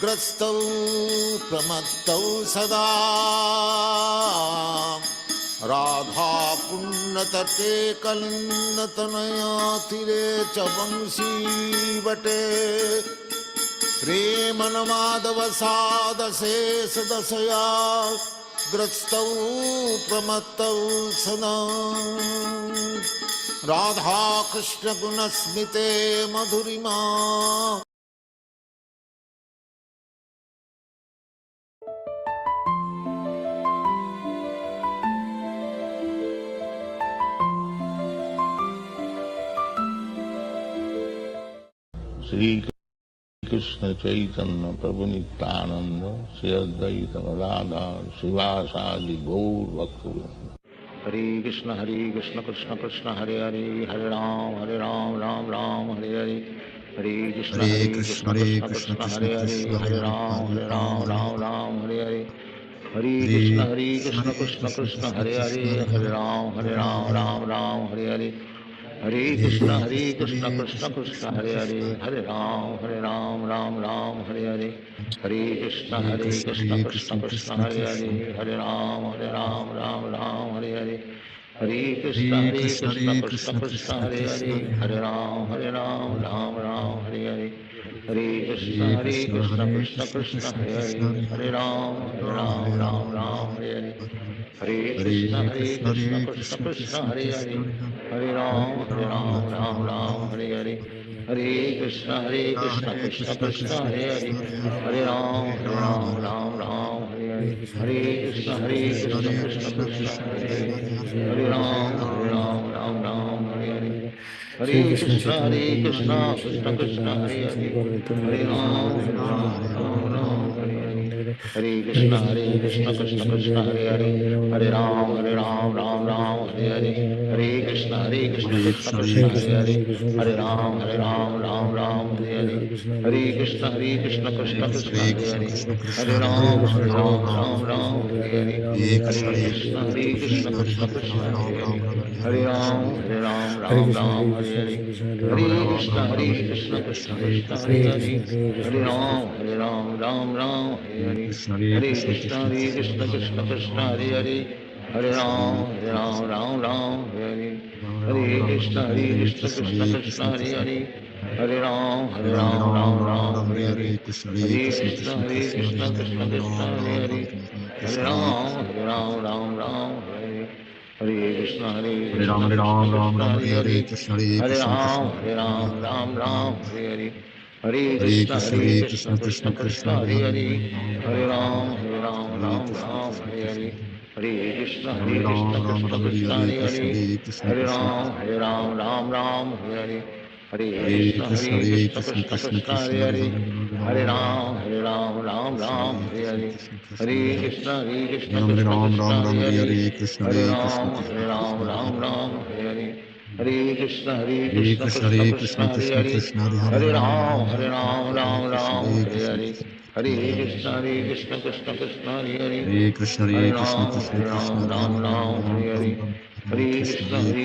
ग्रस्तौ प्रमत्तौ सदा राधा पुण्यतटे कलिन्नतनया तीरे च वंशी वटे प्रेमनमाधवसादशेष दशया ग्रस्तौ प्रमत्तौ सदा राधा कृष्ण गुणस्मिते मधुरिमा श्री कृष्ण चैतन्य प्रभु नित्यानंद श्री अद्वैत गदाधर शिवासादि गौर भक्तवृंद। हरे Krishna Krishna Krishna Hare Hare Hare Ram Ram Ram Hare Hare Hare Krishna Krishna Krishna Hare Hare Hare Ram Ram Hare Hare Hare Krishna Krishna Krishna Hare Hare Hare Ram Ram Hare Hare Hare Krishna Krishna Krishna Hare Hare Hare Ram Ram Hare Hare Hare Krishna Krishna Krishna Hare Hare Hare Ram Ram Hare Hare Hare Krishna Krishna Krishna Hare Hare Hare Ram Ram Hare Hare Hare Krishna Krishna Krishna Hare Hare Hare Ram Ram Hare Hare Hare Krishna Krishna Krishna Hare Hare Hare Ram Ram Hare Hare Hare Krishna Krishna Krishna Hare Hare Hare Ram Ram Hare Hare Hare Krishna Krishna Krishna Hare Hare Hare Ram Ram Hare Hare Hare Krishna Krishna Krishna Hare Hare Hare Ram Hare Hare Hare Krishna Krishna Krishna Hare Hare Hare Ram Ram Hare Hare Hare Krishna Krishna Krishna Hare Hare Hare Ram Ram Hare Hare Hare Krishna Krishna Krishna Hare Hare Hare Ram Ram Hare Hare Hare Krishna Krishna Krishna Hare Hare Hare Ram Ram Hare Hare Hare Krishna Krishna Krishna Hare Hare Hare Ram Ram Hare Hare Hare Krishna Krishna Krishna Hare Hare Hare Ram Ram Hare Hare Hare Krishna Krishna Krishna Hare Hare Hare Ram Hare Hare Hare Krishna Krishna Krishna Hare Hare Hare Ram Ram Hare Hare Hare Krishna Krishna Krishna Hare Hare Hare Ram Ram Hare Hare Hare Krishna Krishna Krishna Hare Hare Hare Ram Ram Hare Hare Hare Krishna Krishna Krishna Hare Hare Hare Ram Ram Hare Hare Hare Krishna Krishna Krishna Hare Hare Hare Ram Ram Hare Hare Hare Krishna Krishna Krishna Hare Hare Hare Ram Ram Hare Hare Hare Krishna Krishna Krishna Hare Hare Hare Ram Ram Hare Hare Hare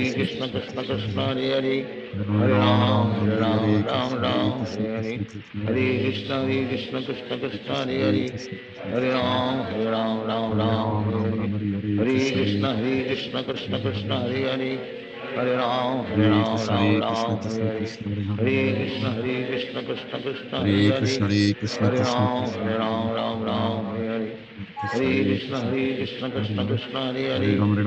Krishna Krishna Krishna Hare Hare Hare Ram Ram Hare Hare Hare Krishna Krishna Krishna Hare Hare Hare Ram Ram Hare Hare Hare Krishna Krishna Krishna Hare Hare Hare Ram Ram Hare Hare Hare Krishna Krishna Krishna Hare Hare Hare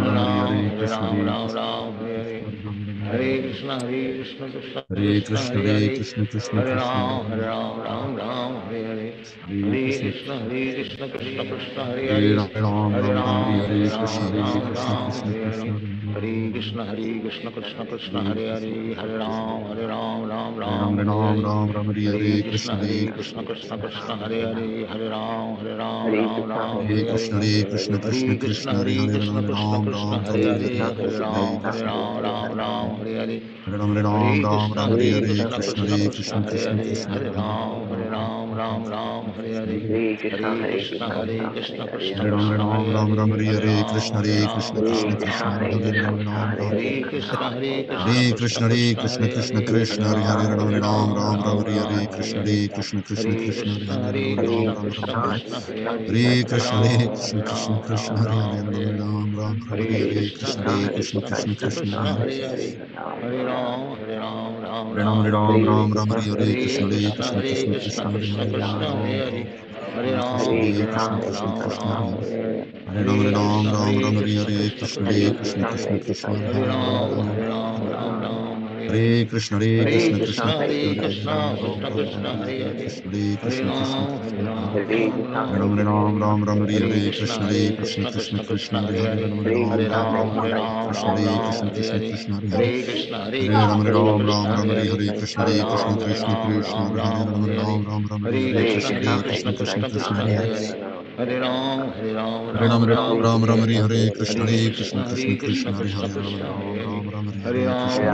Ram Ram Hare Hare Hare Krishna Krishna Krishna Hare Hare Hare Ram Ram Hare Hare Hare Krishna Krishna Krishna Hare Hare Hare Ram Ram Hare Hare Hare Krishna Krishna Krishna Hare Hare Hare Ram Ram Hare Hare Hare Krishna Krishna Krishna Hare Hare Hare Ram Ram Hare Hare Hare Krishna Krishna Krishna Hare Hare Hare Ram Ram Hare Hare Hare Krishna Krishna Krishna Hare Hare Hare Ram Ram Hare Hare Hare Krishna Krishna Krishna Hare Hare Hare Ram Hare Hare Hare Krishna Krishna Krishna Hare Hare Hare Ram Ram Hare Ram Ram Ram Hare Krishna Krishna Krishna Hare Hare Ram Ram Hare Krishna Krishna Krishna Hare Hare Ram Ram Hare Krishna Krishna Krishna Hare Hare Ram Ram Hare Krishna Krishna Hare Hare Ram Ram Hare Krishna Krishna Krishna Hare Hare Ram Hare Krishna Krishna Hare Hare Ram Krishna Krishna Hare Hare Hare Ram Hare Krishna Krishna Hare Hare Hare Krishna Krishna Krishna Hare Krishna Ram Hare Krishna Krishna Hare Hare Ram Krishna Krishna Hare Hare Hare Ram Hare Krishna Krishna Hare Hare Ram Hare Krishna Krishna Hare Hare Hare Ram Hare Krishna Krishna Hare Hare Ram Hare Krishna Hare Ram Hare Krishna Krishna Hare Hare Ram Hare Krishna Krishna Hare Hare Ram Hare Krishna Krishna Hare Hare Ram Hare Krishna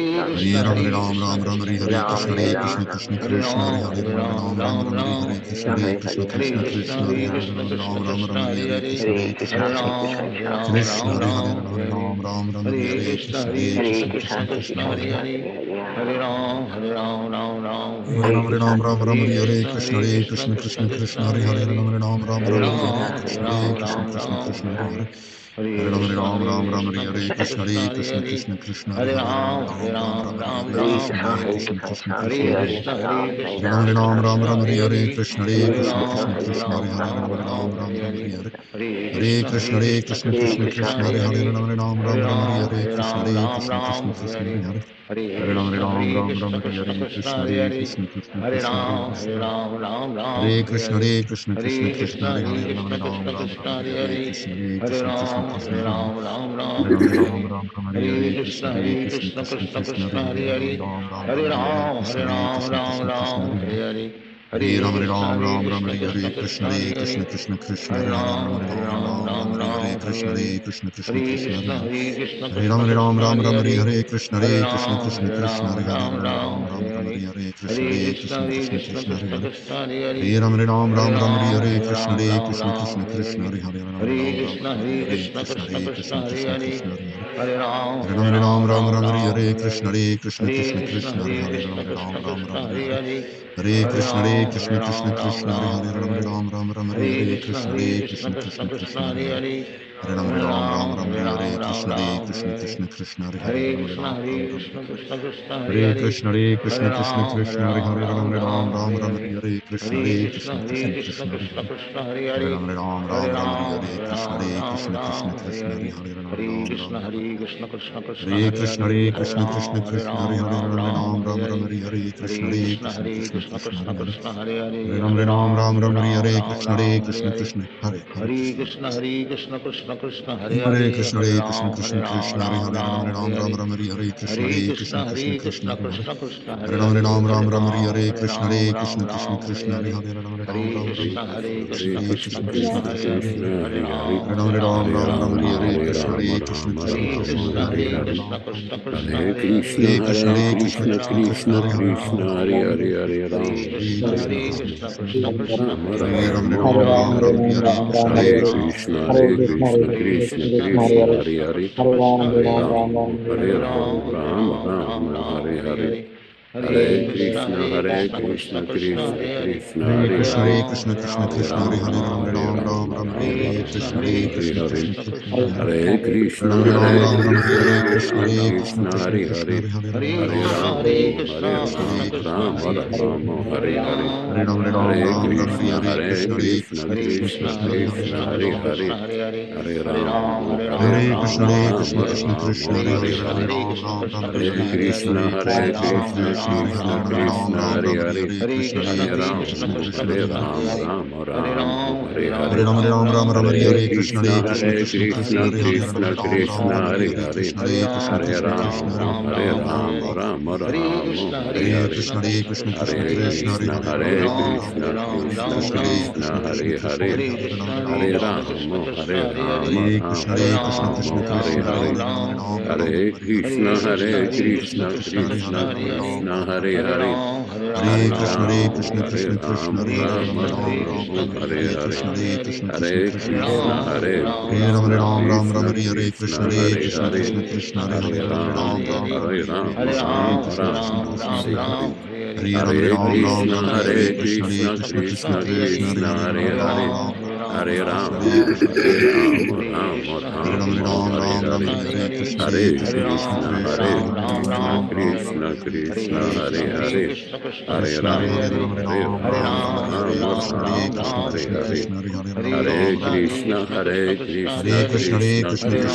Krishna Hare Hare Hare Ram Hare Krishna Krishna Hare Hare Ram Hare Krishna Krishna Hare Hare Hare Ram Hare Krishna Krishna Hare Hare Ram Hare Krishna Krishna Hare Hare Hare Ram Hare Krishna Krishna Hare Hare Ram Hare Hare Krishna Krishna Hare Hare Ram Hare Krishna Krishna Hare Hare Hare Ram Hare Krishna Krishna Hare Hare Hare Krishna Krishna Hare Hare Ram Hare Krishna Krishna Hare Hare Hare Ram Hare Krishna Krishna Hare Hare Ram Hare Krishna Krishna Hare Hare Hare Ram Hare Krishna Krishna Hare Hare Ram Hare Krishna Krishna Hare Hare Hare Ram Hare Krishna Krishna Hare Hare Ram Hare Krishna Krishna Hare Hare Hare Ram Hare Krishna Krishna Hare Hare Ram Hare Krishna Krishna Hare Hare Hare Ram Hare Krishna Krishna Hare Hare Ram Hare Hare Krishna Krishna Hare Hare Ram Hare Krishna Krishna Hare Hare Hare Ram Hare Krishna Krishna Hare Hare Ram Hare Krishna Krishna Hare Hare Ram Hare Krishna Krishna Hare Hare Hare Ram Hare Krishna Krishna Hare Hare Ram Hare Krishna Krishna Hare Hare Ram Hare Krishna Krishna Hare Hare Hare Ram Hare Krishna Hare Hare Krishna Krishna Hare Hare Ram Hare Krishna Krishna Hare Hare Hare Ram Hare Krishna Krishna Hare Hare Ram Krishna Krishna Hare Hare Hare Ram Hare Krishna Krishna Hare Hare Hare Krishna Krishna Hare Hare Krishna Hare Hare Hare Ram Hare Hare Ram Rama Hare Hare Krishna Hare Krishna Krishna Krishna Hare Hare Hare Ram Ram Hare Hare Hare Krishna Krishna Krishna Hare Hare Krishna Hare Krishna Hare Krishna Hare Hare Rama Ram Hare Hare Krishna Hare Krishna Hare Krishna Hare Hare Hare Krishna Ram Krishna Hare Krishna Hare Krishna Hare Hare Hare Rama Hare Rama Rama Hare Hare Hare Krishna Krishna Krishna Hare Hare Hare Rama Hare Rama Rama Hare Hare Hare Krishna Krishna Krishna Hare Hare Hare Rama Rama Rama Hare Hare Hare Krishna Krishna Krishna Hare Hare Hare Rama Rama Rama Hare Hare Hare Krishna Krishna Hare Krishna Krishna Hare Krishna Hare Ram Ram Krishna Krishna Krishna Hare Hare Hare Hare Ram Hare Ram Rama Hare Rama Krishna Rama Krishna Hare Krishna Hare Hare Hare Ram Hare Hare Krishna Krishna Krishna Krishna Hare Hare Ram Krishna Krishna Hare Hare Hare Krishna Hare Krishna Hare Krishna Ram Krishna Hare Ram Ram Ram Ram Ram Hare Hare Hare Krishna Krishna Hare Krishna Krishna Krishna Hare Hare Ram Krishna Ram Ram Krishna Ram Hare Krishna Krishna Hare Krishna Hare Krishna Krishna Hare Hare Hare Ram Ram Ram Ram Hare Hare Ram Krishna Ram Krishna Ram Krishna Krishna Hare Hare Hare Hare Ram Hare Ram Ram Krishna Ram Hare Hare Krishna Krishna Krishna Krishna Krishna Krishna Hare Krishna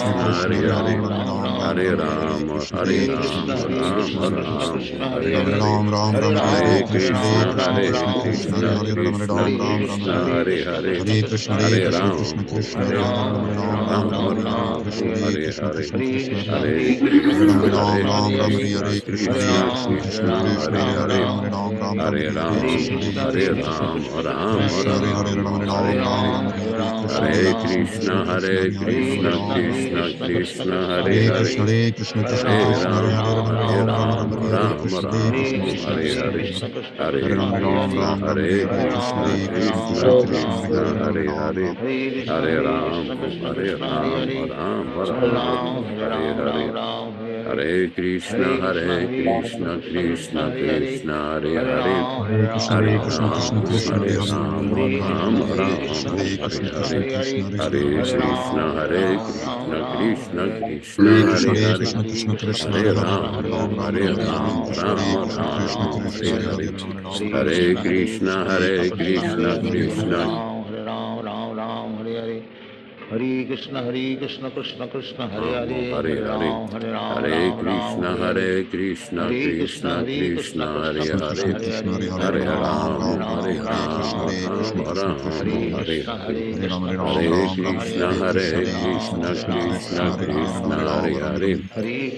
Hare Hare Ram Hare Ram Hare Krishna Ram Krishna Hare Ram Krishna Ram Hare Ram Ram Ram Hare Ram Ram Hare Hare Krishna Hare Krishna Krishna Krishna Krishna Hare Hare Krishna Ram Ram Krishna Krishna Hare Hare Krishna Hare Hare Krishna Hare Ram Hare Ram Hare Ram Ram Ram Ram Hare Ram Krishna Ram Krishna Hare Krishna Hare Krishna Hare Hare Ram Hare Ram Ram Krishna Hare Krishna Hare Krishna Krishna Krishna Krishna Krishna Krishna Hare Hare Hare Hare Ram Ram Hare Ram Hare Ram Krishna Hare Krishna Ram Krishna Ram Krishna Krishna Ram Hare Hare Ram Hare Ram Ram Ram Hare Hare Krishna Krishna Krishna Hare Krishna Krishna Hare Krishna Hare Ram Krishna Ram Ram Ram Krishna Hare Hare Hare Hare Krishna Hare Krishna Krishna Ram Krishna Hare Hare Ram Ram Ram Ram Ram Ram Hare Ram Krishna Hare Krishna Hare Krishna Krishna Hare Hare Ram Krishna Ram Hare Ram Ram Krishna Hare Krishna Krishna Krishna Krishna Krishna Krishna Hare Hare Hare Ram Ram Ram Ram Hare Hare Krishna Ram Hare Krishna Krishna Ram Krishna Ram Hare Hare Ram Ram Hare Ram Ram Hare Ram Hare Hare Krishna Krishna Krishna Krishna Hare Krishna Hare Krishna Ram Ram Krishna Ram Krishna Hare Hare Hare Krishna Krishna Hare Krishna Hare Ram Hare Ram Hare Ram Ram Ram Hare Ram Krishna Ram Krishna Krishna Hare Krishna Hare Krishna Hare Hare Ram Ram Krishna Ram Ram Hare Hare Krishna Krishna Krishna Krishna Krishna Hare Krishna Ram Hare Ram Hare Ram Hare Ram Hare Ram Ram Ram Hare Hare Hare Krishna Krishna Krishna Hare Hare Hare Krishna Hare Krishna Krishna Ram Krishna Hare Hare Hare Ram Ram Ram Ram Hare Krishna Ram Hare Krishna Hare Krishna Krishna Hare Hare Ram Krishna Hare Krishna Krishna Hare Hare Hare Krishna Krishna Krishna Hare Hare Hare Ram Ram Ram Hare Ram Hare Ram Krishna Ram Krishna Krishna Ram Krishna Hare Hare Hare Hare Ram Ram Hare Ram Krishna Hare Krishna Krishna Hare Hare Krishna Hare Hare Hare Krishna Krishna Krishna Hare Krishna Krishna Hare Krishna Hare Hare Hare Ram Ram Ram Hare Hare Krishna Ram Hare Krishna Ram Krishna Krishna Ram Hare Hare Hare Hare Ram Hare Ram Ram Krishna Hare Krishna Hare Krishna Krishna Krishna Krishna Krishna Hare Hare Krishna Ram Hare Ram Hare Ram Hare Hare Ram Krishna Hare Krishna Krishna Ram Krishna Ram Hare Hare Ram Ram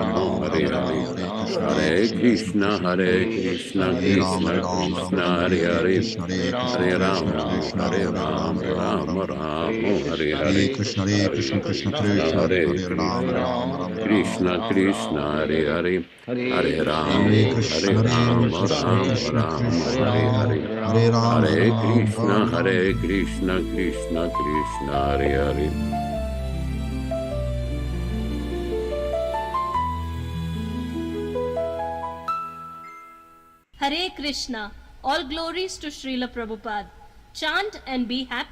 Ram Hare Hare Hare Krishna Hare Krishna Krishna Krishna Krishna Hare Hare Krishna Hare Ram Krishna Ram Ram Krishna Hare Hare Hare Hare Krishna Krishna Hare Krishna Ram Krishna Hare Hare Ram Ram Ram Ram Ram Hare Hare Hare Krishna Hare Krishna Krishna Krishna Hare Hare Krishna Ram Krishna Krishna Hare Hare Hare Hare Ram Krishna Ram Krishna Ram Hare Krishna Hare Hare Hare Ram Krishna Ram Krishna Krishna Hare Hare Hare Krishna. All glories to Śrīla Prabhupāda. Chant and be happy.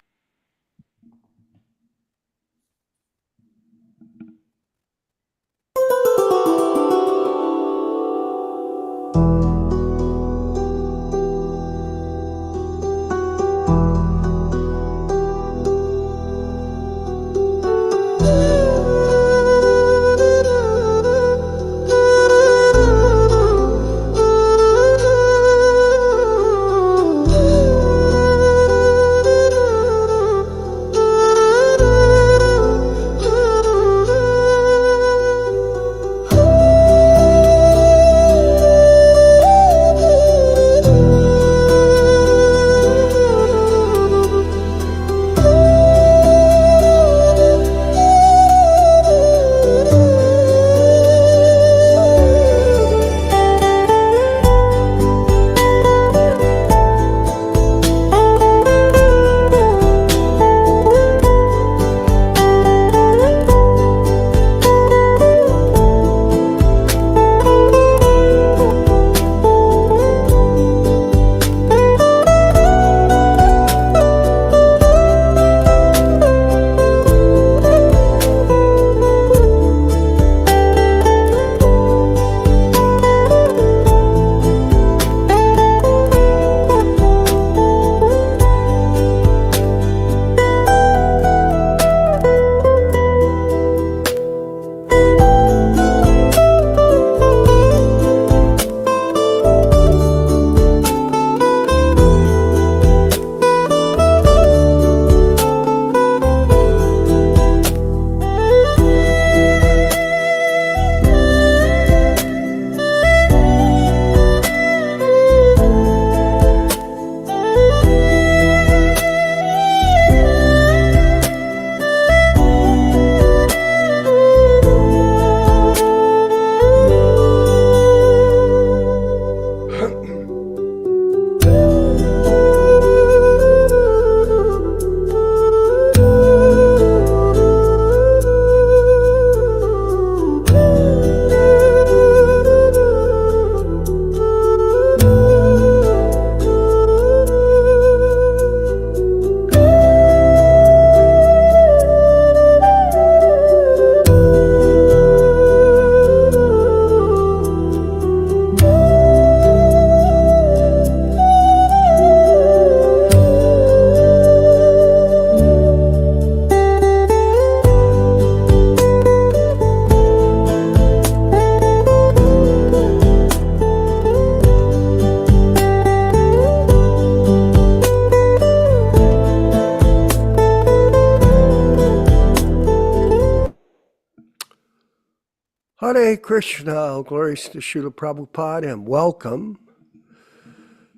Hare Krishna, all glories to Śrīla Prabhupāda, and welcome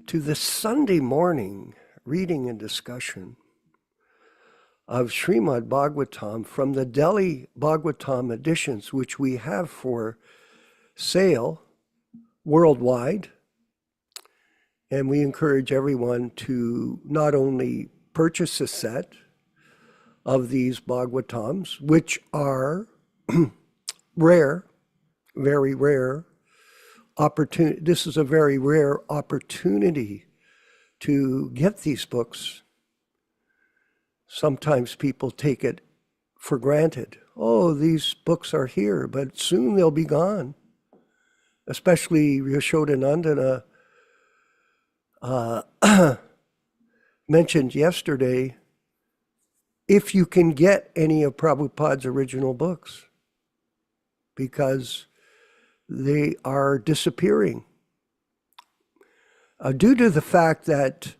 to the Sunday morning reading and discussion of Śrīmad-Bhāgavatam from the Delhi Bhagavatam editions, which we have for sale worldwide. And we encourage everyone to not only purchase a set of these Bhagavatams, which are rare, very rare opportunity. This is a very rare opportunity to get these books. Sometimes people take it for granted. Oh, these books are here, but soon they'll be gone. Especially Yaśodā-nandana mentioned yesterday, if you can get any of Prabhupada's original books, because they are disappearing. Due to the fact that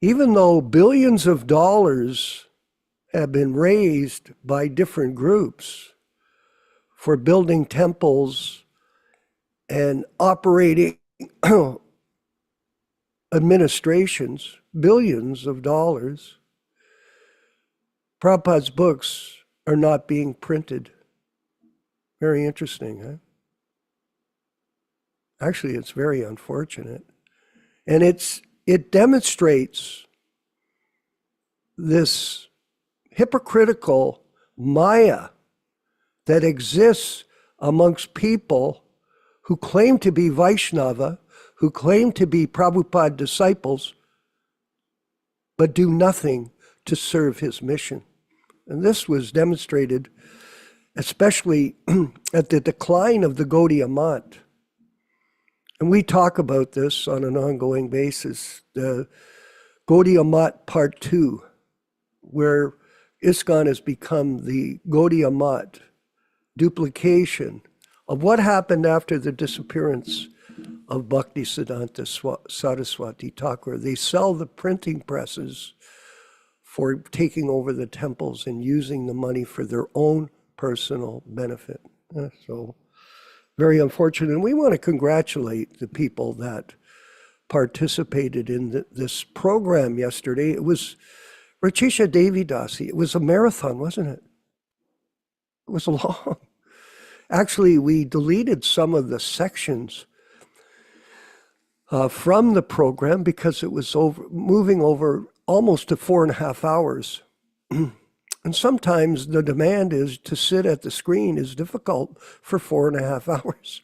even though billions of dollars have been raised by different groups for building temples and operating administrations, billions of dollars, Prabhupada's books are not being printed. Very interesting, huh? Actually, it's very unfortunate. And it demonstrates this hypocritical maya that exists amongst people who claim to be Vaishnava, who claim to be Prabhupada disciples, but do nothing to serve his mission. And this was demonstrated especially at the decline of the Gaudiya Math. And we talk about this on an ongoing basis, the Gaudiya Math Part 2, where ISKCON has become the Gaudiya Math duplication of what happened after the disappearance of Bhaktivedanta Saraswati Thakur. They sell the printing presses for taking over the temples and using the money for their own personal benefit. So very unfortunate. And we want to congratulate the people that participated in this program yesterday. It was Rachisha Devi Dasi. It was a marathon, wasn't it? It was long. Actually, we deleted some of the sections from the program because it was moving over almost to 4.5 hours. And sometimes the demand is to sit at the screen is difficult for 4.5 hours.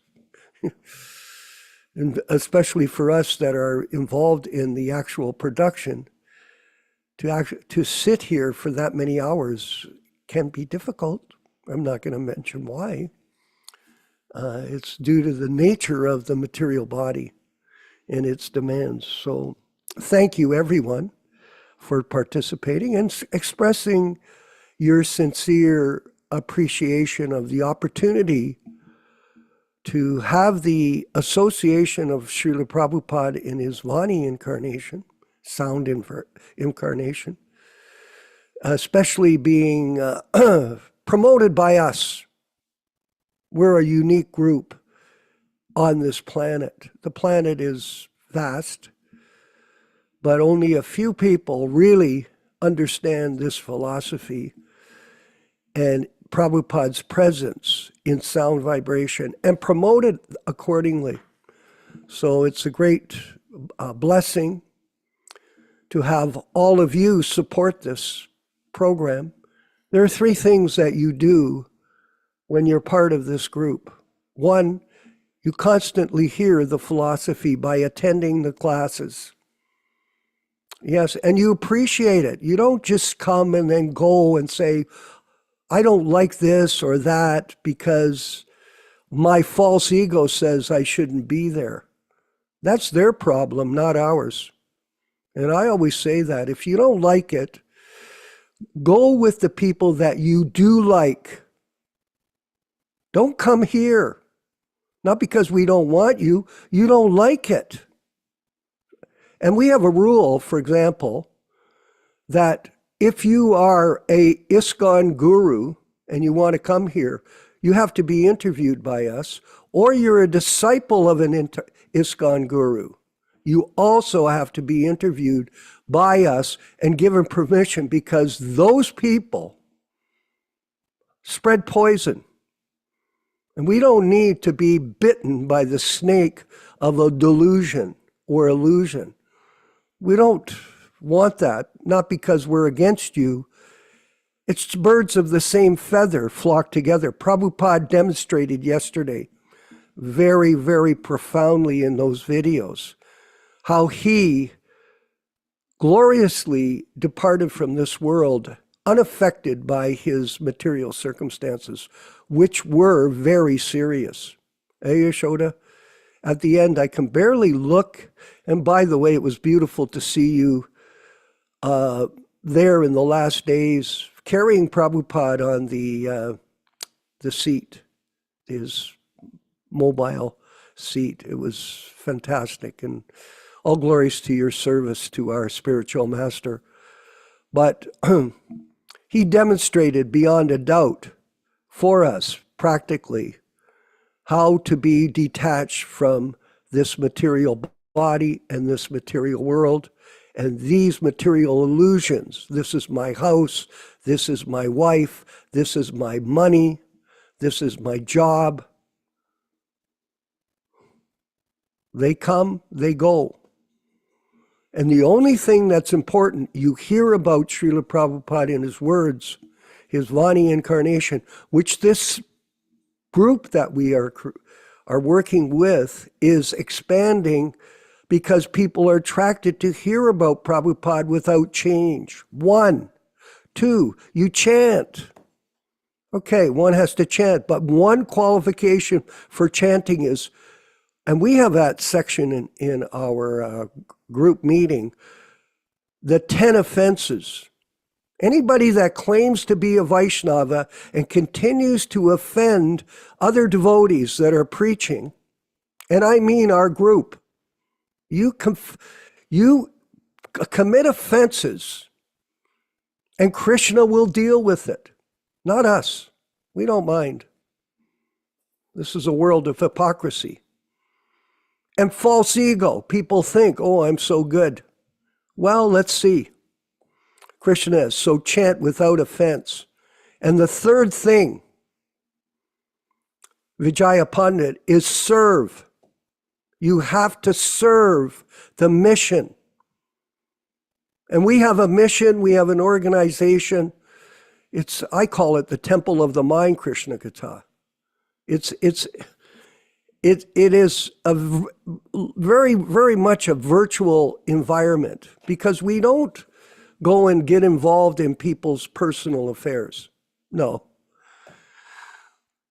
And especially for us that are involved in the actual production, to sit here for that many hours can be difficult. I'm not going to mention why. It's due to the nature of the material body and its demands. So thank you, everyone, for participating and expressing your sincere appreciation of the opportunity to have the association of Śrīla Prabhupada in his Vani incarnation, sound incarnation, especially being promoted by us. We're a unique group on this planet. The planet is vast, but only a few people really understand this philosophy and Prabhupada's presence in sound vibration and promote it accordingly. So it's a great blessing to have all of you support this program. There are 3 things that you do when you're part of this group. 1, you constantly hear the philosophy by attending the classes. Yes, and you appreciate it. You don't just come and then go and say, I don't like this or that because my false ego says I shouldn't be there. That's their problem, not ours. And I always say that if you don't like it, go with the people that you do like. Don't come here. Not because we don't want you, you don't like it. And we have a rule, for example, that if you are a ISKCON guru and you want to come here, you have to be interviewed by us, or you're a disciple of an ISKCON guru. You also have to be interviewed by us and given permission, because those people spread poison. And we don't need to be bitten by the snake of a delusion or illusion. We don't want that, not because we're against you. It's birds of the same feather flock together. Prabhupada demonstrated yesterday very, very profoundly in those videos how he gloriously departed from this world unaffected by his material circumstances, which were very serious. Yasoda, at the end, I can barely look. And by the way, it was beautiful to see you there in the last days, carrying Prabhupada on the seat, his mobile seat. It was fantastic, and all glories to your service to our spiritual master. But he demonstrated beyond a doubt for us practically how to be detached from this material body and this material world and these material illusions. This is my house, this is my wife, this is my money, this is my job. They come, they go. And the only thing that's important, you hear about Śrīla Prabhupada in his words, his Vani incarnation, which this group that we are working with is expanding, because people are attracted to hear about Prabhupada without change. 1, 2, you chant. Okay, one has to chant, but one qualification for chanting is, and we have that section in our group meeting, the 10 offenses. Anybody that claims to be a Vaishnava and continues to offend other devotees that are preaching, and I mean our group, you commit offenses, and Krishna will deal with it, not us. We don't mind. This is a world of hypocrisy. And false ego. People think, oh, I'm so good. Well, let's see. Krishna is, so chant without offense. And the third thing, Vijaya Pandit, is serve. You have to serve the mission. And we have a mission, we have an organization. I call it the Temple of the Mind, Krishna Katha. It is a very, very much a virtual environment, because we don't go and get involved in people's personal affairs. No.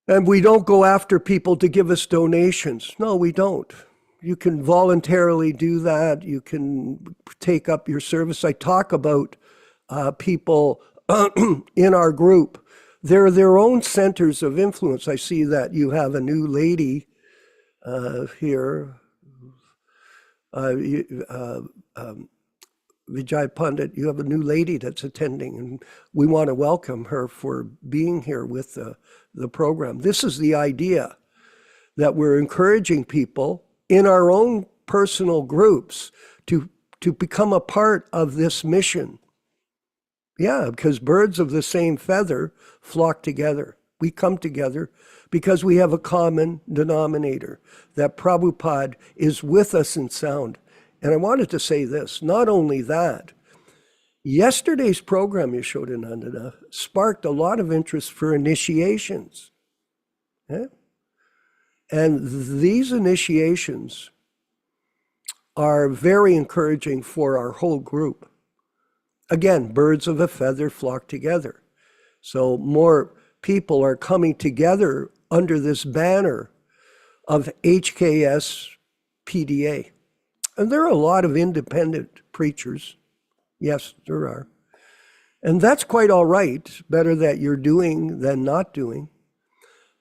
And we don't go after people to give us donations. No, we don't. You can voluntarily do that. You can take up your service. I talk about people in our group. They're their own centers of influence. I see that you have a new lady here, Vijay Pandit, you have a new lady that's attending, and we want to welcome her for being here with the program. This is the idea, that we're encouraging people in our own personal groups to become a part of this mission. Yeah, because birds of the same feather flock together. We come together because we have a common denominator, that Prabhupada is with us in sound. And I wanted to say this, not only that, yesterday's program, Yaśodā-nandana, sparked a lot of interest for initiations. Yeah? And these initiations are very encouraging for our whole group. Again, birds of a feather flock together. So more people are coming together under this banner of HKS PDA. And there are a lot of independent preachers. Yes, there are. And that's quite all right. Better that you're doing than not doing.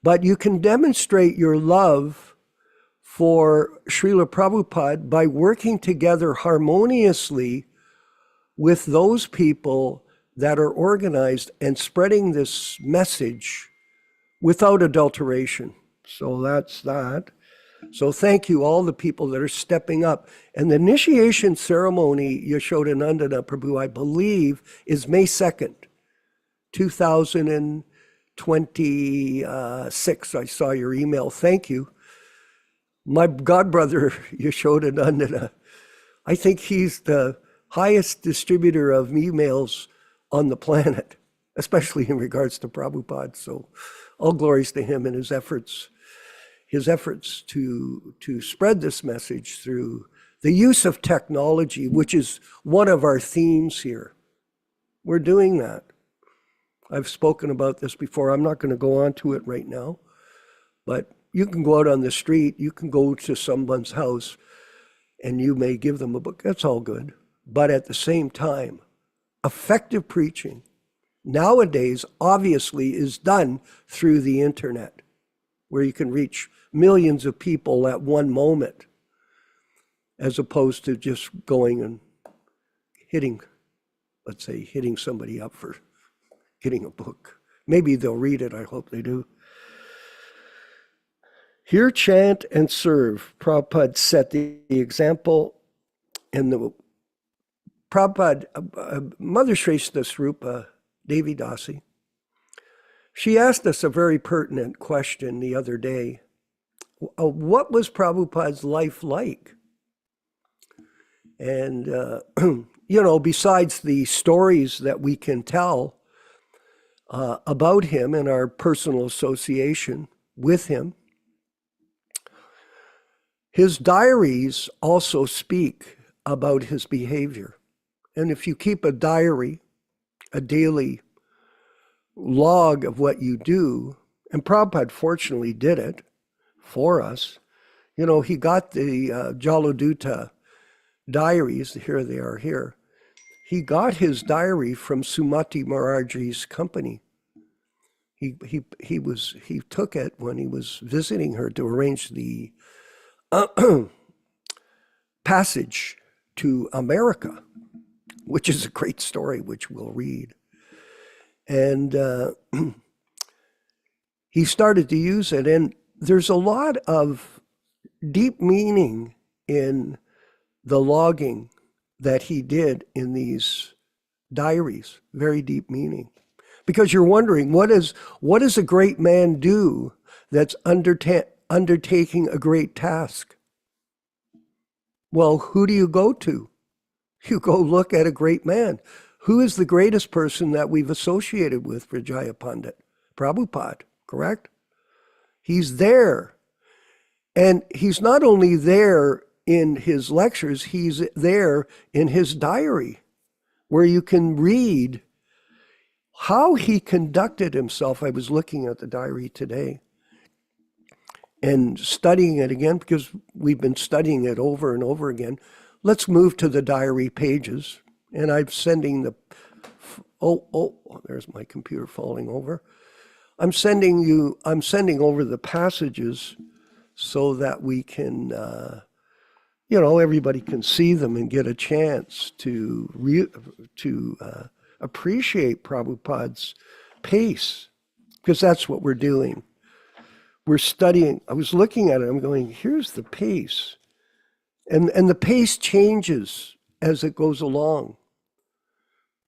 But you can demonstrate your love for Śrīla Prabhupada by working together harmoniously with those people that are organized and spreading this message without adulteration. So that's that. So thank you, all the people that are stepping up. And the initiation ceremony, Yaśodā-nandana Prabhu, I believe, is May 2nd, 2026. I saw your email. Thank you. My godbrother, Yaśodā-nandana, I think he's the highest distributor of emails on the planet, especially in regards to Prabhupada. So all glories to him and his efforts to spread this message through the use of technology, which is one of our themes here. We're doing that. I've spoken about this before. I'm not going to go on to it right now, but you can go out on the street, you can go to someone's house, and you may give them a book. That's all good. But at the same time, effective preaching nowadays obviously is done through the internet, where you can reach millions of people at one moment, as opposed to just going and hitting somebody up for getting a book. Maybe they'll read it. I hope they do. Hear, chant, and serve. Prabhupada set the example, and the Prabhupada, Mother Shrestha Swarupa Devi Dasi, she asked us a very pertinent question the other day. What was Prabhupada's life like? And, besides the stories that we can tell about him and our personal association with him, his diaries also speak about his behavior. And if you keep a diary, a daily log of what you do, and Prabhupada fortunately did it for us. He got the Jalodutta diaries, here they are here. He got his diary from Sumati Maharaji's company. He took it when he was visiting her to arrange the passage to America, which is a great story, which we'll read. And he started to use it. And there's a lot of deep meaning in the logging that he did in these diaries, very deep meaning. Because you're wondering, what does a great man do that's undertaking a great task? Well, who do you go to? You go look at a great man. Who is the greatest person that we've associated with for Jaya Pandit? Prabhupada, correct? He's there. And he's not only there in his lectures, he's there in his diary, where you can read how he conducted himself. I was looking at the diary today and studying it again, because we've been studying it over and over again. Let's move to the diary pages. And I'm sending there's my computer falling over. I'm sending over the passages so that we can, everybody can see them and get a chance to appreciate Prabhupada's pace, because that's what we're doing. We're studying. I was looking at it. I'm going, here's the pace. And the pace changes as it goes along.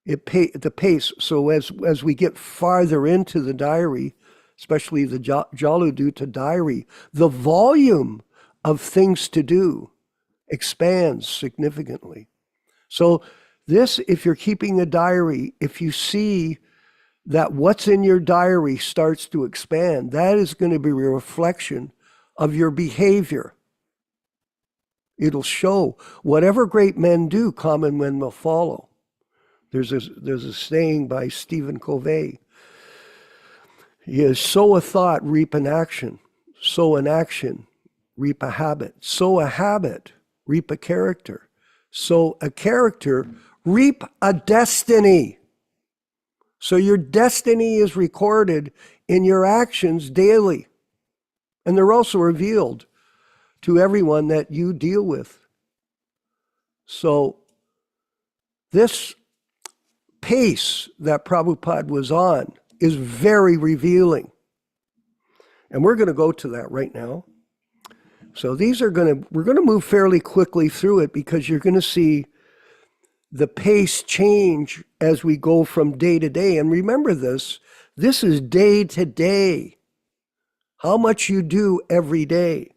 The pace. So as we get farther into the diary, especially the Jalodutta diary, the volume of things to do expands significantly. So this, if you're keeping a diary, if you see that what's in your diary starts to expand, that is going to be a reflection of your behavior. It'll show whatever great men do, common men will follow. There's a saying by Stephen Covey. He is, sow a thought, reap an action. Sow an action, reap a habit. Sow a habit, reap a character. Sow a character, reap a destiny. So your destiny is recorded in your actions daily. And they're also revealed to everyone that you deal with. So this pace that Prabhupada was on is very revealing. And we're going to go to that right now. So we're going to move fairly quickly through it because you're going to see the pace change as we go from day to day. And remember this is day to day. How much you do every day.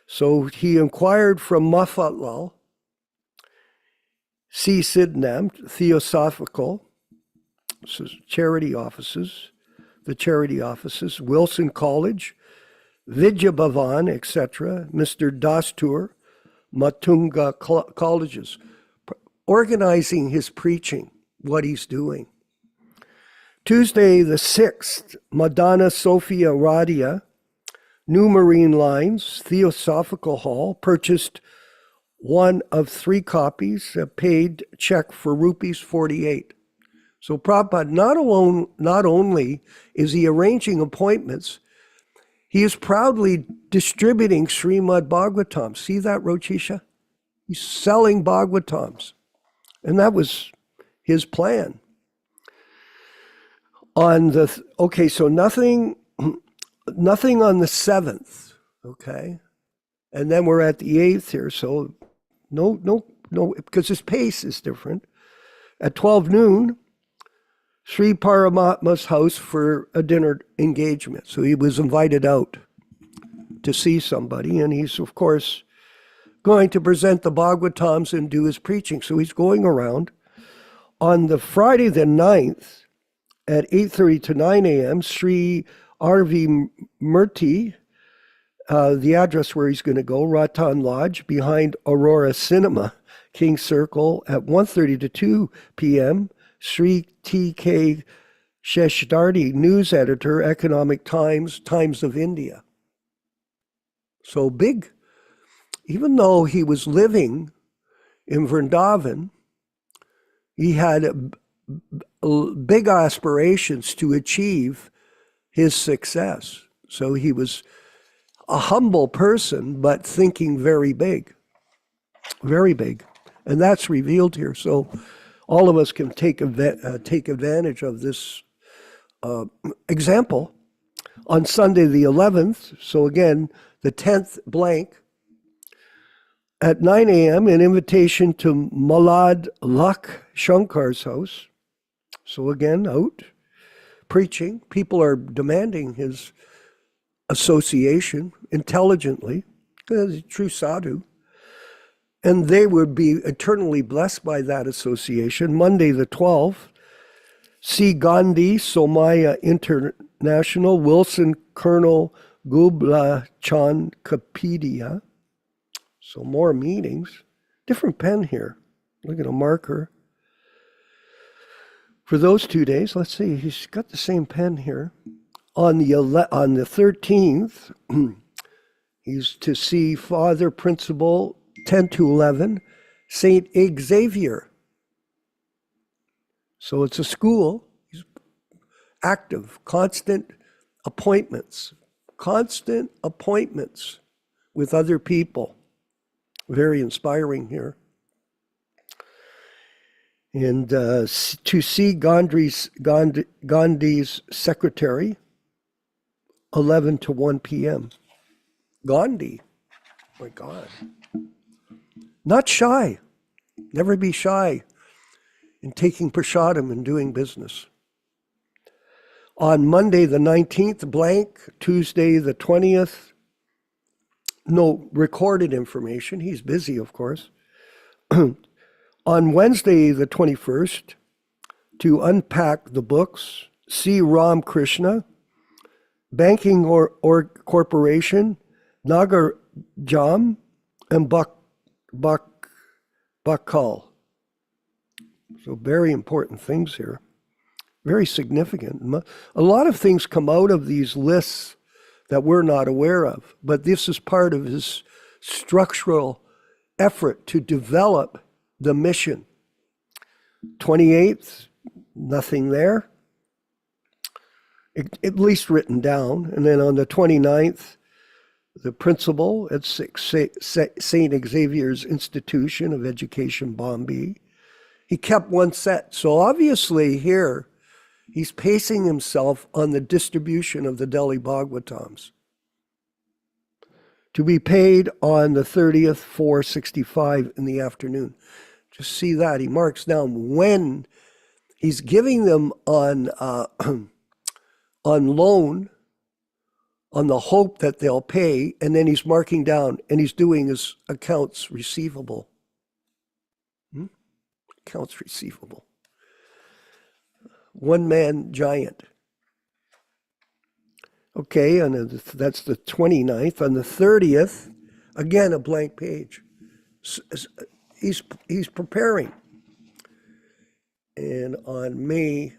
So he inquired from Mafatlal, C. Sydenham, Theosophical, charity offices, Wilson College, Vidya Bhavan, etc., Mr. Dastur, Matunga colleges, organizing his preaching, what he's doing. Tuesday the 6th, Madonna Sophia Radia, New Marine Lines, Theosophical Hall, purchased one of 3 copies, a paid check for rupees 48. So Prabhupada not only is he arranging appointments, he is proudly distributing Śrīmad-Bhāgavatam. See that, Rochisha? He's selling Bhagavatams. And that was his plan. So nothing on the 7th, okay? And then we're at the 8th here, so no, because his pace is different. At 12 noon, Sri Paramatma's house for a dinner engagement. So he was invited out to see somebody, and he's, of course, going to present the Bhagavatams and do his preaching. So he's going around. On the Friday the 9th, at 8:30 to 9 a.m., Sri R.V. Murthy, the address where he's going to go, Ratan Lodge, behind Aurora Cinema, King Circle, at 1:30 to 2 p.m., Sri T.K. Sheshdardi, news editor, Economic Times, Times of India. So big, even though he was living in Vrindavan, he had big aspirations to achieve his success. So he was a humble person, but thinking very big, very big. And that's revealed here. So all of us can take advantage of this example. On Sunday the 11th, so again, the 10th blank, at 9 a.m., an invitation to Malad Lak Shankar's house. So again, out, preaching. People are demanding his association intelligently, because he's a true sadhu. And they would be eternally blessed by that association. Monday the 12th, C. Gandhi, Somaya International, Wilson Colonel Gubla Chand Kapedia. So more meetings. Different pen here. Look at a marker. For those 2 days, let's see, he's got the same pen here. On the 13th, he's to see Father Principal 10 to 11, St. Xavier. So it's a school. He's active, constant appointments with other people. Very inspiring here. And to see Gandhi's secretary, 11 to 1 p.m. Gandhi, my God. Not shy. Never be shy in taking prasadam and doing business. On Monday the 19th, blank. Tuesday the 20th, no recorded information. He's busy, of course. On Wednesday the 21st, to unpack the books, see Ram Krishna, Banking or Corporation, Nagar Jam, and Bakal. So very important things here. Very significant. A lot of things come out of these lists that we're not aware of, but this is part of his structural effort to develop the mission. 28th, nothing there, at least written down. And then on the 29th, the principal at St. Xavier's Institution of Education, Bombay. He kept one set. So obviously here, He's pacing himself on the distribution of the Delhi Bhagavatams, to be paid on the 30th, 4:65 in the afternoon. Just see that. He marks down when he's giving them on loan, on the hope that they'll pay, and then he's marking down, and he's doing his accounts receivable. Accounts receivable. One-man giant. Okay, and that's the 29th. On the 30th, again, a blank page. He's preparing. And on May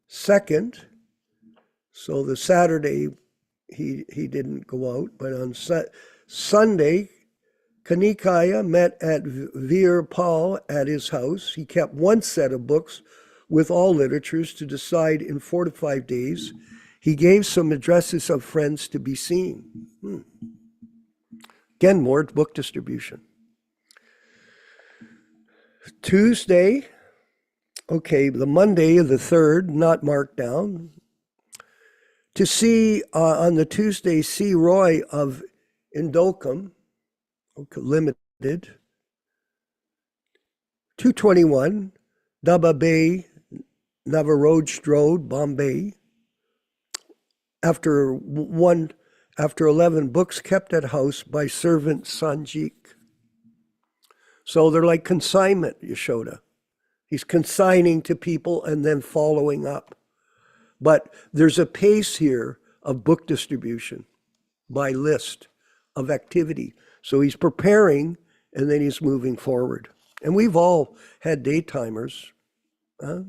2nd, so the Saturday, he didn't go out, but on Sunday, Kanikaya met at Veer Paul at his house. He kept one set of books with all literatures to decide in 4 to 5 days. He gave some addresses of friends to be seen. Again, more book distribution. Tuesday, okay, the Monday of the 3rd, not marked down. To see on the Tuesday, C. Roy of Indocum, Limited, 221, Daba Bay, Navaroj Road, Bombay. After 11 books kept at house by servant Sanjik. So they're like consignment, Yaśodā. He's consigning to people and then following up. But there's a pace here of book distribution by list of activity. So he's preparing and then he's moving forward. And we've all had day timers.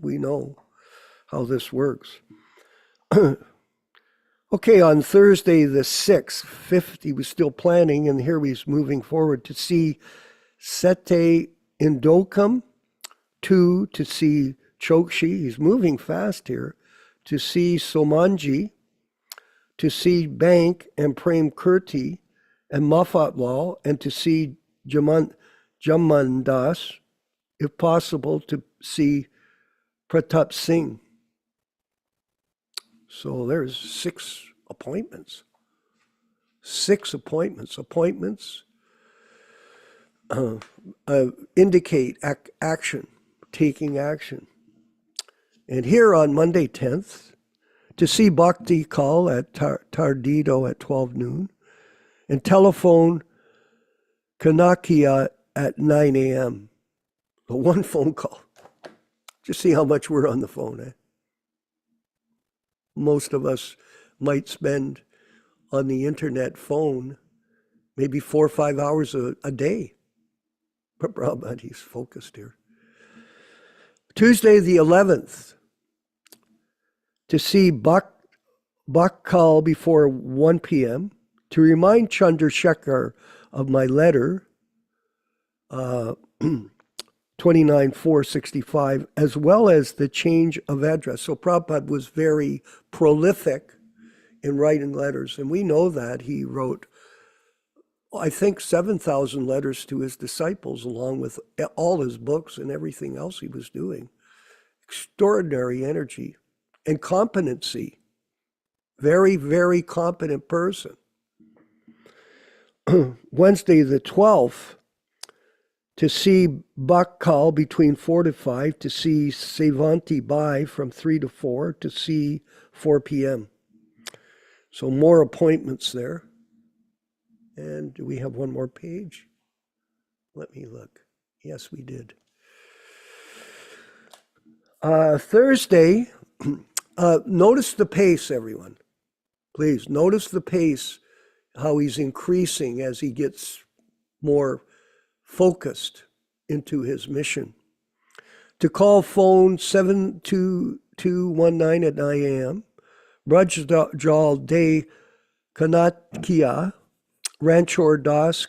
We know how this works. Okay, on Thursday the 6th, 5th, he was still planning, and here he's moving forward to see Sete Indocum, 2 to see Chokshi, he's moving fast here, to see Somanji, to see Bank and Prem Kirti and Mafatwal, and to see Jamandas, if possible, to see Pratap Singh. So there's 6 appointments. 6 appointments. Appointments indicate action, taking action. And here on Monday 10th, to see Bhakti call at Tardido at 12 noon, and telephone Kanakia at 9 a.m. But one phone call. Just see how much we're on the phone, eh? Most of us might spend on the internet phone maybe 4 or 5 hours a day. But Prabhupada, he's focused here. Tuesday the 11th, to see Bakhal before 1 p.m., to remind Chandrasekhar of my letter, 29-465, as well as the change of address. So Prabhupada was very prolific in writing letters, and we know that he wrote, I think, 7,000 letters to his disciples, along with all his books and everything else he was doing. Extraordinary energy and competency. Very, very competent person. Wednesday the 12th, to see Bakhal between 4 to 5, to see Sevanti Bai from 3 to 4, to see 4 p.m. So more appointments there. And do we have one more page? Let me look. Yes, we did. Thursday, notice the pace, everyone. Please, notice the pace, how he's increasing as he gets more focused into his mission. To call phone 72219 at 9 a.m., Brajjal De Kanatkia, Ranchor Das,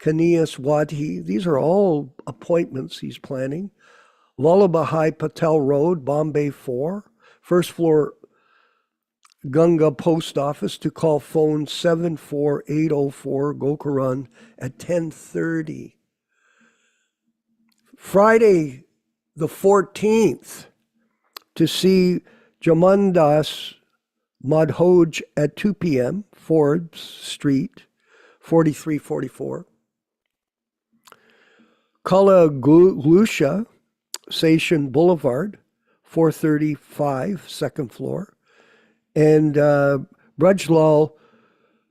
Kanias Wadhi, these are all appointments he's planning. Vallabhbhai Patel Road, Bombay 4, first floor Gunga Post Office, to call phone 74804 Gokaran at 10:30. Friday the 14th, to see Jamandas Madhoj at 2 p.m., Forbes Street, 4344. Kala Glusha, Station Boulevard, 435, second floor. And Brajlal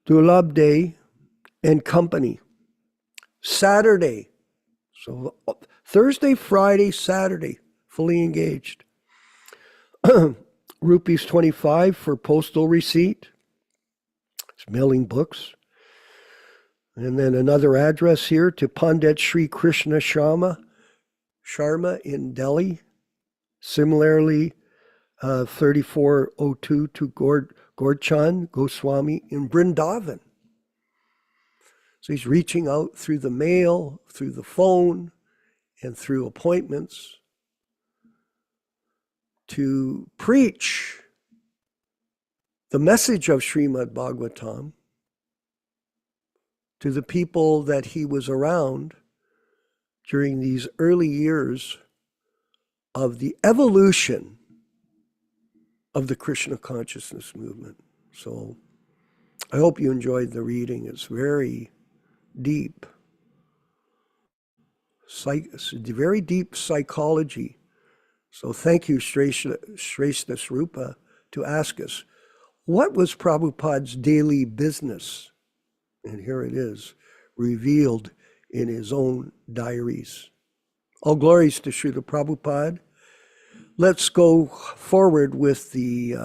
Dulabde and Company, Saturday. So Thursday, Friday, Saturday, fully engaged. Rupees 25 for postal receipt. It's mailing books. And then another address here to Pandit Sri Krishna Sharma in Delhi. Similarly, 3402 to Gordchan Goswami in Vrindavan. So he's reaching out through the mail, through the phone, and through appointments to preach the message of Śrīmad-Bhāgavatam to the people that he was around during these early years of the evolution of the Krishna Consciousness movement. So I hope you enjoyed the reading. It's very deep. Very deep psychology. So thank you, Shrestha Swarupa, to ask us, what was Prabhupada's daily business? And here it is, revealed in his own diaries. All glories to Śrīla Prabhupada. Let's go forward with the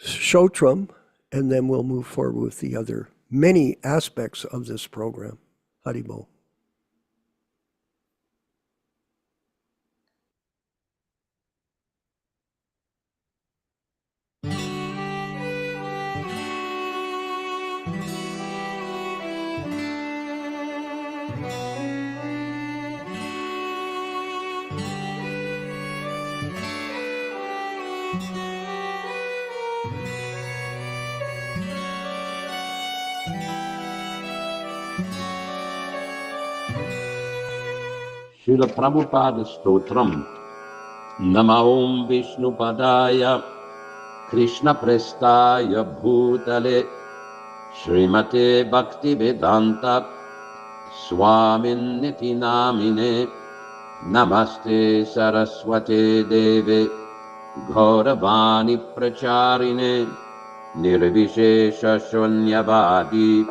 Shotram, and then we'll move forward with the other many aspects of this program. Haribol. Śrīla Prabhupāda Stotram. Nama Om Vishnupadaya Krishna Prestaya Bhutale Śrīmate Bhaktivedanta Swami Namine Namaste Saraswate Deve Gauravani Pracharine Nirvishesha Shunyavadi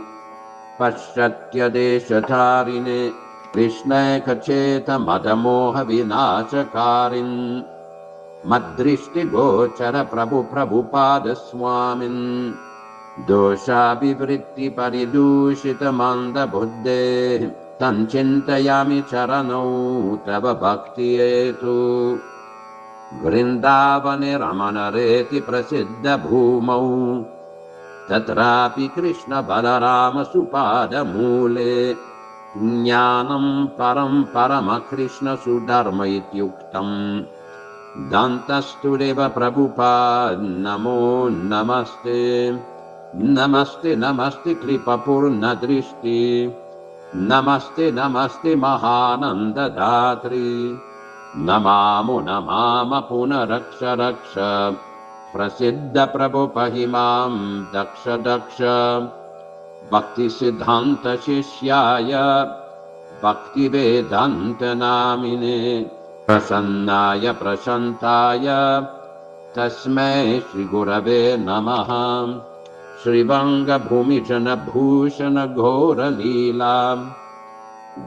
Paschatya Deshatarine Krishna Kacheta Madamoha Vinashakarin Madrishti Gochara Prabhupada Swamin Dosha Vivritti Paridushita Manda Buddhe Tanchintayami Charano Tava Bhakti Etu Vrindavane Ramanareti Prasiddha Bhumau Tatrapi Krishna Balarama Supada Mule Jnanam param parama Krishna sudharma ityuktam Dantastudeva Prabhupada Namo Namaste Namaste Namaste Kripa Purna Drishti Namaste Namaste Mahananda Dhatri Namamo Namama Punaraksha Raksha Prasiddha Prabhupahimam Daksha Daksha Bhakti Siddhanta Shishyaya Bhaktivedanta Namine Prasannaya Prashantaya Tasmai Shri Gurave Namaha Shrivanga Bhumijana Bhushana Ghora Leela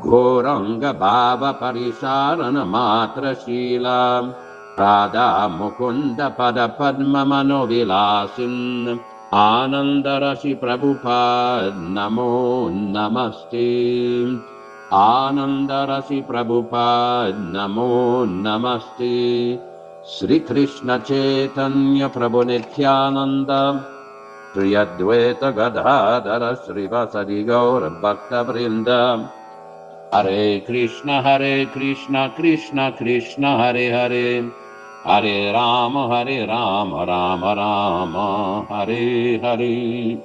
Ghoranga Bhava Parisharana Matra Shila Radha Mukunda Pada Padma Manovilasin Ananda Rashi Prabhupada Namo Namaste Ananda Rashi Prabhupada Namo Namaste Sri Krishna Chaitanya Prabhu Nityananda Sri Advaita Gadadhara Srivasadi Gaura Bhakta Vrinda Hare Krishna Krishna Krishna Hare Hare Hare Rama Rama Rama Hare Hare.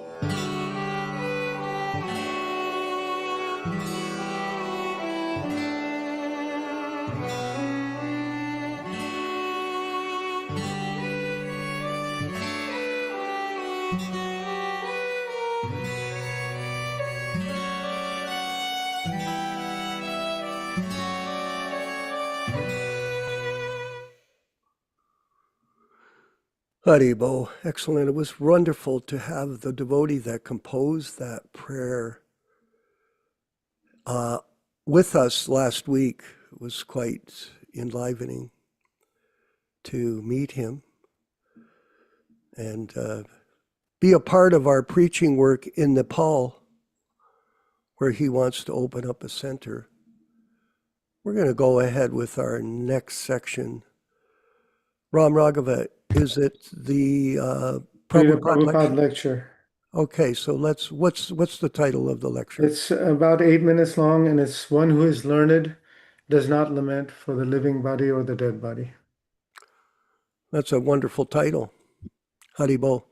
Haribo, excellent. It was wonderful to have the devotee that composed that prayer with us last week. It was quite enlivening to meet him and be a part of our preaching work in Nepal, where he wants to open up a center. We're going to go ahead with our next section. Ram Raghava, is it the Prabhupada lecture? Okay, so what's the title of the lecture? It's about 8 minutes long, and it's one who is learned does not lament for the living body or the dead body. That's a wonderful title. Haribo.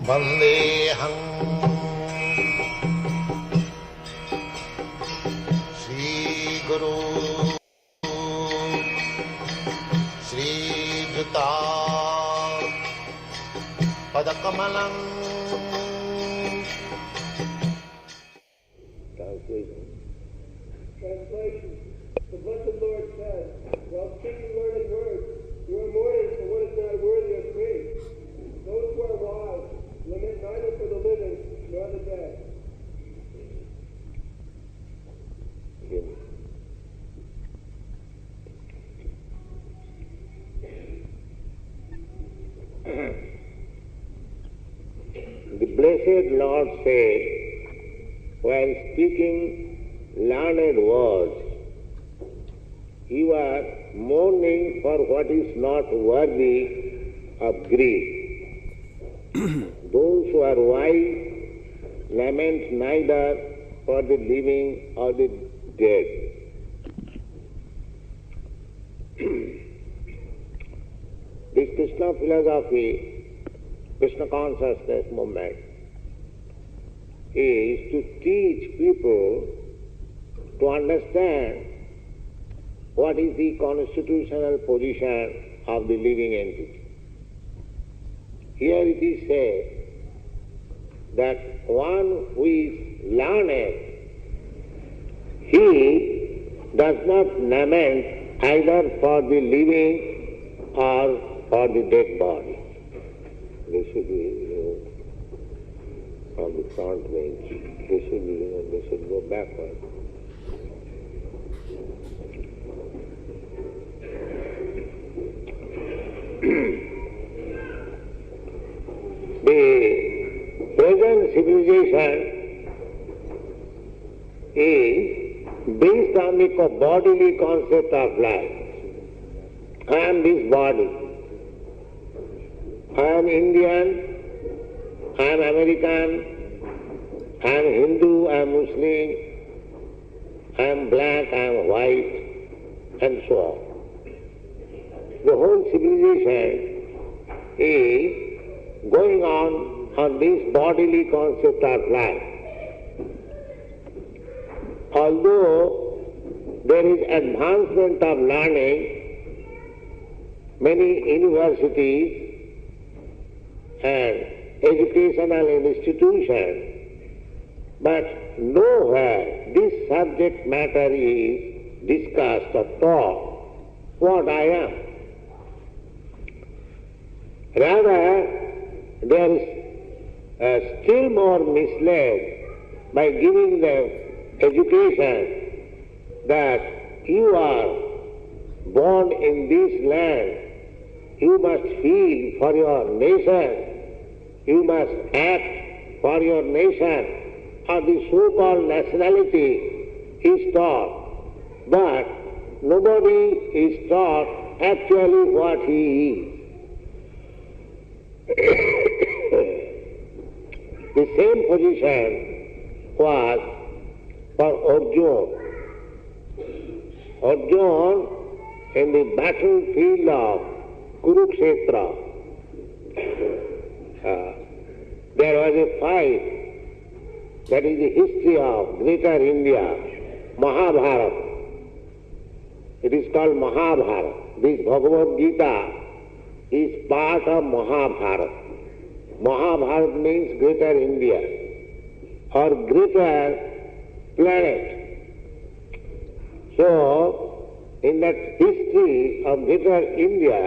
Vandeham Shri Guru Shri Juta Padakamalam. Translation. The Blessed Lord says, while speaking learned words, you are mourning for what is not worthy of praise. Those who are wise lament neither for the living nor the dead. The Blessed Lord said, while speaking learned words, you are mourning for what is not worthy of grief. Those who are wise lament neither for the living or the dead. This Krishna philosophy, Krishna Consciousness movement, is to teach people to understand what is the constitutional position of the living entity. Here it is said that one who is learned, he does not lament either for the living or for the dead body. They should be from the front bench. They should go backward. The present civilization is based on the bodily concept of life. I am this body. I am Indian, I am American, I am Hindu, I am Muslim, I am black, I am white, and so on. The whole civilization is going on this bodily concept of life. Although there is advancement of learning, many universities and educational institutions, but nowhere this subject matter is discussed or taught, what I am. Rather, there is still more misled by giving them education that you are born in this land, you must feel for your nation, you must act for your nation, or the so-called nationality is taught, but nobody is taught actually what he is. The same position was for Arjuna. Arjuna in the battlefield of Kurukshetra, there was a fight, that is the history of greater India, Mahabharata. It is called Mahabharata. This Bhagavad Gita is part of Mahabharata. Mahabharata means greater India or greater planet. So, in that history of greater India,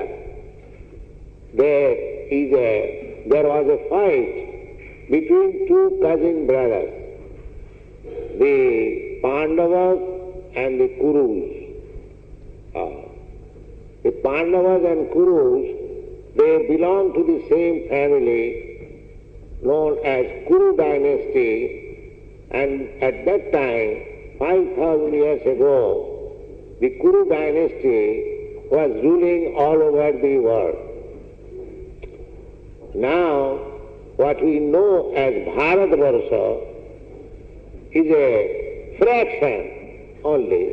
there was a fight between two cousin brothers, the Pandavas and the Kurus. The Pandavas and Kurus, they belong to the same family known as Kuru dynasty, and at that time, 5,000 years ago, the Kuru dynasty was ruling all over the world. Now, what we know as Bharatvarsha is a fraction only.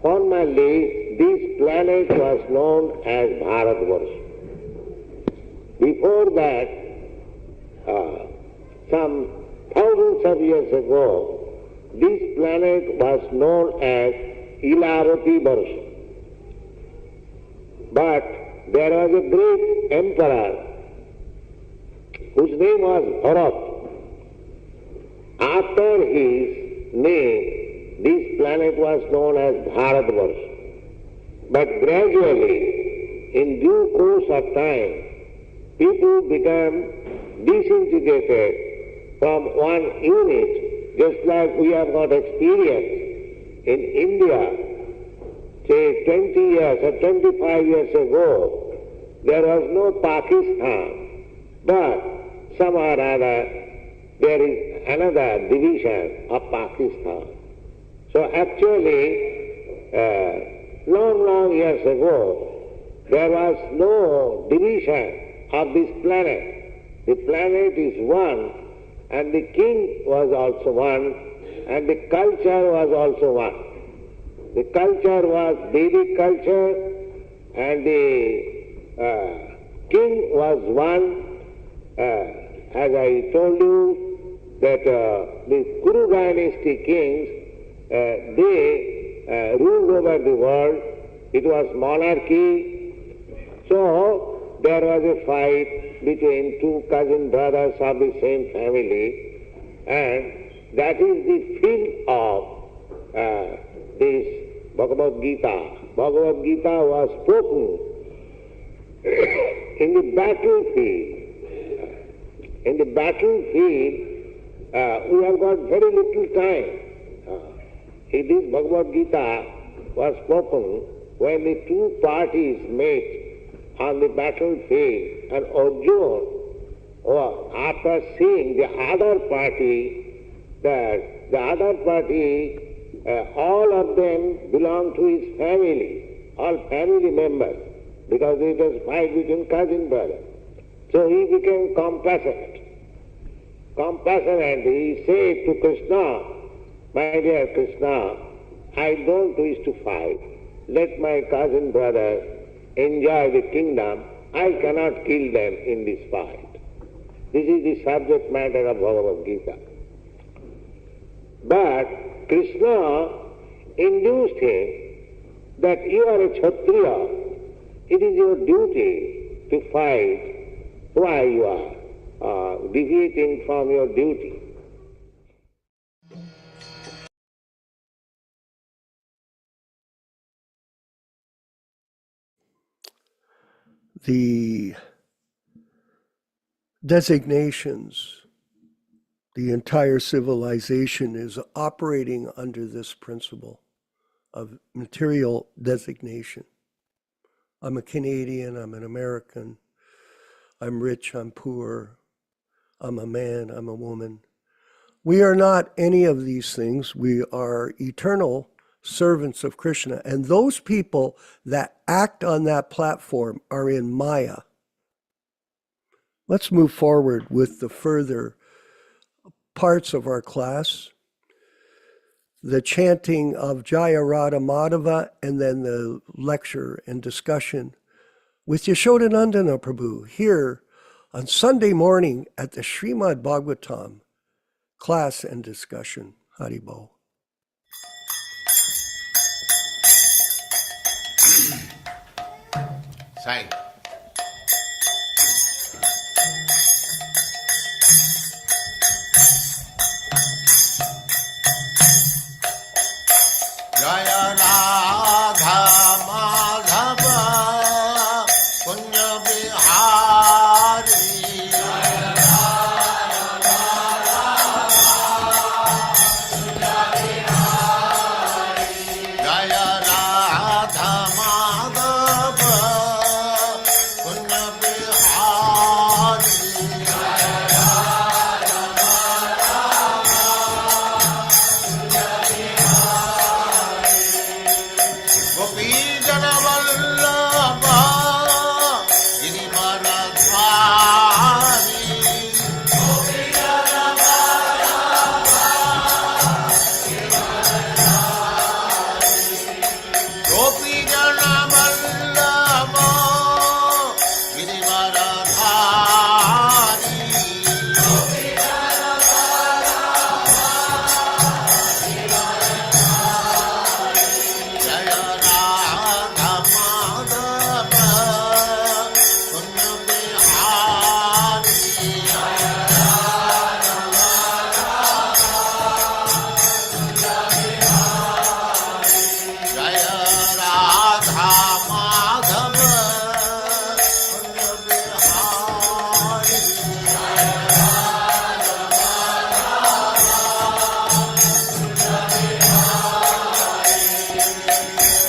Formerly, this planet was known as Bharatvarsha. Before that, some thousands of years ago, this planet was known as Ilavati Varsha. But there was a great emperor whose name was Bharat. After his name, this planet was known as Bharatvarsha. But gradually, in due course of time, people become disintegrated from one unit, just like we have got experience in India. Say 20 years or 25 years ago, there was no Pakistan, but somehow or other there is another division of Pakistan. So actually, long years ago, there was no division of this planet. The planet is one, and the king was also one, and the culture was also one. The culture was Vedic culture, and the king was one. As I told you, that the Kuru dynasty kings, they ruled over the world. It was monarchy. So there was a fight between two cousin brothers of the same family, and that is the field of this Bhagavad Gita. Bhagavad Gita was spoken in the battlefield. In the battlefield, we have got very little time. This Bhagavad Gita was spoken when the two parties met on the battlefield, and Arjuna, after seeing the other party, that the other party, all of them belong to his family, all family members, because it was fight between cousin brothers. So he became compassionate. He said to Krishna, "My dear Krishna, I don't wish to fight. Let my cousin brothers enjoy the kingdom. I cannot kill them in this fight." This is the subject matter of Bhagavad Gita. But Krishna induced him that you are a Kshatriya. It is your duty to fight. Why you are deviating from your duty? The designations, the entire civilization is operating under this principle of material designation. I'm a Canadian, I'm an American, I'm rich, I'm poor, I'm a man, I'm a woman. We are not any of these things. We are eternal servants of Krishna. And those people that act on that platform are in Maya. Let's move forward with the further parts of our class. The chanting of Jaya Radha Madhava, and then the lecture and discussion with Yaśodā-nandana Prabhu here on Sunday morning at the Śrīmad-Bhāgavatam class and discussion. Haribol. Sign. Bihari जय राधा माधव कुंज बिहारी गोपी जन वल्लभ गिरिवरधारी गोपी जन वल्लभ गिरिवरधारी जय राधा माधव कुंज बिहारी जय राधा माधव कुंज बिहारी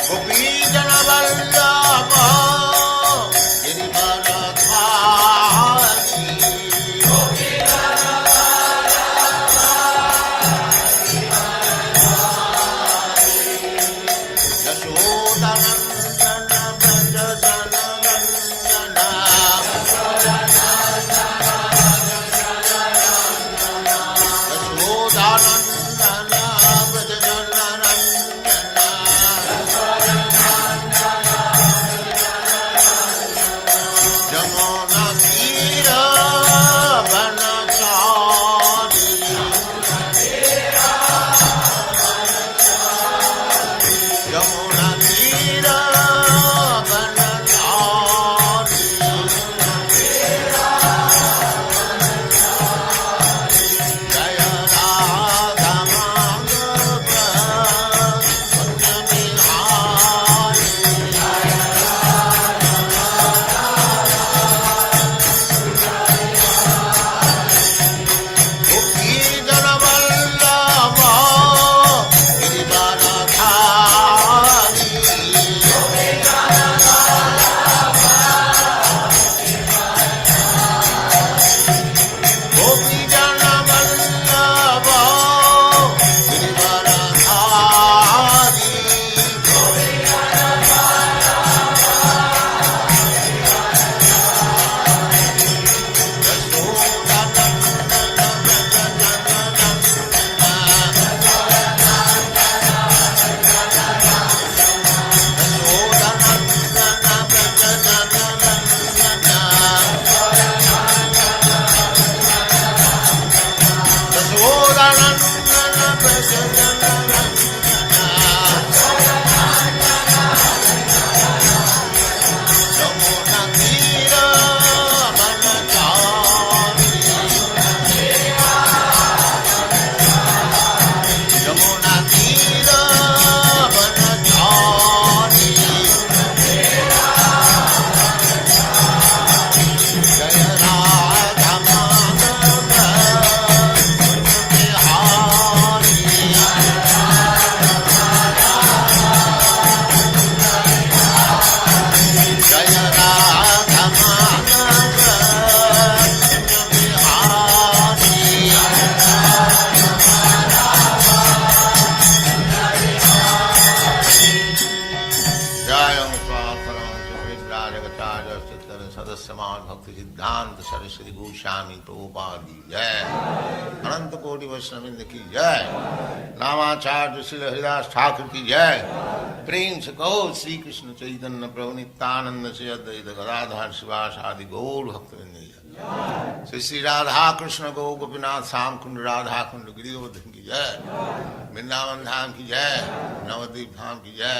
गोपी जन वल्लभ गिरिवरधारी यशोदानंदन व्रज जननंदन यशोदानंदन व्रज जननंदन जमुना तीर वनचारी यमुना तीर वनचारी जय राधा माधव कुंज बिहारी गोपी जन वल्लभ गिरिवरधारी गोपी जन वल्लभ गिरिवरधारी यशोदानंदन व्रज यमुना तीर वनचारी जय राधा माधव कुंज बिहारी जय राधा माधव कुंज बिहारी जय स्वात्मराजगचार्य सदस्यमान भक्ति सिद्धांत सरस्वती गोस्वामी प्रभुपाद की जय अनंत कोटि वैष्णववृंद की जय नामाचार्य श्री हरिदास ठाकुर की जय प्रेम से कहो श्री कृष्ण चैतन्य प्रभु नित्यानंद से अद्वैत गदाधर शिवासादि गौर भक्तवृंद की जय श्री श्री राधा कृष्ण गौ गोपीनाथ श्याम कुंड राधा कुंड गिरिवर्धन की जय वृंदावन धाम की जय नवद्वीप धाम की जय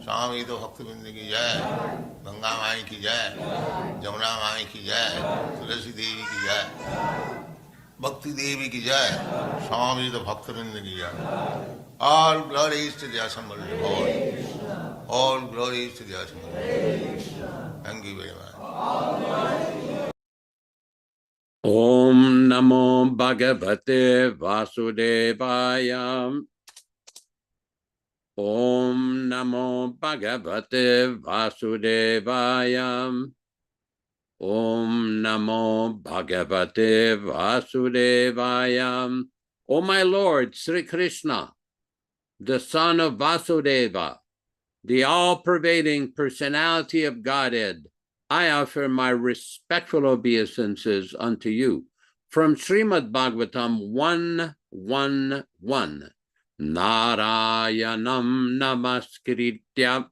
स्वामी तो भक्तवृंद की जय गंगा माई की जय जमुना माई की जय तुलसी देवी की जय भक्ति देवी की जय स्वामी तो भक्तवृंद की जय All glories to the assembled Lord. All glories to the assembled Lord. Thank you very much. Om Namo Bhagavate Vasudevaya. Om Namo Bhagavate Vasudevaya. Om Namo Bhagavate Vasudevaya. O my Lord, Sri Krishna, the son of Vasudeva, the all-pervading personality of Godhead, I offer my respectful obeisances unto you. From Śrīmad-Bhāgavatam 1:1:1. Narayanam namaskritya.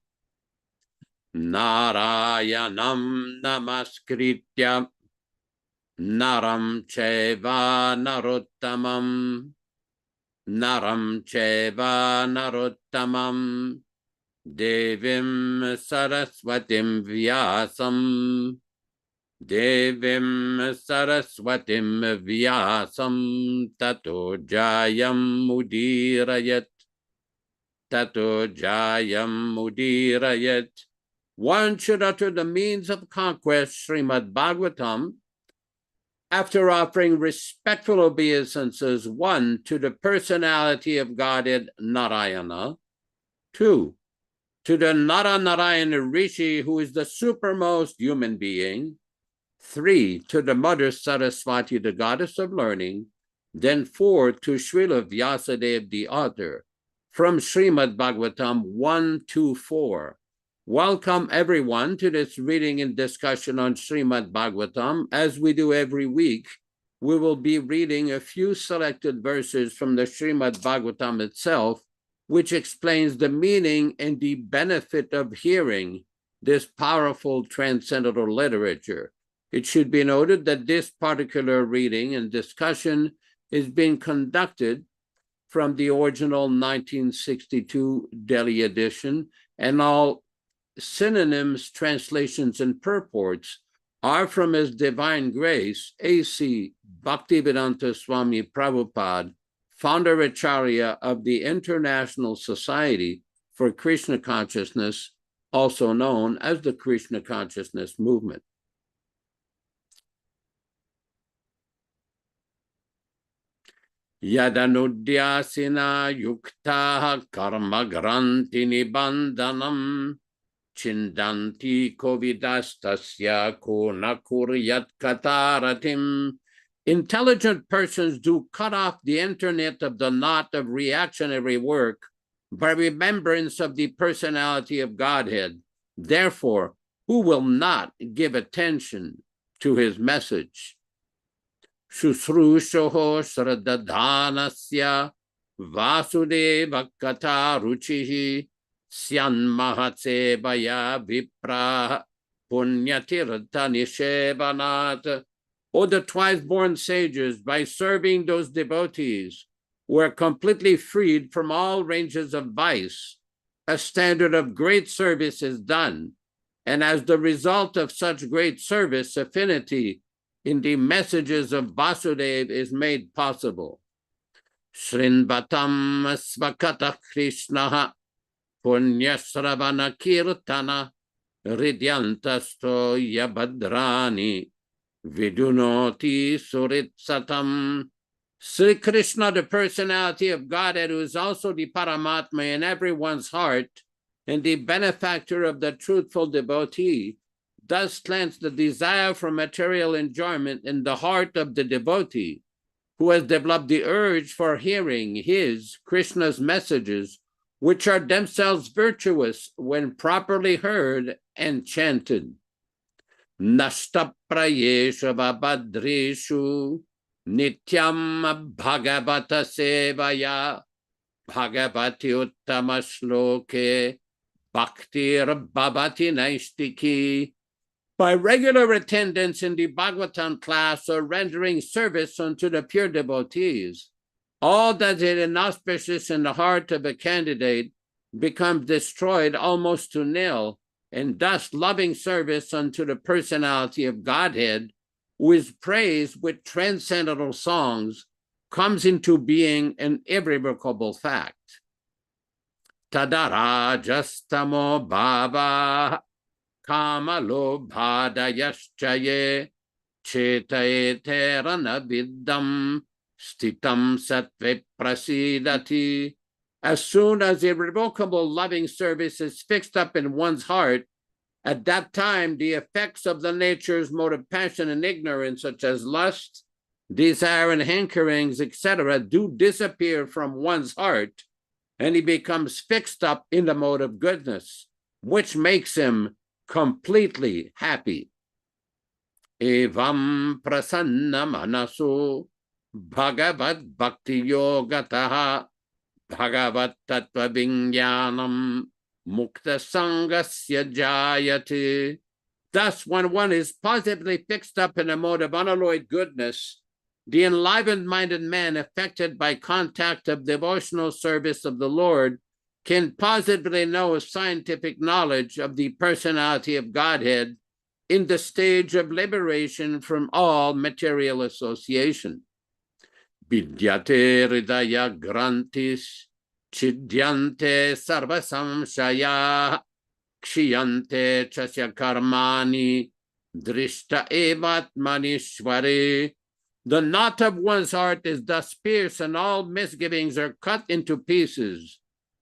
Narayanam namaskritya. Naram cheva narottamam. Naram cheva narottamam. Devim Saraswatim Vyasam. Devim Saraswatim Vyasam. Tato Jayam Mudirayat. Tato Jayam Mudirayat. One should utter the means of conquest, Śrīmad-Bhāgavatam, after offering respectful obeisances, 1, to the personality of Godhead Narayana, 2, to the Nara-Narayana Rishi, who is the supermost human being, 3, to the Mother Saraswati, the goddess of learning, then 4, to Śrīla Vyasadeva, the author, from Śrīmad-Bhāgavatam 1-4. Welcome everyone to this reading and discussion on Śrīmad-Bhāgavatam. As we do every week, we will be reading a few selected verses from the Śrīmad-Bhāgavatam itself, which explains the meaning and the benefit of hearing this powerful transcendental literature. It should be noted that this particular reading and discussion is being conducted from the original 1962 Delhi edition, and all synonyms, translations, and purports are from His Divine Grace A.C. Bhaktivedanta Swami Prabhupāda, Founder-Ācārya of the International Society for Krishna Consciousness, also known as the Krishna Consciousness Movement. Yadanudyasina yukta karma granti nibandanam Chindanti kovidastasya kona kuryat kataratim. Intelligent persons do cut off the internet of the knot of reactionary work by remembrance of the personality of Godhead. Therefore, who will not give attention to his message? Shushrushoho sradadhanasya vasudeva kata ruchihi Syan mahatse baya vipra punyatirtha nishevanat. O the twice-born sages, by serving those devotees, were completely freed from all ranges of vice. A standard of great service is done, and as the result of such great service, affinity in the messages of Vasudeva is made possible. Shrinvatam svakata Krishnaha Punyasravana kirtana ridyantasto yabhadrani vidunoti suritsatam. Sri Krishna, the personality of Godhead, who is also the Paramatma in everyone's heart and the benefactor of the truthful devotee, thus plants the desire for material enjoyment in the heart of the devotee, who has developed the urge for hearing his, Krishna's messages, which are themselves virtuous when properly heard and chanted. Nashtaprayesha vabhadreshu nityam bhagavata sevaya bhagavati uttama shloke bhaktir bhavati naistiki. By regular attendance in the Bhagavatam class or rendering service unto the pure devotees, all that is inauspicious in the heart of a candidate becomes destroyed almost to nil, and thus loving service unto the personality of Godhead, who is praised with transcendental songs, comes into being an irrevocable fact. Tadara justamo bhava kama lobhadayaschaye chetayeterana viddam stitam sattve prasidati. As soon as irrevocable loving service is fixed up in one's heart, at that time the effects of the nature's mode of passion and ignorance, such as lust, desire, and hankerings, etc., do disappear from one's heart, and he becomes fixed up in the mode of goodness, which makes him completely happy. Evam prasanna manasu bhagavad bhakti yogataha bhagavat tattva vijnanam mukta sangasya jayate. Thus, when one is positively fixed up in a mode of unalloyed goodness, the enlivened-minded man affected by contact of devotional service of the Lord can positively know scientific knowledge of the personality of Godhead in the stage of liberation from all material association. Vidyate hridaya grantis chidyante sarva samshaya kshiyante chasya karmani drishta evatmanishvare. The knot of one's heart is thus pierced, and all misgivings are cut into pieces.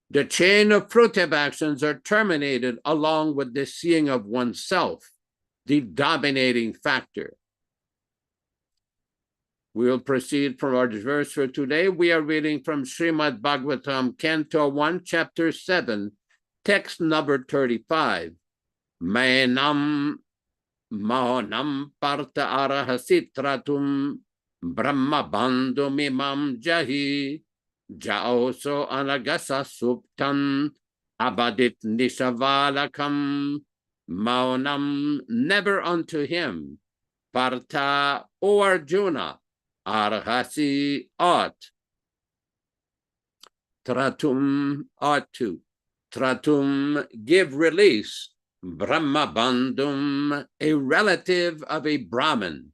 The chain of fruitive actions are terminated along with the seeing of oneself, the dominating factor. We'll proceed from our verse for today. We are reading from Śrīmad-Bhāgavatam, Canto 1, Chapter 7, text number 35. Mainam mahanam parta arahasitratum brahma bandhum imam jahi jaoso anagasa suptan abadit nishavalakam maunam, never unto him. Partha, O Arjuna, arhasi, ought. Tratum, ought to. Tratum, give release. Brahma bandhum, a relative of a Brahmin.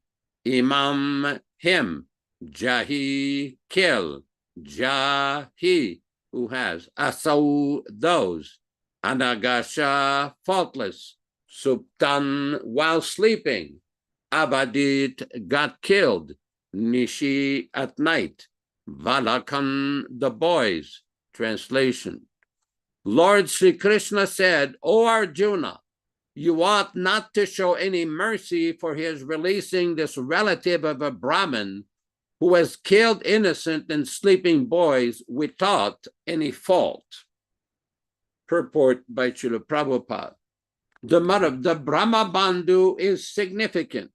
Imam, him. Jahi, kill. Jahi, who has. Asau, those. Anagasha, faultless. Suptan, while sleeping. Abadit, got killed. Nishi, at night. Valakan, the boys. Translation. Lord Sri Krishna said, O Arjuna, you ought not to show any mercy for his releasing this relative of a Brahmin who has killed innocent and sleeping boys without any fault. Purport by Śrīla Prabhupāda. The Brahma Bandhu is significant.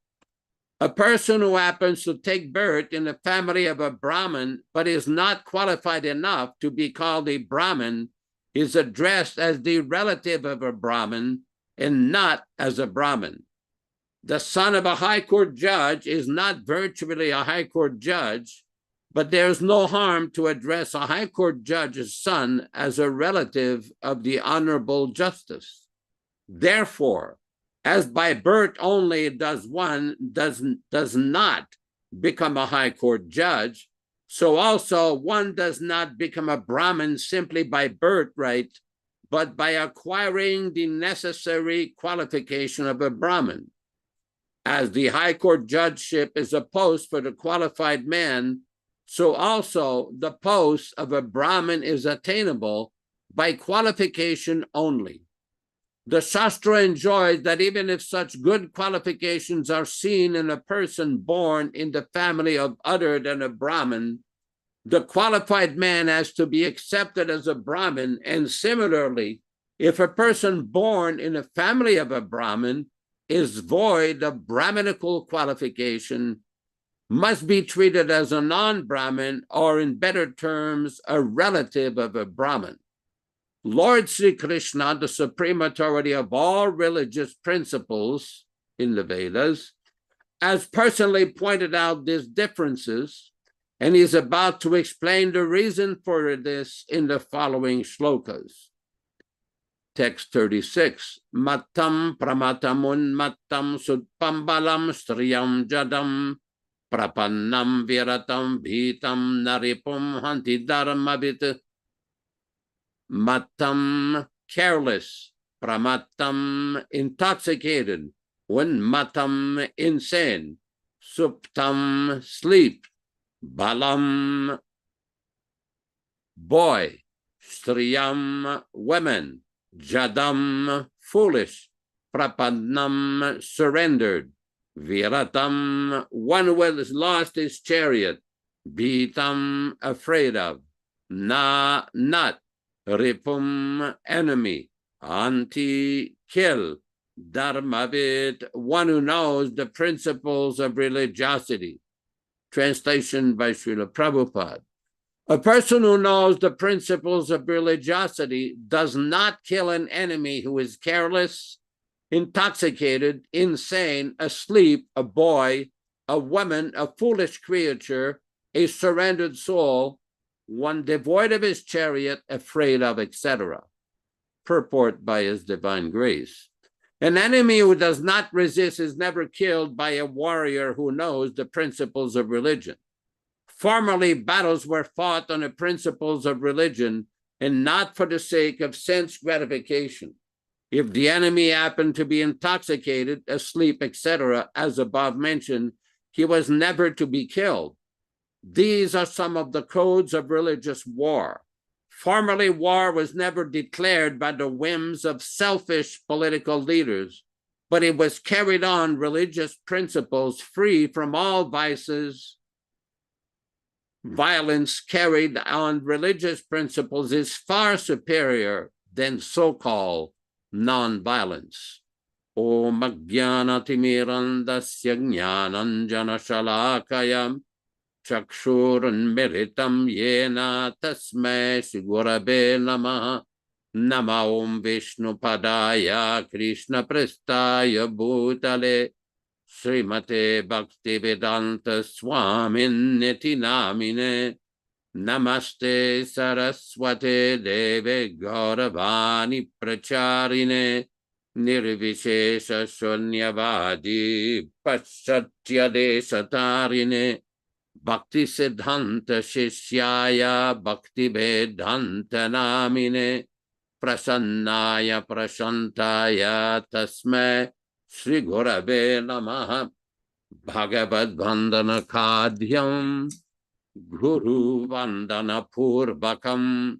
A person who happens to take birth in the family of a Brahmin but is not qualified enough to be called a Brahmin is addressed as the relative of a Brahmin and not as a Brahmin. The son of a high court judge is not virtually a high court judge, but there's no harm to address a high court judge's son as a relative of the honorable justice. Therefore, as by birth only does one does not become a high court judge, so also one does not become a Brahmin simply by birthright, but by acquiring the necessary qualification of a Brahmin. As the high court judgeship is a post for the qualified man, so also the post of a Brahmin is attainable by qualification only. The Shastra enjoys that even if such good qualifications are seen in a person born in the family of other than a Brahmin, the qualified man has to be accepted as a Brahmin, and similarly, if a person born in a family of a Brahmin is void of Brahminical qualification, must be treated as a non-Brahmin, or in better terms, a relative of a Brahmin. Lord Sri Krishna, the supreme authority of all religious principles in the Vedas, has personally pointed out these differences, and he is about to explain the reason for this in the following shlokas. Text 36. Mattam pramatamun mattam sutpambalam striyam jadam prapannam viratam bhitam naripum hanti dharmavit. Mattam, careless, pramattam, intoxicated, unmatam, insane, suptam, sleep, balam, boy, striyam, women, jadam, foolish, prapannam, surrendered, viratam, one who has lost his chariot, bhitam, afraid of, na, not, ripum, enemy, anti, kill, dharmavid, one who knows the principles of religiosity. Translation by Śrīla Prabhupāda. A person who knows the principles of religiosity does not kill an enemy who is careless, intoxicated, insane, asleep, a boy, a woman, a foolish creature, a surrendered soul, one devoid of his chariot, afraid of, etc. Purport by His Divine Grace. An enemy who does not resist is never killed by a warrior who knows the principles of religion. Formerly, battles were fought on the principles of religion and not for the sake of sense gratification. If the enemy happened to be intoxicated, asleep, etc., as above mentioned, he was never to be killed. These are some of the codes of religious war. Formerly, war was never declared by the whims of selfish political leaders, but it was carried on religious principles free from all vices. Violence carried on religious principles is far superior than so-called non-violence. Om ajnanatimirandasya jnananjana shalakayam chakshurunmiritam yena tasmai Shri Gurave namaha. Nama Om Vishnu Padaya Krishna Prestaya Bhutale Srimate Bhaktivedanta Swami Namine. Namaste Saraswate Deve Gauravani Pracharine Nirvishesha Shunyavadi Paschatya Desatarine Bhakti Siddhanta Shishyaya Bhaktivedanta Namine Prasannaya Prashantaya Tasme Shri Gurave Namaha. Bhagavad Vandana Kadhyam Guru Vandana Purvakam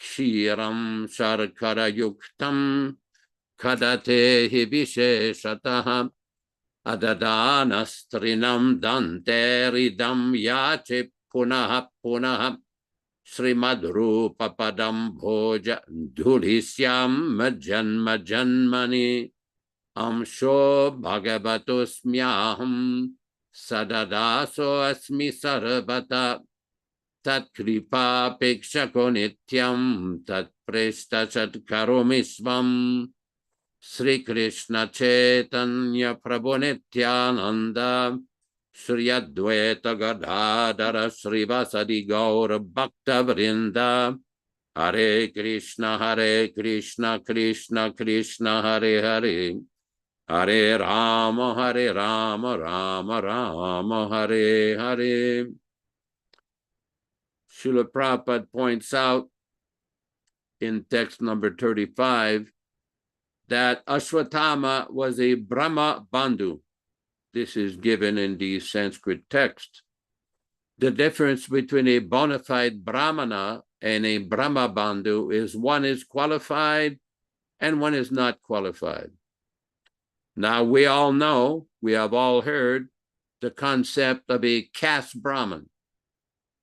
Kshiram Sharkara Yuktam Kadate Visheshataha Adadanastrinam Danteridam Yache Punaha Punaha Śrīmad Padam Bhoja Dhulisyam Janma Janmani Amsho Bhagavatosmyaham Sadadaso Asmi Sarvata Tat Kripa Pekshako Nityam Tat Presta Sat Karomisvam Sri Krishna Chaitanya Prabhu Nityananda Shri Advaita Gadadara Srivasadi Gaura Bhakta Vrinda Hare Krishna Krishna Krishna Hare Hare Hare Rama Rama Rama Hare Hare. Śrīla Prabhupada points out in text number 35 that Asvatthama was a Brahma Bandhu. This is given in the Sanskrit text. The difference between a bona fide Brahmana and a Brahma Bandhu is one is qualified and one is not qualified. Now, we all know, we have all heard the concept of a caste Brahman.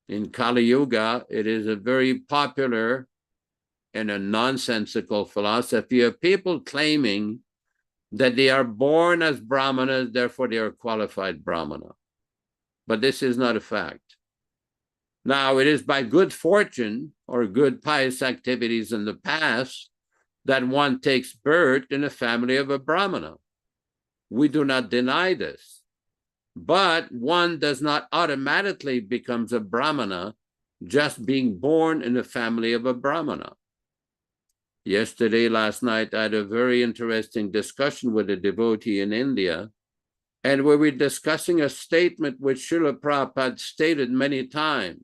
In Kali Yuga, it is a very popular and a nonsensical philosophy of people claiming that they are born as Brahmanas, therefore they are qualified Brahmana. But this is not a fact. Now, it is by good fortune or good pious activities in the past that one takes birth in a family of a Brahmana. We do not deny this. But one does not automatically become a Brahmana just being born in a family of a Brahmana. Yesterday, last night, I had a very interesting discussion with a devotee in India, and we were discussing a statement which Śrīla Prabhupāda stated many times.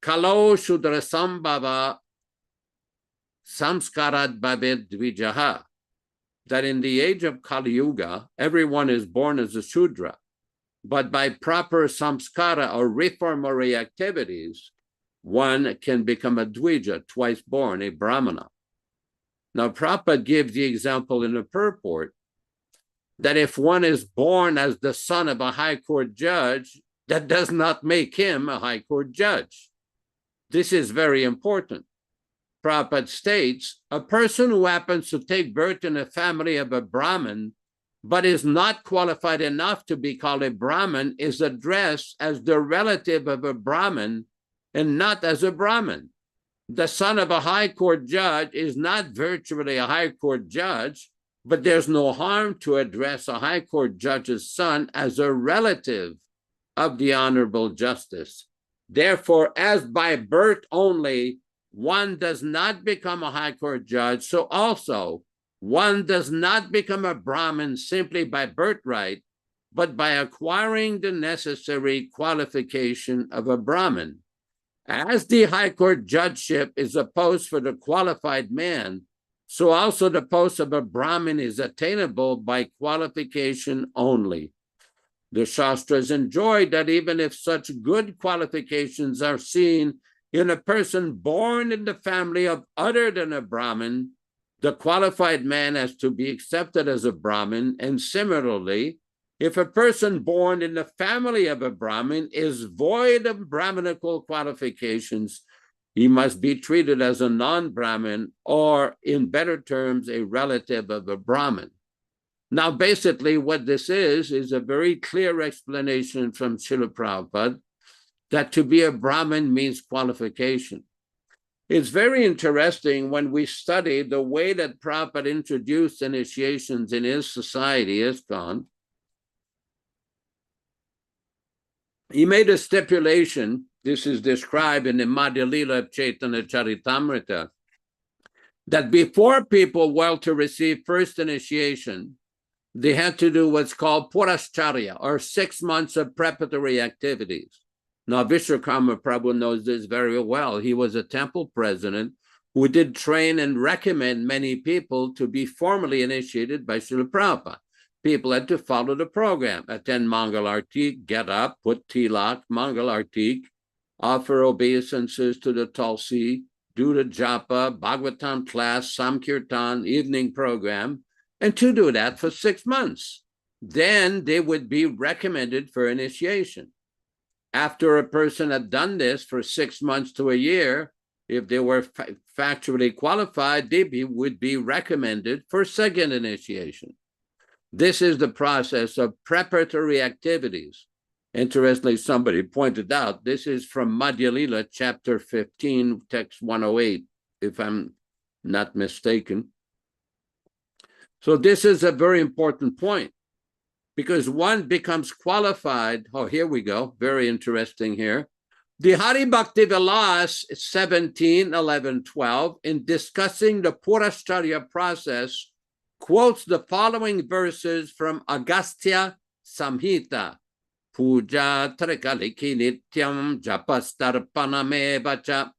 Kalo Shudra Sambhava samskarat bhavet dvijaha, that in the age of Kali Yuga, everyone is born as a Shudra, but by proper samskara or reformatory activities, one can become a Dvija, twice born, a Brahmana. Now, Prabhupada gives the example in the purport that if one is born as the son of a high court judge, that does not make him a high court judge. This is very important. Prabhupada states, a person who happens to take birth in a family of a Brahmin, but is not qualified enough to be called a Brahmin, is addressed as the relative of a Brahmin and not as a Brahmin. The son of a high court judge is not virtually a high court judge, but there's no harm to address a high court judge's son as a relative of the honorable justice. Therefore, as by birth only, one does not become a high court judge, so also one does not become a Brahmin simply by birthright, but by acquiring the necessary qualification of a Brahmin. As the high court judgeship is a post for the qualified man, so also the post of a Brahmin is attainable by qualification only. The Shastras enjoy that even if such good qualifications are seen in a person born in the family of other than a Brahmin, the qualified man has to be accepted as a Brahmin, and similarly, if a person born in the family of a Brahmin is void of Brahminical qualifications, he must be treated as a non-Brahmin, or in better terms, a relative of a Brahmin. Now, basically what this is a very clear explanation from Śrīla Prabhupada that to be a Brahmin means qualification. It's very interesting when we study the way that Prabhupada introduced initiations in his society, ISKCON. He made a stipulation, this is described in the Madhya Lila of Chaitanya Charitamrita, that before people were to receive first initiation, they had to do what's called Purascharya, or 6 months of preparatory activities. Now, Vishwakarma Prabhu knows this very well. He was a temple president who did train and recommend many people to be formally initiated by Śrīla Prabhupada. People had to follow the program, attend Mangal Artik, get up, put tilak, Mangal Artik, offer obeisances to the Tulsi, do the japa, Bhagavatam class, Samkirtan, evening program, and to do that for 6 months. Then they would be recommended for initiation. After a person had done this for 6 months to a year, if they were factually qualified, they would be recommended for second initiation. This is the process of preparatory activities. Interestingly, somebody pointed out, this is from Madhya Lila, chapter 15, text 108, if I'm not mistaken. So this is a very important point, because one becomes qualified. Oh, here we go. Very interesting here. The Hari Bhakti Vilas 17, 11, 12, in discussing the Purascharya process, quotes the following verses from Agastya Samhita. Puja trikaliki nityam japastarpanameva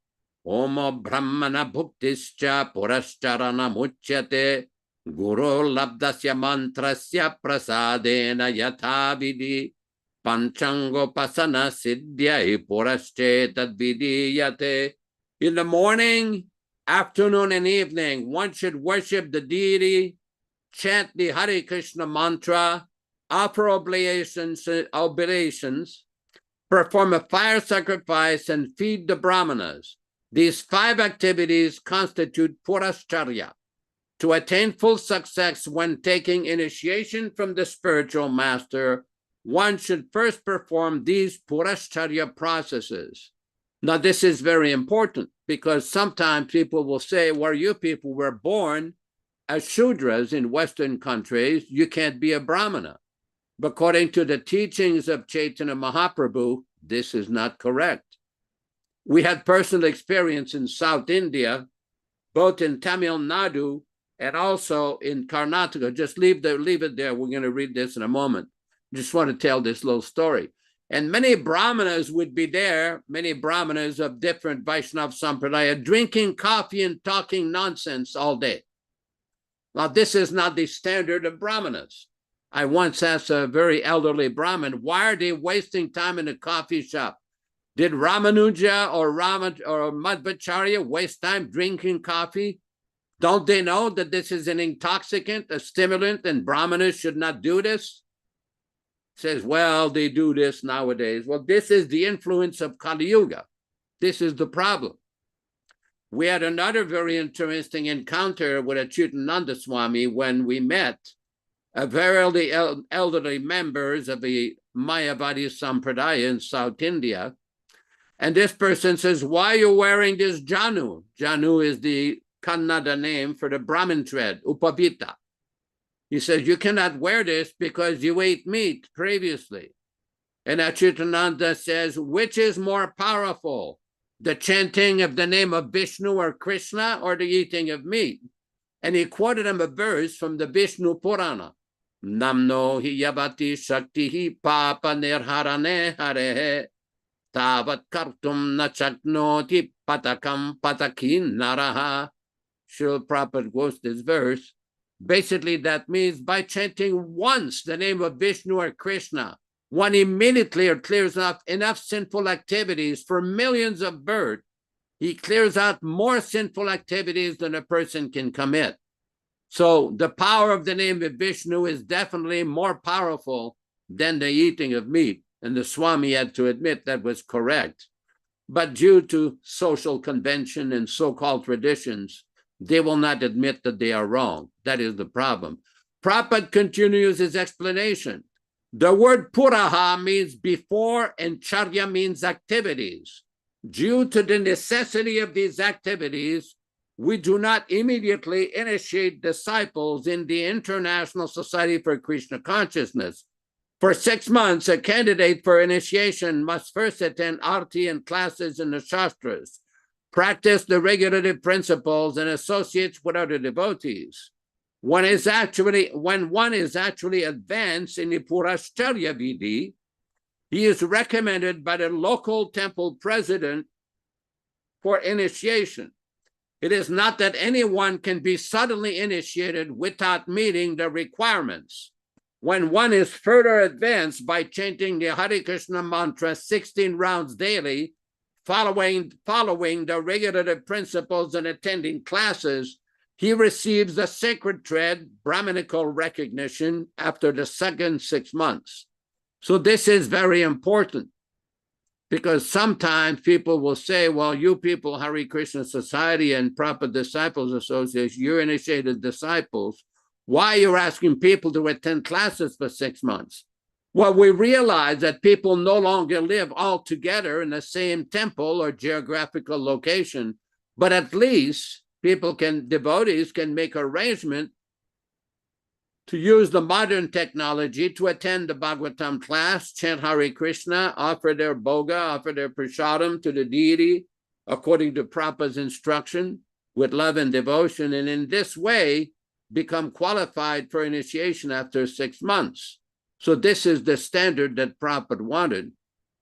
Omo brahmana bhuktischa purascharana muchyate Guru labdasya mantrasya prasadena yathavidi Panchango pasana siddhyai puraschetad vidiyate. In the morning, afternoon, and evening, one should worship the deity, chant the Hare Krishna mantra, offer oblations, perform a fire sacrifice, and feed the brahmanas. These 5 activities constitute Purascharya. To attain full success when taking initiation from the spiritual master, one should first perform these Purascharya processes. Now, this is very important because sometimes people will say, well, you people were born as Shudras in Western countries, you can't be a Brahmana. But according to the teachings of Chaitanya Mahaprabhu, this is not correct. We had personal experience in South India, both in Tamil Nadu and also in Karnataka. Just leave it there. We're going to read this in a moment. Just want to tell this little story. And many brahmanas would be there, many brahmanas of different Vaishnava Sampradaya, drinking coffee and talking nonsense all day. Now, this is not the standard of brahmanas. I once asked a very elderly Brahmin, why are they wasting time in a coffee shop? Did Ramanuja or Madhvacharya waste time drinking coffee? Don't they know that this is an intoxicant, a stimulant, and brahmanas should not do this? Says, well, they do this nowadays. Well, this is the influence of Kali Yuga. This is the problem. We had another very interesting encounter with Achyutananda Swami when we met a very elderly members of the Mayavadi Sampradaya in South India. And this person says, why are you wearing this Janu? Janu is the Kannada name for the Brahmin thread, Upavita. He says, you cannot wear this because you ate meat previously. And Achyutananda says, which is more powerful, the chanting of the name of Vishnu or Krishna or the eating of meat? And he quoted him a verse from the Vishnu Purana. Namno hi yavati shakti papa nirharane harehe tavat kartum na chaknoti patakam patakin naraha. Śrīla Prabhupada quotes this verse. Basically, that means by chanting once the name of Vishnu or Krishna, one immediately clears off enough sinful activities for millions of births. He clears out more sinful activities than a person can commit. So the power of the name of Vishnu is definitely more powerful than the eating of meat. And the Swami had to admit that was correct. But due to social convention and so-called traditions, they will not admit that they are wrong. That is the problem. Prabhupada continues his explanation. The word puraha means before and charya means activities. Due to the necessity of these activities, we do not immediately initiate disciples in the International Society for Krishna Consciousness. For 6 months, a candidate for initiation must first attend arti and classes in the Shastras, practice the regulative principles, and associates with other devotees. When one is actually advanced in the Purashcharya Vidhi, he is recommended by the local temple president for initiation. It is not that anyone can be suddenly initiated without meeting the requirements. When one is further advanced by chanting the Hare Krishna mantra 16 rounds daily, following the regulative principles and attending classes, he receives the sacred thread, Brahminical recognition, after the second 6 months. So this is very important, because sometimes people will say, well, you people, Hare Krishna Society and Prabhupada Disciples Association, you're initiated disciples. Why you're asking people to attend classes for 6 months? Well, we realize that people no longer live all together in the same temple or geographical location, but at least devotees can make arrangement to use the modern technology to attend the Bhagavatam class, chant Hare Krishna, offer their bhoga, offer their prasadam to the deity, according to Prabhupada's instruction, with love and devotion, and in this way become qualified for initiation after 6 months. So this is the standard that Prabhupada wanted.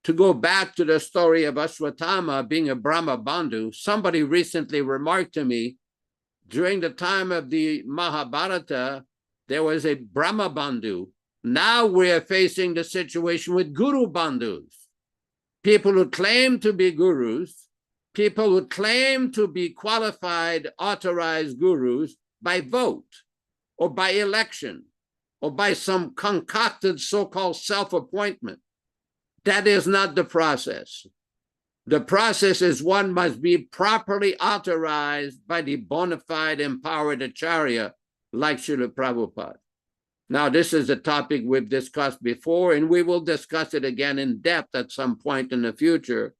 To go back to the story of Asvatthama being a Brahma Bandhu, somebody recently remarked to me, during the time of the Mahabharata, there was a Brahma Bandhu. Now we are facing the situation with Guru Bandhus. People who claim to be gurus, people who claim to be qualified, authorized gurus by vote or by election or by some concocted so-called self-appointment. That is not the process. The process is one must be properly authorized by the bona fide empowered Acharya like Śrīla Prabhupāda. Now, this is a topic we've discussed before, and we will discuss it again in depth at some point in the future.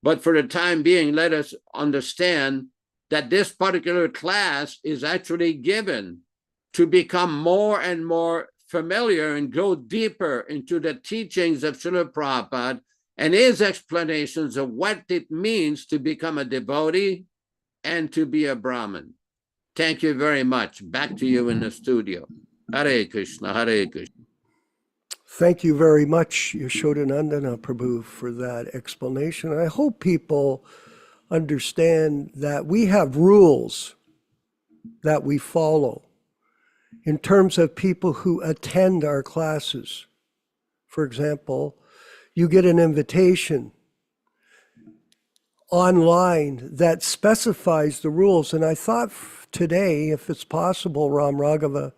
But for the time being, let us understand that this particular class is actually given to become more and more familiar and go deeper into the teachings of Śrīla Prabhupada and his explanations of what it means to become a devotee and to be a Brahmin. Thank you very much. Back to you in the studio. Hare Krishna, Hare Krishna. Thank you very much, Yaśodā-nandana Prabhu, for that explanation. I hope people understand that we have rules that we follow in terms of people who attend our classes. For example, you get an invitation online that specifies the rules. And I thought today, if it's possible, Ram Raghava,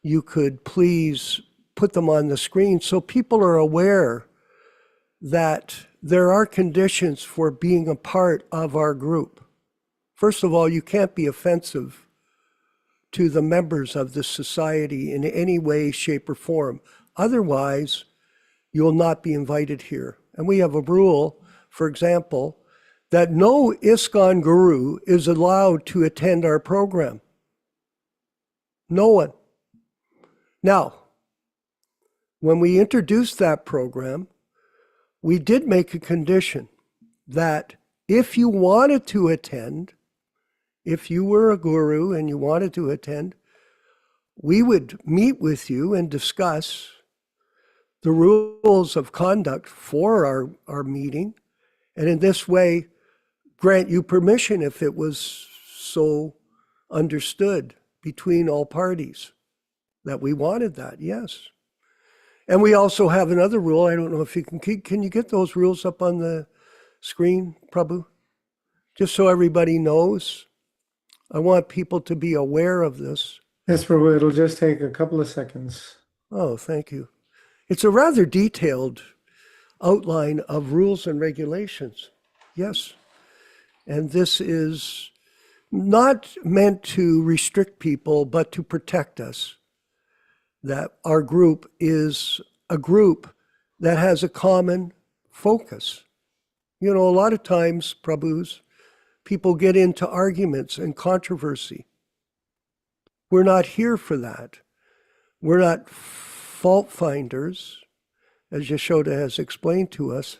you could please put them on the screen so people are aware that there are conditions for being a part of our group. First of all, you can't be offensive to the members of the society in any way, shape, or form. Otherwise, you'll not be invited here. And we have a rule, for example, that no ISKCON guru is allowed to attend our program. No one. Now, when we introduced that program, we did make a condition that if you wanted to attend, if you were a guru and you wanted to attend, we would meet with you and discuss the rules of conduct for our meeting, and in this way, grant you permission if it was so understood between all parties that we wanted that, yes. And we also have another rule. I don't know if you can you get those rules up on the screen, Prabhu? Just so everybody knows. I want people to be aware of this. Yes, Prabhu, it'll just take a couple of seconds. Oh, thank you. It's a rather detailed outline of rules and regulations. Yes. And this is not meant to restrict people, but to protect us. That our group is a group that has a common focus. You know, a lot of times, Prabhus, people get into arguments and controversy. We're not here for that. We're not fault finders, as Yaśoda has explained to us.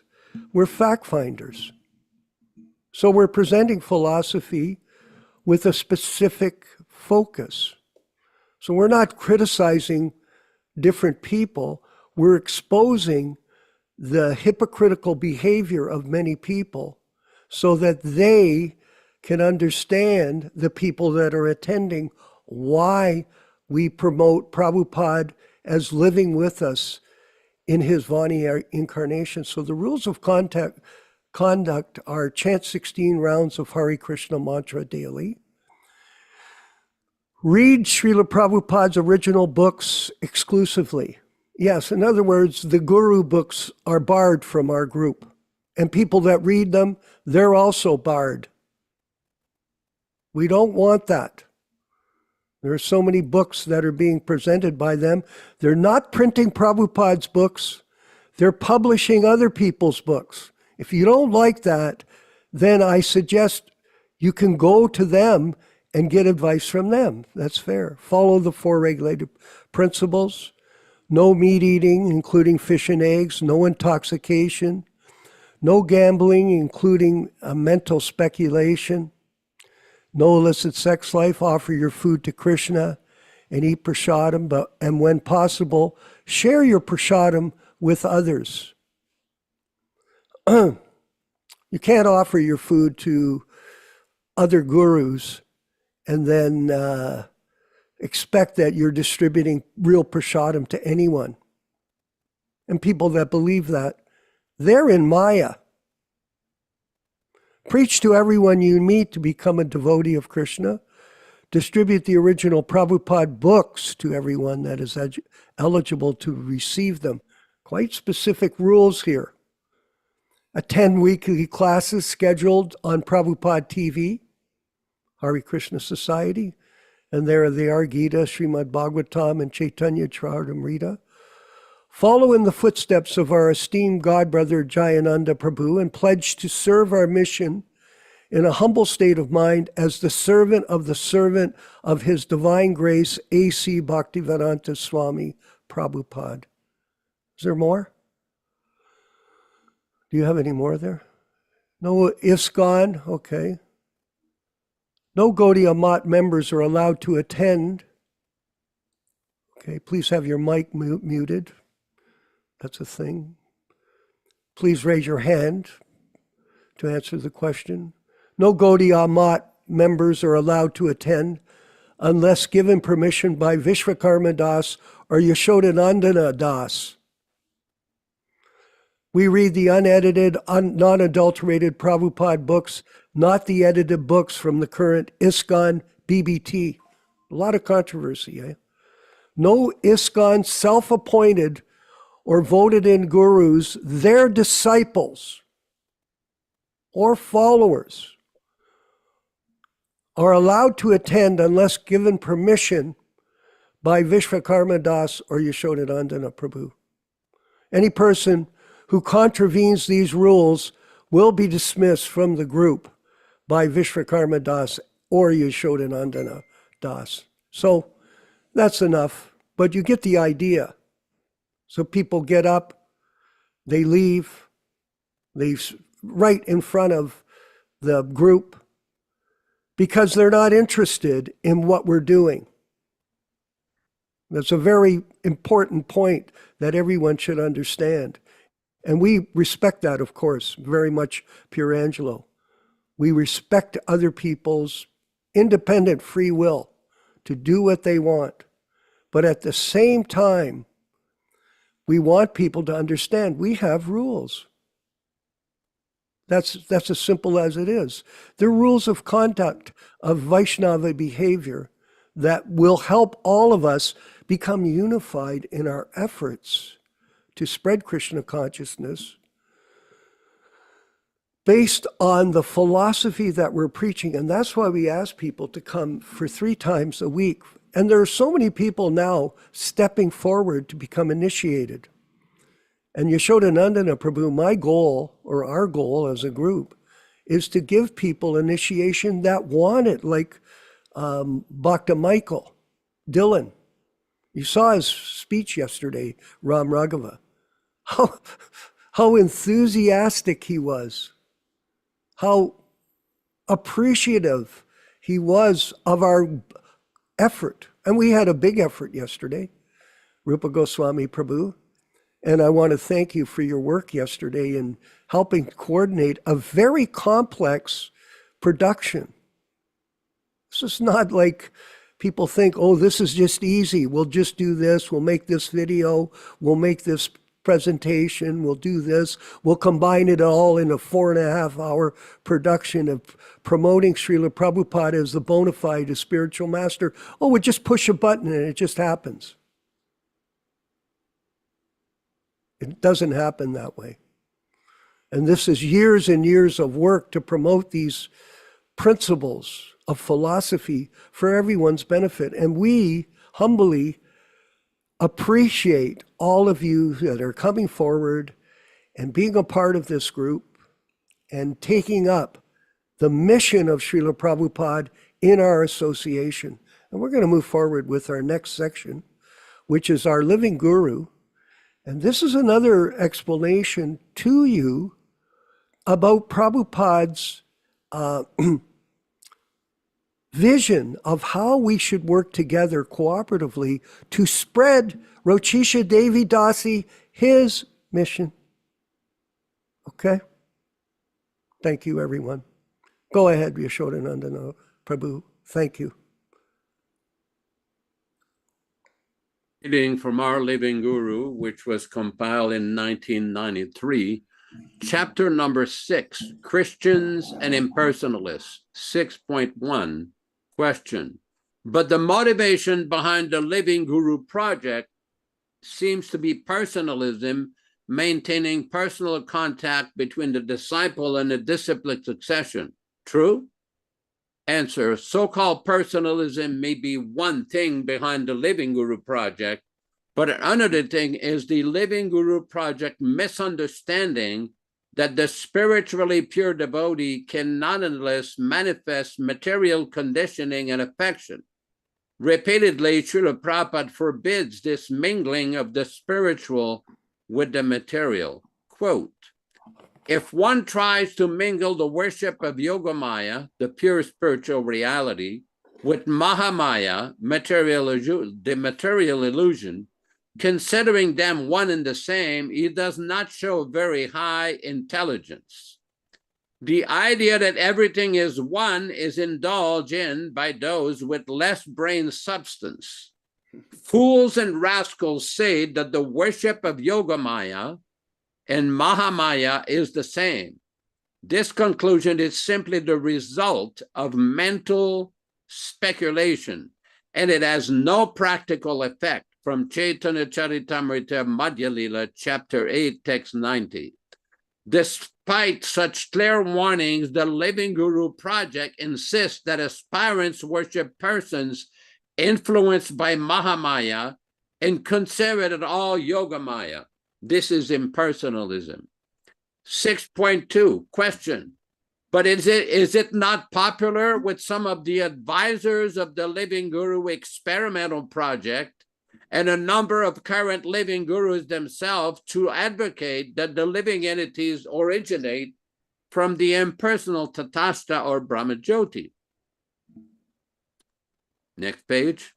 We're fact finders. So we're presenting philosophy with a specific focus. So we're not criticizing different people. We're exposing the hypocritical behavior of many people so that they can understand, the people that are attending, why we promote Prabhupada as living with us in his Vani incarnation. So the rules of conduct are chant 16 rounds of Hare Krishna mantra daily. Read Śrīla Prabhupāda's original books exclusively. Yes, in other words, the guru books are barred from our group. And people that read them, they're also barred. We don't want that. There are so many books that are being presented by them. They're not printing Prabhupada's books. They're publishing other people's books. If you don't like that, then I suggest you can go to them and get advice from them. That's fair. Follow the 4 regulated principles. No meat eating, including fish and eggs. No intoxication. No gambling, including mental speculation. No illicit sex life. Offer your food to Krishna and eat prasadam. And when possible, share your prasadam with others. You can't offer your food to other gurus and then expect that you're distributing real prasadam to anyone. And people that believe that, they're in Maya. Preach to everyone you meet to become a devotee of Krishna. Distribute the original Prabhupada books to everyone that is eligible to receive them. Quite specific rules here. Attend weekly classes scheduled on Prabhupada TV, Hare Krishna Society, and there they are, Gita, Śrīmad-Bhāgavatam, and Chaitanya Charitamrita. Follow in the footsteps of our esteemed godbrother Jayananda Prabhu and pledge to serve our mission in a humble state of mind as the servant of His Divine Grace A.C. Bhaktivedanta Swami Prabhupāda. Is there more? Do you have any more there? No ISKCON, okay. No Gaudiya Math members are allowed to attend. Okay, please have your mic muted. That's a thing. Please raise your hand to answer the question. No Gaudiya Math members are allowed to attend unless given permission by Vishwakarma Das or Yaśodā-nandana Dāsa. We read the unedited, non-adulterated Prabhupada books, not the edited books from the current ISKCON BBT. A lot of controversy, eh? No ISKCON self-appointed or voted in gurus, their disciples or followers are allowed to attend unless given permission by Vishwakarma Das or Yaśodā-nandana Prabhu. Any person who contravenes these rules will be dismissed from the group by Vishwakarma Das or Yaśodā-nandana Dāsa. So that's enough, but you get the idea. So people get up, they leave, right in front of the group because they're not interested in what we're doing. That's a very important point that everyone should understand. And we respect that, of course, very much, Pure Angelo. We respect other people's independent free will to do what they want. But at the same time, we want people to understand we have rules. That's as simple as it is. They're rules of conduct, of Vaishnava behavior that will help all of us become unified in our efforts to spread Krishna consciousness based on the philosophy that we're preaching. And that's why we ask people to come for 3 times a week. And there are so many people now stepping forward to become initiated. And Yaśodā-nandana Prabhu, my goal, or our goal as a group, is to give people initiation that want it, like Bhakta Michael Dillon. You saw his speech yesterday, Ram Raghava. How enthusiastic he was, how appreciative he was of our effort. And we had a big effort yesterday, Rupa Goswami Prabhu. And I want to thank you for your work yesterday in helping coordinate a very complex production. This is not like people think, oh, this is just easy. We'll just do this. We'll make this video. We'll make this presentation. We'll do this. We'll combine it all in a 4.5-hour production of promoting Śrīla Prabhupāda as the bona fide spiritual master. Oh, we just push a button and it just happens. It doesn't happen that way. And this is years and years of work to promote these principles of philosophy for everyone's benefit. And we humbly appreciate all of you that are coming forward and being a part of this group and taking up the mission of Śrīla Prabhupada in our association. And we're going to move forward with our next section, which is our living guru. And this is another explanation to you about Prabhupada's vision of how we should work together cooperatively to spread Rochisha Devi Dasi, his mission. Okay? Thank you, everyone. Go ahead, Yaśodā-nandana Prabhu. Thank you. Reading from our Living Guru, which was compiled in 1993, chapter number 6, Christians and Impersonalists, 6.1, question. But the motivation behind the Living Guru project seems to be personalism, maintaining personal contact between the disciple and the disciplic succession. True? Answer, so-called personalism may be one thing behind the Living Guru project, but another thing is the Living Guru project misunderstanding that the spiritually pure devotee can nonetheless manifest material conditioning and affection. Repeatedly, Śrīla Prabhupada forbids this mingling of the spiritual with the material. Quote, if one tries to mingle the worship of Yogamaya, the pure spiritual reality, with Mahamaya, the material illusion, considering them one and the same, he does not show very high intelligence. The idea that everything is one is indulged in by those with less brain substance. Fools and rascals say that the worship of Yogamaya and Mahamaya is the same. This conclusion is simply the result of mental speculation, and it has no practical effect. From Chaitanya Charitamrita Madhya Lila, chapter 8, text 90. Despite such clear warnings, the Living Guru Project insists that aspirants worship persons influenced by Mahamaya and consider it all Yogamaya. This is impersonalism. 6.2, question. But is it not popular with some of the advisors of the Living Guru Experimental Project and a number of current living gurus themselves to advocate that the living entities originate from the impersonal Tatastha or Brahmajyoti? Next page.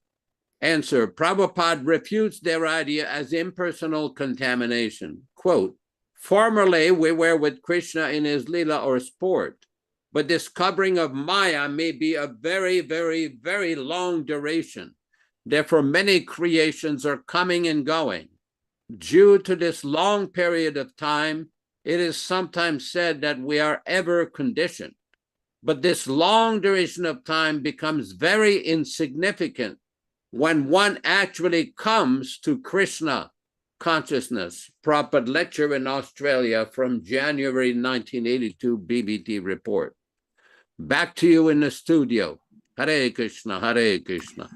Answer. Prabhupada refutes their idea as impersonal contamination. Quote, formerly we were with Krishna in his lila or sport, but this covering of Maya may be a very, very, very long duration. Therefore, many creations are coming and going. Due to this long period of time, it is sometimes said that we are ever conditioned. But this long duration of time becomes very insignificant when one actually comes to Krishna Consciousness. Prabhupada lecture in Australia from January 1982 BBT report. Back to you in the studio. Hare Krishna, Hare Krishna.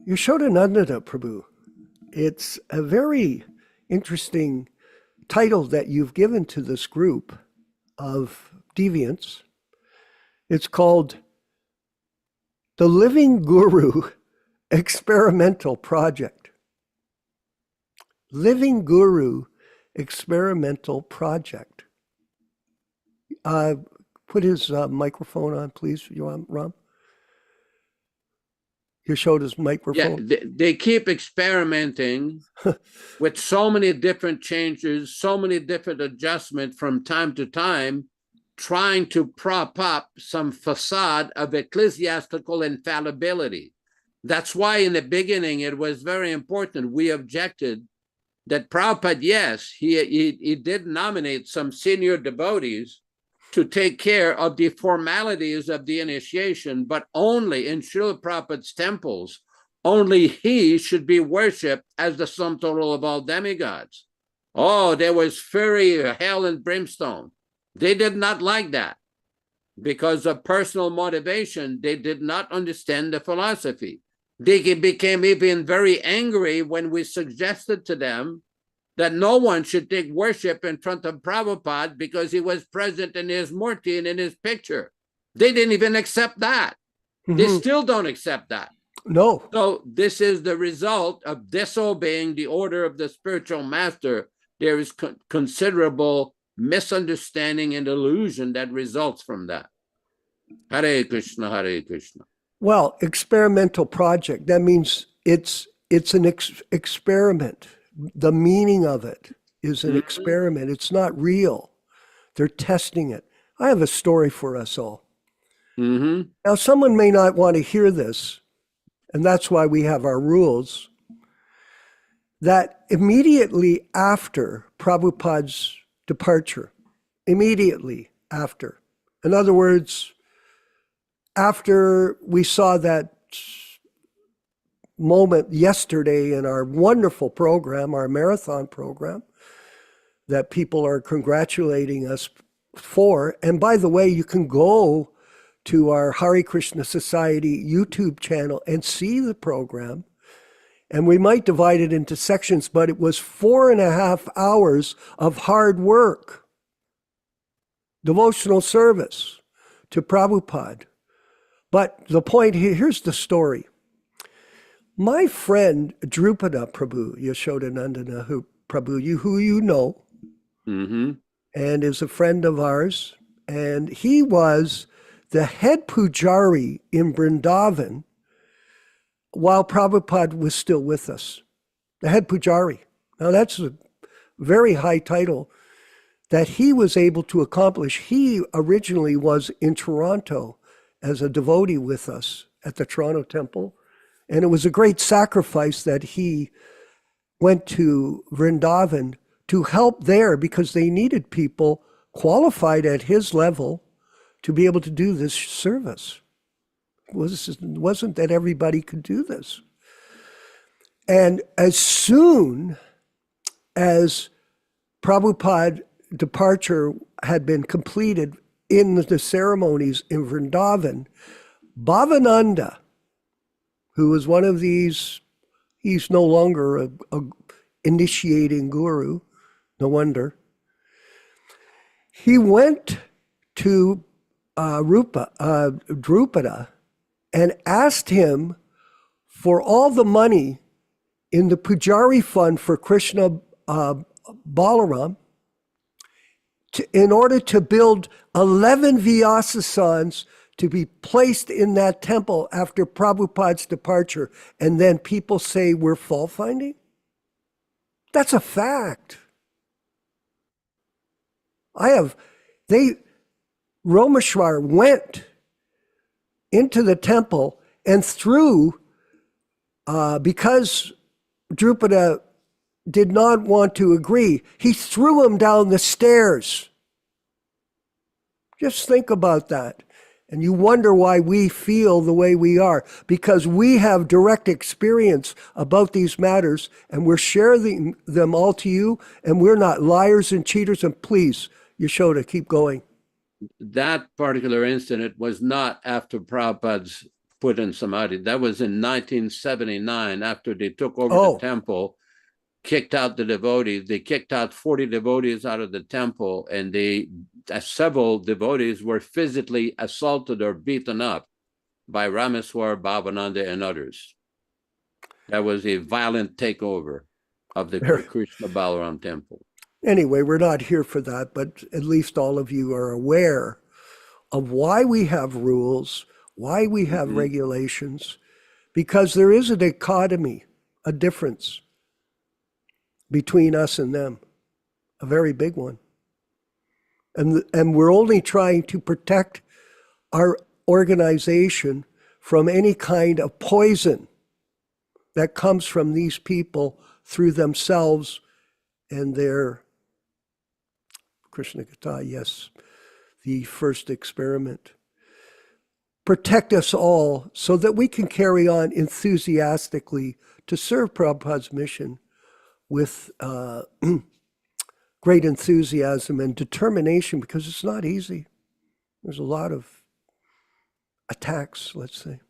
Yaśodā-nandana Prabhu, it's a very interesting title that you've given to this group of deviants. It's called the Living Guru Experimental Project. Living Guru Experimental Project. Put his microphone on, please, Ram. Yaśoda's microphone. Yeah, they keep experimenting with so many different changes, so many different adjustments from time to time, trying to prop up some facade of ecclesiastical infallibility. That's why in the beginning it was very important. We objected that Prabhupada, yes, he did nominate some senior devotees to take care of the formalities of the initiation, but only in Śrīla Prabhupada's temples, only he should be worshipped as the sum total of all demigods. Oh, there was fury, hell, and brimstone. They did not like that. Because of personal motivation, they did not understand the philosophy. They became even very angry when we suggested to them that no one should take worship in front of Prabhupada because he was present in his murti and in his picture. They didn't even accept that. Mm-hmm. They still don't accept that. No. So this is the result of disobeying the order of the spiritual master. There is considerable misunderstanding and illusion that results from that. Hare Krishna, Hare Krishna. Well, experimental project, that means it's an experiment. The meaning of it is an experiment. It's not real. They're testing it. I have a story for us all. Mm-hmm. Now, someone may not want to hear this, and that's why we have our rules, that immediately after Prabhupada's departure, immediately after, in other words, after we saw that moment yesterday in our wonderful program, our marathon program, that people are congratulating us for. And by the way, you can go to our Hare Krishna Society YouTube channel and see the program. And we might divide it into sections, but it was 4.5 hours of hard work, devotional service to Prabhupada. But the point here, here's the story. My friend Drupada Prabhu, Yaśodā-nandana Prabhu, who you know, mm-hmm. and is a friend of ours, and he was the head pujari in Vrindavan while Prabhupada was still with us. the head pujari. Now that's a very high title that he was able to accomplish. He originally was in Toronto as a devotee with us at the Toronto temple. And it was a great sacrifice that he went to Vrindavan to help there because they needed people qualified at his level to be able to do this service. It wasn't that everybody could do this. And as soon as Prabhupada's departure had been completed in the ceremonies in Vrindavan, Bhavananda, who was one of these, he's no longer a initiating guru, no wonder. He went to Drupada and asked him for all the money in the Pujari fund for Krishna Balaram in order to build 11 Vyasasans to be placed in that temple after Prabhupada's departure, and then people say we're fault-finding? That's a fact. Romeshwar went into the temple and threw, because Drupada did not want to agree, he threw him down the stairs. Just think about that. And you wonder why we feel the way we are, because we have direct experience about these matters and we're sharing them all to you, and we're not liars and cheaters. And please, Yaśodā, keep going. That particular incident was not after Prabhupada's put in Samadhi. That was in 1979 after they took over the temple, kicked out the devotees. They kicked out 40 devotees out of the temple, and several devotees were physically assaulted or beaten up by Rameswar, Bhavananda, and others. That was a violent takeover of the Krishna Balaram temple. Anyway, we're not here for that, but at least all of you are aware of why we have rules, why we have regulations, because there is a dichotomy, a difference between us and them, a very big one. And we're only trying to protect our organization from any kind of poison that comes from these people through themselves and their Krishna Katha, yes, the first experiment. Protect us all so that we can carry on enthusiastically to serve Prabhupada's mission with great enthusiasm and determination, because it's not easy. There's a lot of attacks, let's say.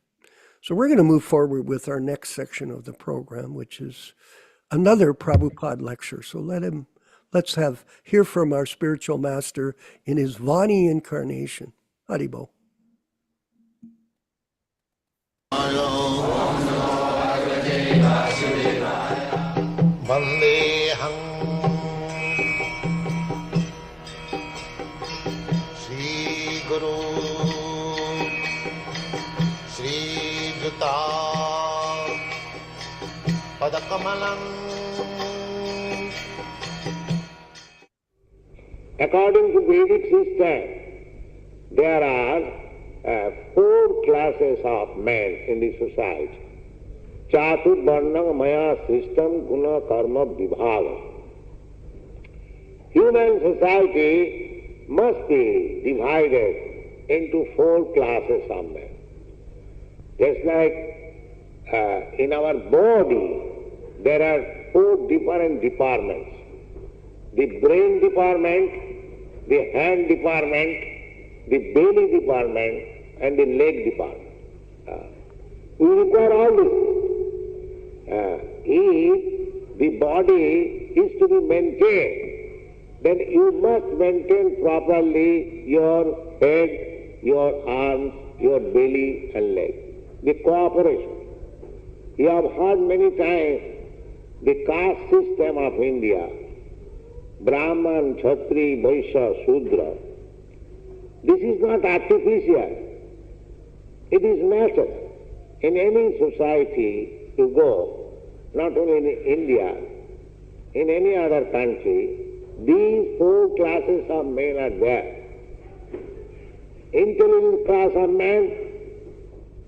So we're going to move forward with our next section of the program, which is another Prabhupada lecture. So let's hear from our spiritual master in his Vani incarnation. Haribo. Vandeham Shri Guru Shri Juta Padakamalam. According to Vedic system, there are 4 classes of men in the society. Chatur Varnam Maya System Guna Karma Vibhava. Human society must be divided into 4 classes of men. Just like in our body, there are 4 different departments. The brain department, the hand department, the belly department, and the leg department. We require all this. If the body is to be maintained, then you must maintain properly your head, your arms, your belly and leg. The cooperation. You have heard many times the caste system of India, Brahman, Kshatri, Vaishya, Shudra. This is not artificial. It is natural. In any society you go, not only in India, in any other country, these four classes of men are there. Intelligent class of men,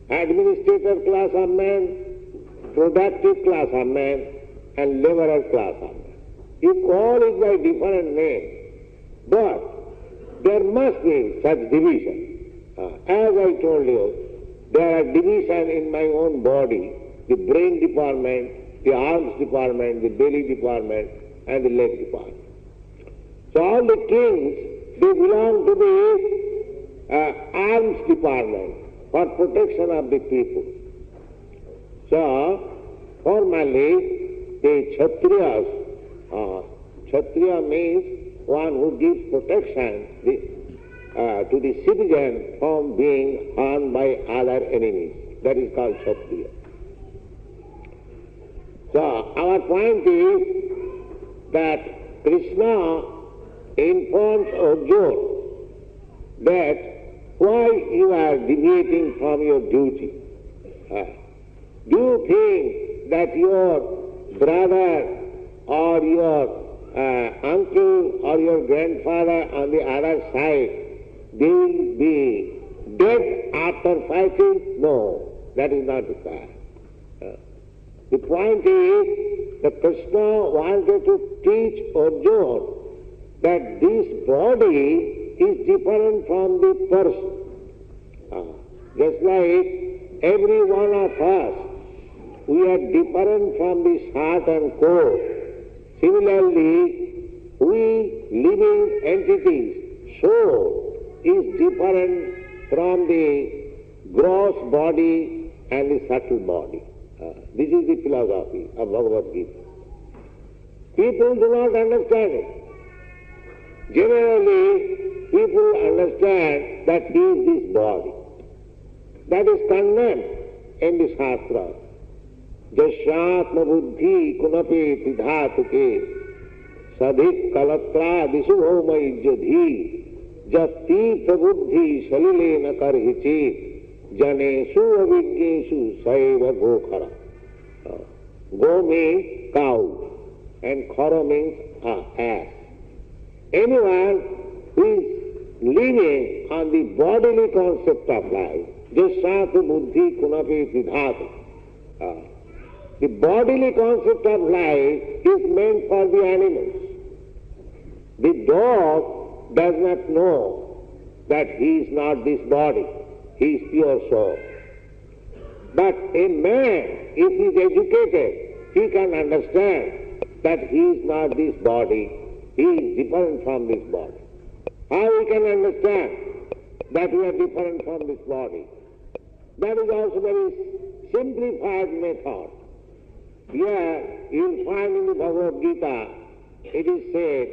administrator class of men, productive class of men, and laborer class of men. You call it by different names, but there must be such division. As I told you, there are division in my own body, the brain department, the arms department, the belly department, and the leg department. So all the kings, they belong to the arms department for protection of the people. So, formally, the Kshatriyas, Kshatriya means one who gives protection to the citizen from being harmed by other enemies. That is called Kshatriya. So, our point is that Krishna informs Arjuna that why you are deviating from your duty. Do you think that your brother or your uncle or your grandfather on the other side, they will be dead after fighting? No, that is not the fact. The point is that Krishna wanted to teach Arjuna that this body is different from the person. Just like every one of us, we are different from this heart and core. Similarly, we living entities, soul is different from the gross body and the subtle body. This is the philosophy of Bhagavad Gita. People do not understand it. Generally, people understand that he is this body. That is condemned in the Shastra. Jasyatma buddhi kunape tidhatuke sadhik kalatra disubhoma ijjadhi jati prabuddhi salilena karhichi janesu avijnesu saiva gokhara. Go means cow and khara means ass. Anyone who is living on the bodily concept of life, jasyatma buddhi kunape tidhatu. The bodily concept of life is meant for the animals. The dog does not know that he is not this body, he is pure soul. But a man, if he is educated, he can understand that he is not this body, he is different from this body. How we can understand that we are different from this body? That is also very simplified method. Here you will find in the Bhagavad Gita, it is said,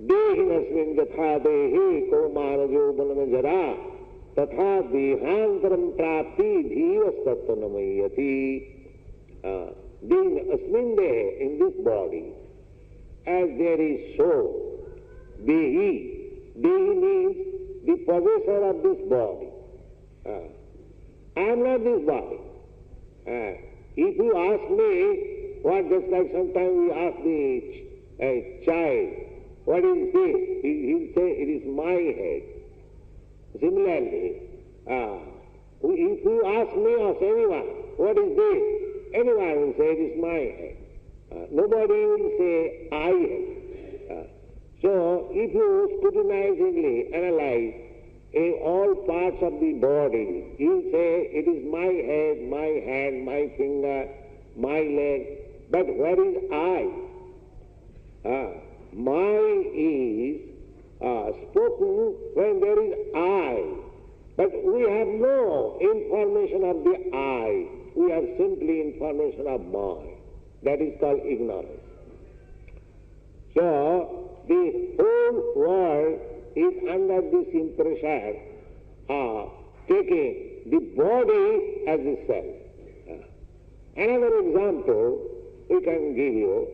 Dehinasmin yatha dehi kaumarajo banamajara tatha dehantaram prapti dhivastattvanamayati. Dehinasmin dehi, in this body, as there is soul, dehi. Dehi means the possessor of this body. I am not this body. If you ask me, what just like sometimes we ask the child, what is this? He'll say, it is my head. Similarly, if you ask me or anyone, what is this? Anyone will say, it is my head. Nobody will say, I have. So, if you scrutinizingly analyze in all parts of the body, you say, it is my head, my hand, my finger, my leg, but where is I? My is spoken when there is I, but we have no information of the I, we have simply information of mind. That is called ignorance. So, the whole world is under this impression of taking the body as a self. Another example we can give you,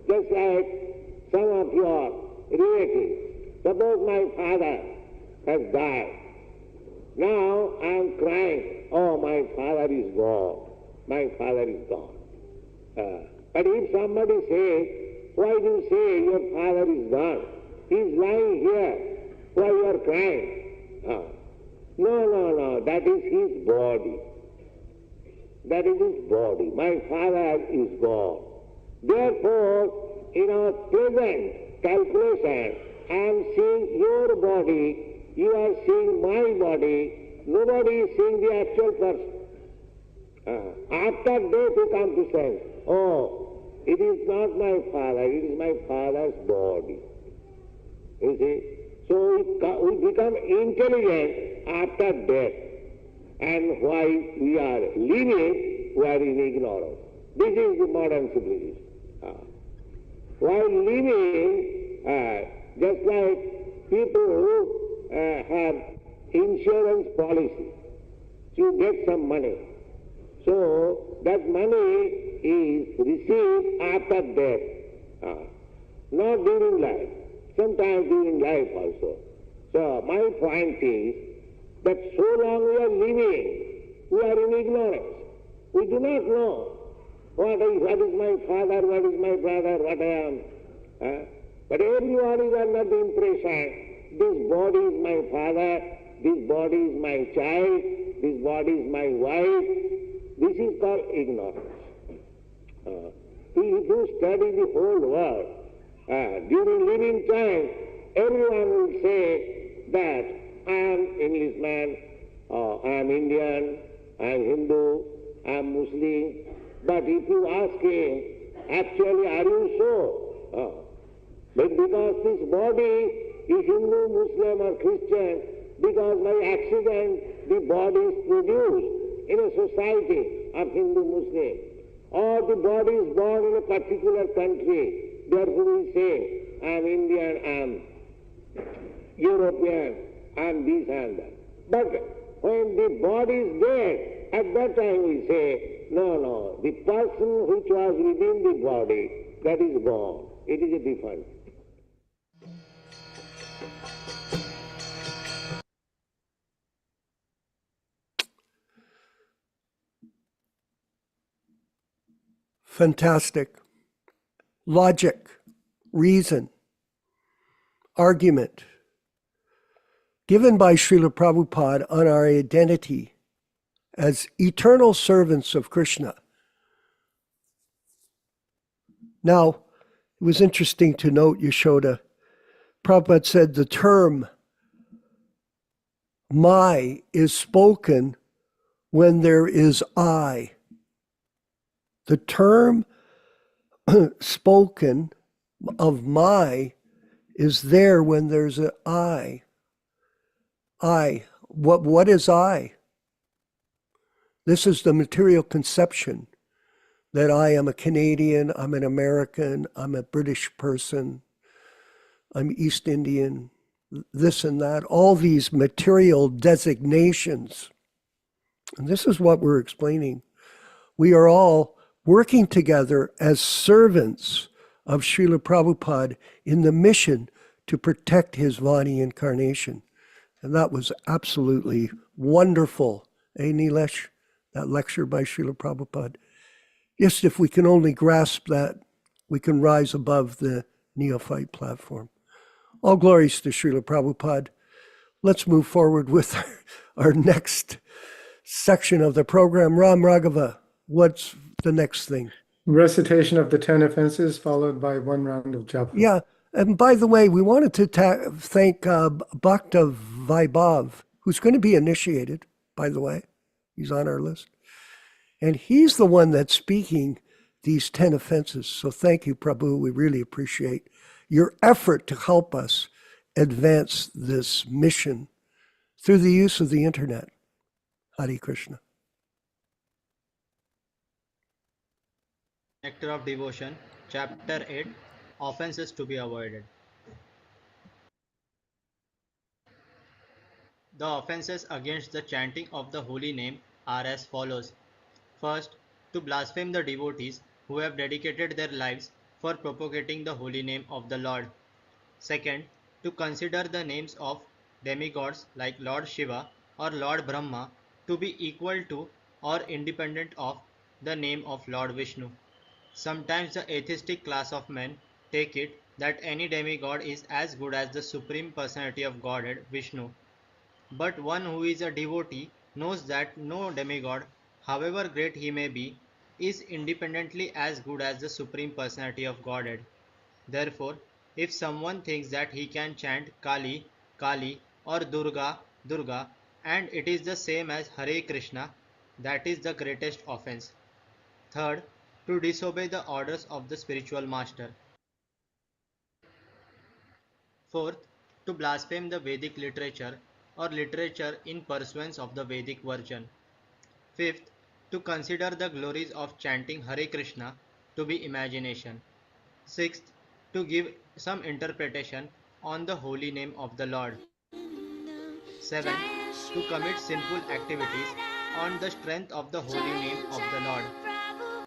just like some of your relatives. Suppose my father has died. Now I am crying, oh, my father is gone. My father is gone. But if somebody says, why do you say your father is gone? He is lying here. Why you are crying? No, that is his body. That is his body. My father is gone. Therefore, in our present calculation, I am seeing your body, you are seeing my body, nobody is seeing the actual person. After death you come to sense, oh, it is not my father, it is my father's body. You see? So we become intelligent after death. And while we are living, we are in ignorance. This is the modern civilization. While living, just like people who have insurance policy, you get some money. So that money is received after death, not during life. Sometimes during life also. So my point is that so long we are living, we are in ignorance. We do not know what is my father, what is my brother, what I am. But everyone is under the impression, this body is my father, this body is my child, this body is my wife. This is called ignorance. If you study the whole world, during living time, everyone will say that I am Englishman, I am Indian, I am Hindu, I am Muslim. But if you ask him, actually are you so? But because this body is Hindu, Muslim or Christian, because by accident the body is produced in a society of Hindu, Muslim, or the body is born in a particular country, therefore we say, I am Indian, I am European, I am this and that. But when the body is dead, at that time we say, no, the person which was within the body, that is gone. It is a different. Fantastic. Logic, reason, argument, given by Śrīla Prabhupāda on our identity as eternal servants of Krishna. Now, it was interesting to note, Yaśodā, Prabhupada said the term my is spoken when there is I. The term spoken of my is there when there's an I. I. What is I? This is the material conception that I am a Canadian, I'm an American, I'm a British person, I'm East Indian, this and that, all these material designations. And this is what we're explaining. We are all working together as servants of Śrīla Prabhupada in the mission to protect his Vani incarnation. And that was absolutely wonderful. Nilesh? That lecture by Śrīla Prabhupada. Just if we can only grasp that, we can rise above the neophyte platform. All glories to Śrīla Prabhupada. Let's move forward with our next section of the program. Ram Raghava, what's the next thing? Recitation of the 10 offenses followed by one round of japa. Yeah, and by the way, we wanted to thank Bhakta Vaibhav, who's going to be initiated, by the way. He's on our list. And he's the one that's speaking these 10 offenses. So thank you, Prabhu. We really appreciate your effort to help us advance this mission through the use of the internet. Hare Krishna. Nectar of Devotion, Chapter 8, Offenses to be Avoided. The offenses against the chanting of the holy name are as follows. First, to blaspheme the devotees who have dedicated their lives for propagating the holy name of the Lord. Second, to consider the names of demigods like Lord Shiva or Lord Brahma to be equal to or independent of the name of Lord Vishnu. Sometimes the atheistic class of men take it that any demigod is as good as the Supreme Personality of Godhead, Vishnu. But one who is a devotee knows that no demigod, however great he may be, is independently as good as the Supreme Personality of Godhead. Therefore, if someone thinks that he can chant Kali, Kali or Durga, Durga, and it is the same as Hare Krishna, that is the greatest offense. Third, to disobey the orders of the spiritual master. Fourth, to blaspheme the Vedic literature or literature in pursuance of the Vedic version. Fifth, to consider the glories of chanting Hare Krishna to be imagination. Sixth, to give some interpretation on the holy name of the Lord. Seventh, to commit sinful activities on the strength of the holy name of the Lord.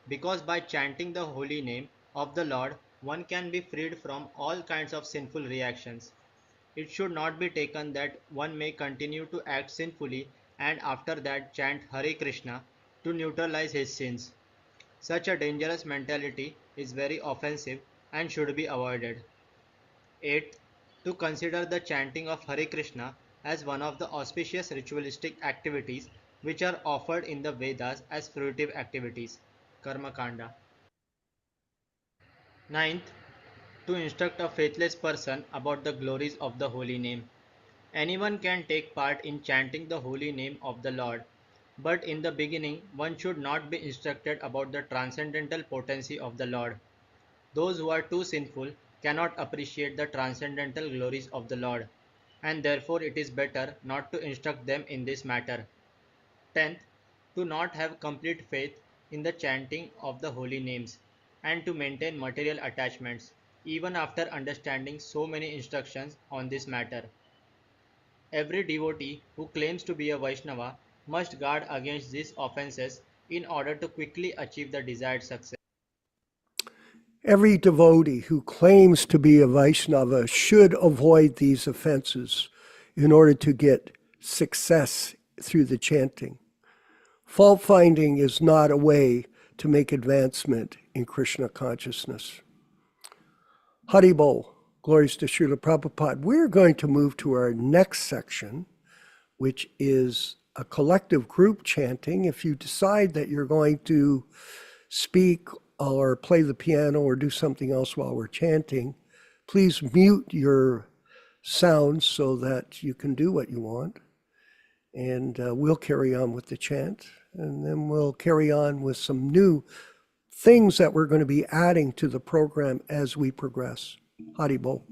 Because by chanting the holy name of the Lord, one can be freed from all kinds of sinful reactions. It should not be taken that one may continue to act sinfully and after that chant Hare Krishna to neutralize his sins. Such a dangerous mentality is very offensive and should be avoided. 8. To consider the chanting of Hare Krishna as one of the auspicious ritualistic activities which are offered in the Vedas as fruitive activities. Karma Kanda. 9th, to instruct a faithless person about the glories of the holy name. Anyone can take part in chanting the holy name of the Lord, but in the beginning one should not be instructed about the transcendental potency of the Lord. Those who are too sinful cannot appreciate the transcendental glories of the Lord, and therefore it is better not to instruct them in this matter. 10th, to not have complete faith in the chanting of the holy names, and to maintain material attachments, even after understanding so many instructions on this matter. Every devotee who claims to be a Vaishnava must guard against these offenses in order to quickly achieve the desired success. Every devotee who claims to be a Vaishnava should avoid these offenses in order to get success through the chanting. Fault finding is not a way to make advancement in Krishna consciousness. Haribol, glories to Śrīla Prabhupāda. We're going to move to our next section, which is a collective group chanting. If you decide that you're going to speak or play the piano or do something else while we're chanting, please mute your sounds so that you can do what you want. And we'll carry on with the chant. And then we'll carry on with some new things that we're going to be adding to the program as we progress. Haribol.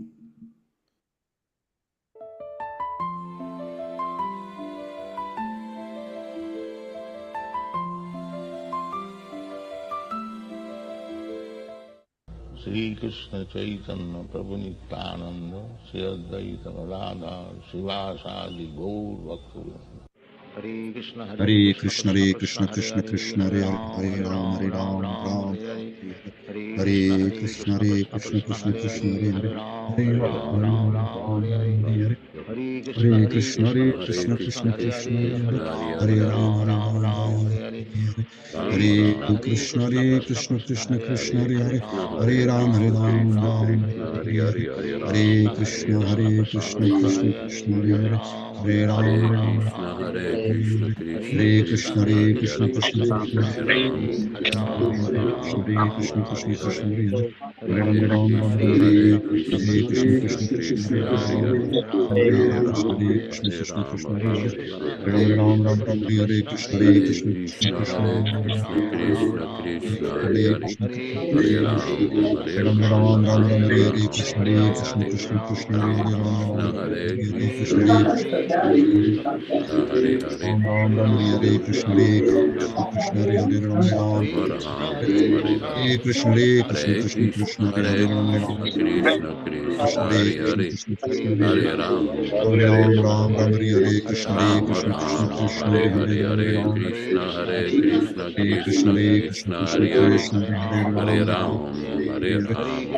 Shri Krishna Chaitanya Prabhu Nityananda Shri Advaita Gadadhar Srivasadi Gaur Bhaktivedanta. Hare Krishna Hare Krishna Krishna Krishna Hare Hare Hare Ram Ram Hare Krishna Krishna Krishna Hare Hare Hare Ram Hare Hare Krishna Krishna Krishna Hare Hare Ram Hare Krishna Krishna Krishna Hare Hare Ram Hare Krishna Krishna Krishna Hare Hare Ram Hare Krishna Hare Krishna Krishna Krishna Hare Krishna Krishna Hare Hare Ram Krishna Hare Krishna Krishna Krishna Krishna Hare Hare Ram Krishna Hare Ram Krishna Ram Hare Hare Ram Krishna Hare Krishna Hare Krishna Krishna Krishna Krishna Hare Hare Hare Krishna Hare Ram Hare Hare Krishna Ram Krishna Hare Krishna Hare Hare Krishna Ram Hare Hare Krishna Hare Hare Hare Krishna Krishna Hare Ram Hare Krishna Krishna Hare Krishna Krishna Krishna Hare Hare Hare Ram Hare Krishna Ram Ram Krishna Hare Krishna Hare Krishna Krishna Hare Krishna Hare Krishna Hare Ram Hare Ram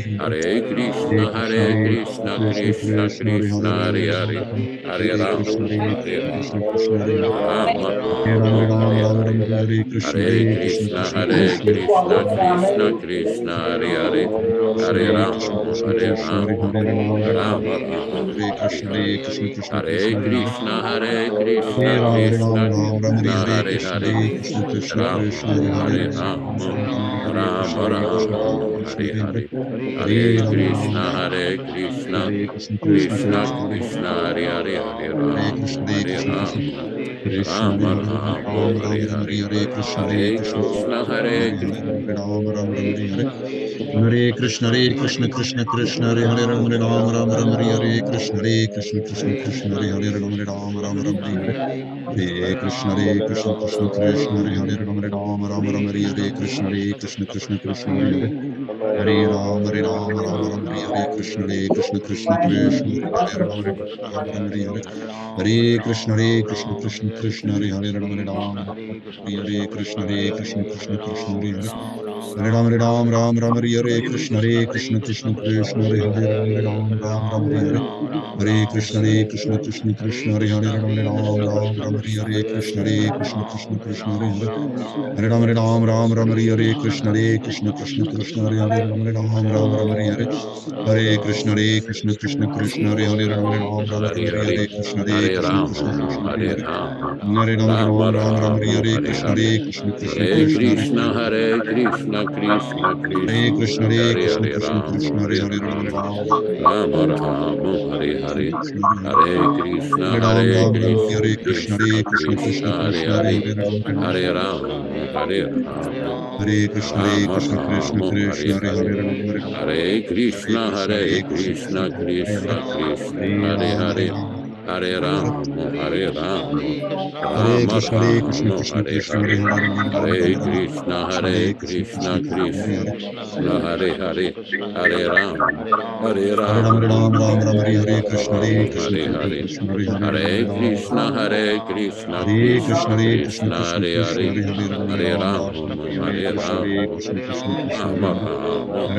Hare Krishna, Krishna Krishna, Hare Hare, Hare Rama, Hare Rama, Rama Rama, Hare Hare. Hare Krishna, Hare Hare Krishna, Krishna, Hare Krishna Krishna, Krishna Krishna, Krishna, Hare Hare, Hare Hare Rama, Krishna, Krishna Hare Krishna, Hare Rama, Hare Ram, Rama Rama, Hare Hare Krishna, Hare, Hare Krishna, Krishna Hare Krishna, Hare Krishna, Hare Hare Krishna, Ram, Hare Ram, Krishna Ram Ram, Hare Krishna, Hare Hare Krishna, Hare, Hare Krishna, Krishna Krishna, Rama, Hare Hare Hare Ram, Rama, Hare Krishna, Rama Hare Krishna, Rama, Krishna Hare Hare Hare, Hare Hare Ram, Krishna, Ram Hare Krishna, Hare Krishna, Krishna Krishna Krishna, Hare Krishna, Hare Hare, Hare Hare Rama, Krishna, Hare Hare Krishna, Krishna Rama, Krishna, Hare Rama Hare Rama, Ram, Hare Ram Ram, Hare, Hare Hare Krishna, Hare Hare Krishna, Krishna, Hare Hare Krishna. Hare Ram, Ram Ram, Hare Hare Hare Krishna, Hare Krishna, Krishna Krishna, Hare Hare Ram, Ram Ram, Hare Hare Krishna, Hare Krishna, Krishna Krishna, Hare Hare Ram, Ram Ram, Hare Hare Hare Krishna, Hare Krishna, Krishna Krishna, Hare Hare Ram, Ram Ram, Hare Hare Krishna, Hare Krishna, Krishna Krishna, Hare Hare Hare Ram, Ram Ram, Hare Hare Krishna, Hare Krishna, Krishna Krishna, Hare Ram, Ram Hare Hare Hare Krishna, Hare Krishna, Krishna Krishna, Hare Hare Ram, Hare Krishna, Hare Krishna, Krishna Krishna, Hare Hare Hare Ram, Ram Hare Hare Krishna, Hare Krishna, Krishna Krishna, Hare Hare Ram Hare Hare Hare Krishna, Hare Krishna, Krishna Krishna, Hare Hare Ram Hare Hare Krishna, Hare Krishna, Krishna Krishna, Hare Hare Hare Ram Hare Hare Krishna, Hare Krishna, Krishna Krishna, Hare Hare Ram Hare Hare Hare Krishna, Hare Krishna, Krishna Krishna, Hare Hare Ram Hare Hare Hare, Hare Krishna, Hare Hare Krishna, Krishna Rama, Krishna, Hare Hare Hare Rama, Hare Rama Ram Rama, Hare Hare Krishna, Hare, Hare Krishna, Krishna Hare Krishna, Hare Krishna, Hare Hare Krishna, Krishna Hare Krishna, Krishna, Hare Hare Krishna, Hare Krishna Rama, Krishna, Hare Hare Hare Rama, Rama Ram Rama, Hare Hare, Krishna, Hare Hare Hare Krishna, Hare Hare Hare Krishna, Krishna, Krishna Hare Krishna, Krishna Krishna, Hare Krishna, Hare Hare, Ram Hare Rama, Hare Rama, Hare Krishna, Hare Rama Krishna, Krishna Rama, Krishna, Hare Hare Hare, Ram Hare Hare Krishna, Krishna, Hare Hare Krishna, Krishna, Krishna Krishna, Hare Hare Ram, Hare, Hare Rama,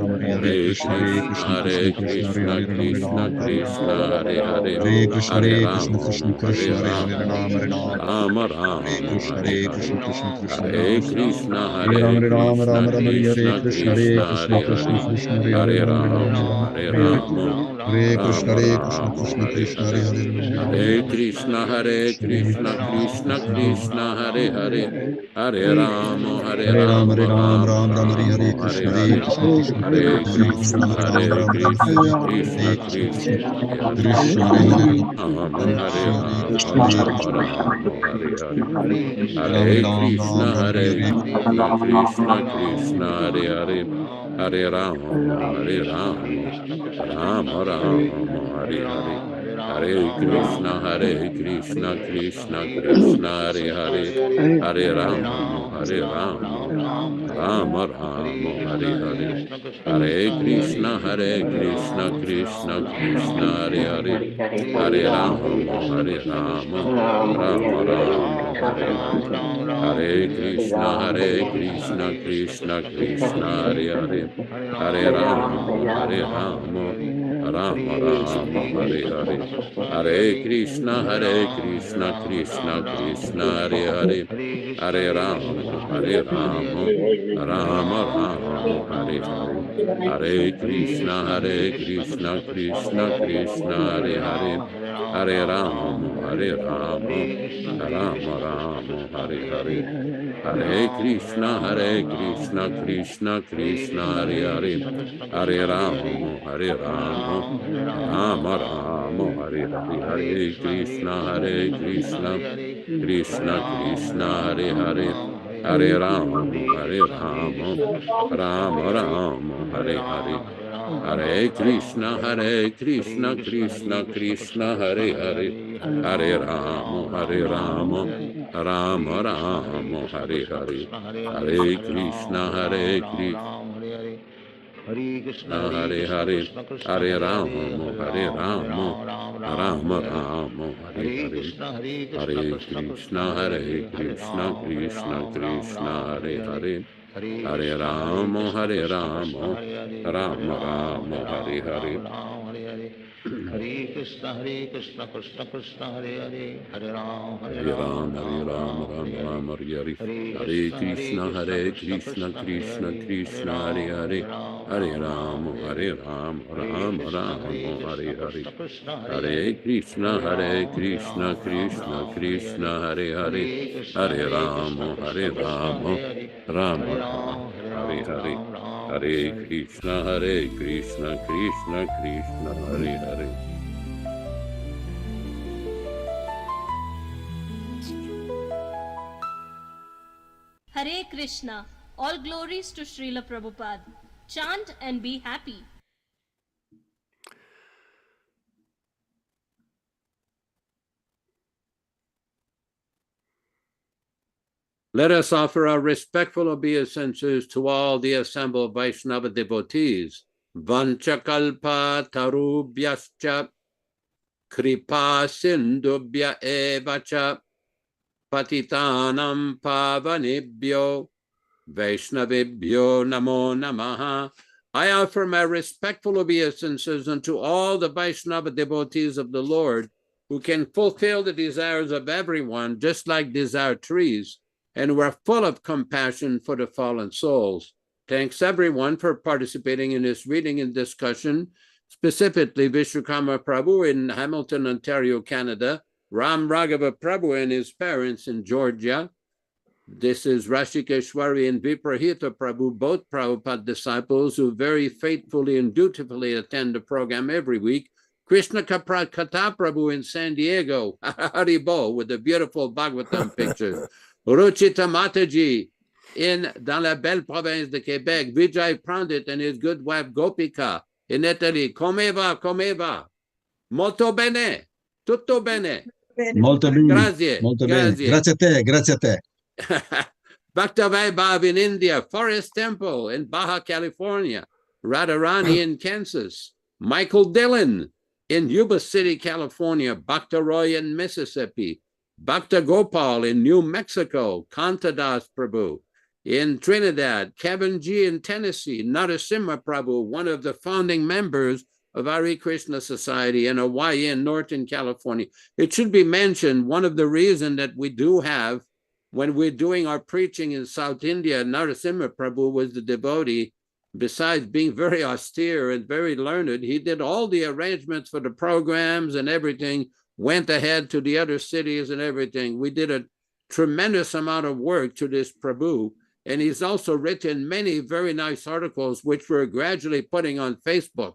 Hare Rama, Rama Hare Krishna, Rama, Krishna Hare Krishna, Hare Hare, Ram Hare Krishna, Hare Hare Krishna, Krishna, Krishna Krishna Krishna, Krishna, Hare Hare, Hare Rama, Hare Hare Ram, Rama, Hare Krishna, Hare Rama, Krishna, Hare Krishna Hare, Krishna, Hare Hare Krishna, Hare Krishna, Krishna Hare Krishna, Krishna, Krishna Hare Krishna, Hare, Hare Hare Ram Rama, Hare Hare Krishna, Hare Rama, Krishna, Krishna Krishna, Rama Hare Rama, Hare Hare Hare, Hare Hare Krishna, Hare Krishna, Krishna, Krishna Hare Krishna, Hare Krishna, Krishna Krishna, Hare Hare, Hare Krishna, Hare Hare Krishna, Krishna Rama, Hare Krishna, Hare Rama, Rama Rama, Hare Hare Hare, Krishna, Krishna Krishna, Hare Krishna, Hare Hare Krishna, Hare Krishna Krishna, Hare Krishna, Krishna, Hare Krishna Hare, Krishna, Hare Hare Ram, Rama, Hare Rama, Hare Krishna, Rama Hare Krishna, Rama, Krishna Hare Krishna, Hare, Hare Hare Krishna, Hare Krishna, Krishna Krishna, Hare Hare, Hare Hare Rama, Hare Hare Ram, Hare Rama, Ram, Rama Ram Ram, Hare Hare Rama, Hare Krishna, Hare Hare, Krishna, Krishna Hare Krishna, Krishna, Hare Ram, Hare Ram Ram, Hare Krishna, Hare Krishna Hare Krishna, Krishna Krishna, Hare Hare, Krishna, Hare Hare Rama, Hare Hare Krishna, Hare Rama, Krishna, Hare Rama Krishna, Rama, Hare Hare, Ram Hare Ram, Ram Krishna, Ram, Hare Hare Hare Krishna, Krishna Krishna, Hare Hare, Hare Rama, Hare Rama, Rama Rama, Hare Hare, Hare Krishna, Hare Krishna, Krishna Krishna, Hare Hare, Hare Rama, Hare Rama, Rama Rama, Hare Hare, Hare Krishna, Hare Krishna, Krishna Krishna, Hare Hare, Hare Rama, Hare Rama, Rama Rama, Hare Hare, Hare Krishna, Hare Krishna, Krishna Krishna, Hare Hare, Hare Rama, Hare Rama, Rama Rama, Hare Hare, Hare Krishna, Hare Krishna, Krishna Krishna, Hare Hare, Hare Rama, Hare Rama, Rama Rama, Hare Hare, Hare Krishna, Hare Krishna, Krishna Krishna, Hare Hare, Hare Rama, Hare Rama, Rama Rama, Hare Hare, Hare Krishna, Hare Krishna, Krishna Krishna, Hare Hare, Hare Rama, Hare Rama, Rama Rama, Hare Hare, Hare Krishna, Hare Krishna, Krishna Krishna, Hare Hare, Hare Rama, Hare Rama, Rama Rama, Hare Hare, Hare Krishna, Hare Krishna, Krishna Krishna, Hare Hare, Hare Rama, Hare Rama, Rama Rama, Hare Hare, Hare Krishna, Hare Krishna, Hare Hare, Hare Rama, Hare Rama, Rama Rama, Hare Hare, Hare Krishna, Hare Krishna, Krishna Krishna, Hare Hare, Hare Rama, Hare Rama, Rama Rama, Hare Hare, Hare Krishna Krishna Krishna Hare Hare Hare Ram Hare Ram, Hare Ram, Ram Ram, Hare Hare. Hare Krishna, Hare Krishna, Krishna Krishna, Hare Hare. Hare Ram, Hare Ram, Ram Ram, Hare Hare. Hare Krishna, Krishna Krishna, Hare Hare. Hare Ram, Ram Ram, Hare Hare. Hare Krishna, Krishna Krishna, Hare Hare. Hare Krishna. All glories to Śrīla Prabhupāda. Chant and be happy. Let us offer our respectful obeisances to all the assembled Vaishnava devotees. Vanchakalpa tarubhyascha kripa sindubhya evacha patitanam pavanibhyo Vaishnavibhyo namo namaha. I offer my respectful obeisances unto all the Vaishnava devotees of the Lord who can fulfill the desires of everyone, just like desire trees, and who are full of compassion for the fallen souls. Thanks everyone for participating in this reading and discussion, specifically Vishwakarma Prabhu in Hamilton, Ontario, Canada, Ram Raghava Prabhu and his parents in Georgia. This is Rashikeshwari and Viprahita Prabhu, both Prabhupada disciples who very faithfully and dutifully attend the program every week. Krishna Kata Prabhu in San Diego, Haribo, with the beautiful Bhagavatam pictures. Ruchita Mataji dans la belle province de Québec. Vijay Pandit and his good wife Gopika in Italy. Come va? Molto bene. Tutto bene. Molto bene. Grazie. Molto bene. Grazie a te. Grazie a te. Bhaktivedanta in India, Forest Temple in Baja California, Radharani in Kansas, Michael Dillon in Yuba City, California, Bhakta Roy in Mississippi, Bhakta Gopal in New Mexico, Kantadas Prabhu in Trinidad, Kevin G in Tennessee, Narasimha Prabhu, one of the founding members of Hare Krishna Society in Hawaii and Northern California. It should be mentioned, one of the reasons that we do have when we're doing our preaching in South India, Narasimha Prabhu was the devotee. Besides being very austere and very learned, he did all the arrangements for the programs and everything, went ahead to the other cities and everything. We did a tremendous amount of work to this Prabhu, and he's also written many very nice articles, which we're gradually putting on Facebook.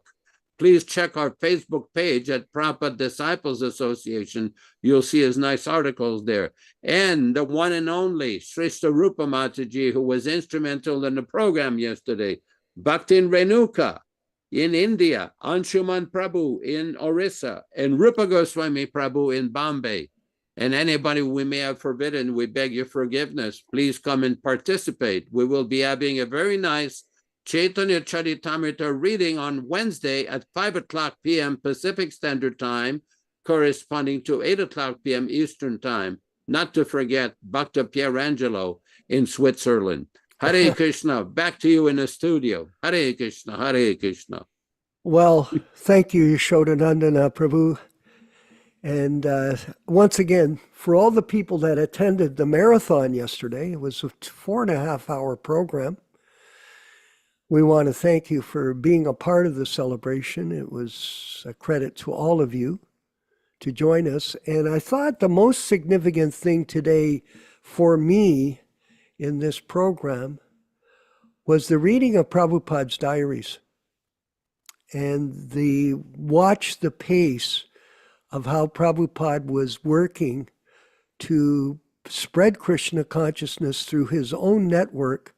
Please check our Facebook page at Prabhupada Disciples Association. You'll see his nice articles there. And the one and only Srista Rupa Mataji, who was instrumental in the program yesterday. Bhaktin Renuka in India, Anshuman Prabhu in Orissa, and Rupa Goswami Prabhu in Bombay. And anybody we may have forbidden, we beg your forgiveness. Please come and participate. We will be having a very nice Chaitanya Charitamrita reading on Wednesday at 5:00 p.m. Pacific Standard Time, corresponding to 8:00 p.m. Eastern Time. Not to forget Bhakta Pierangelo in Switzerland. Hare Krishna, back to you in the studio. Hare Krishna, Hare Krishna. Well, thank you, Yaśodā-nandana Prabhu. And once again, for all the people that attended the marathon yesterday, it was a 4.5-hour program. We want to thank you for being a part of the celebration. It was a credit to all of you to join us. And I thought the most significant thing today for me in this program was the reading of Prabhupada's diaries and the watch the pace of how Prabhupada was working to spread Krishna consciousness through his own network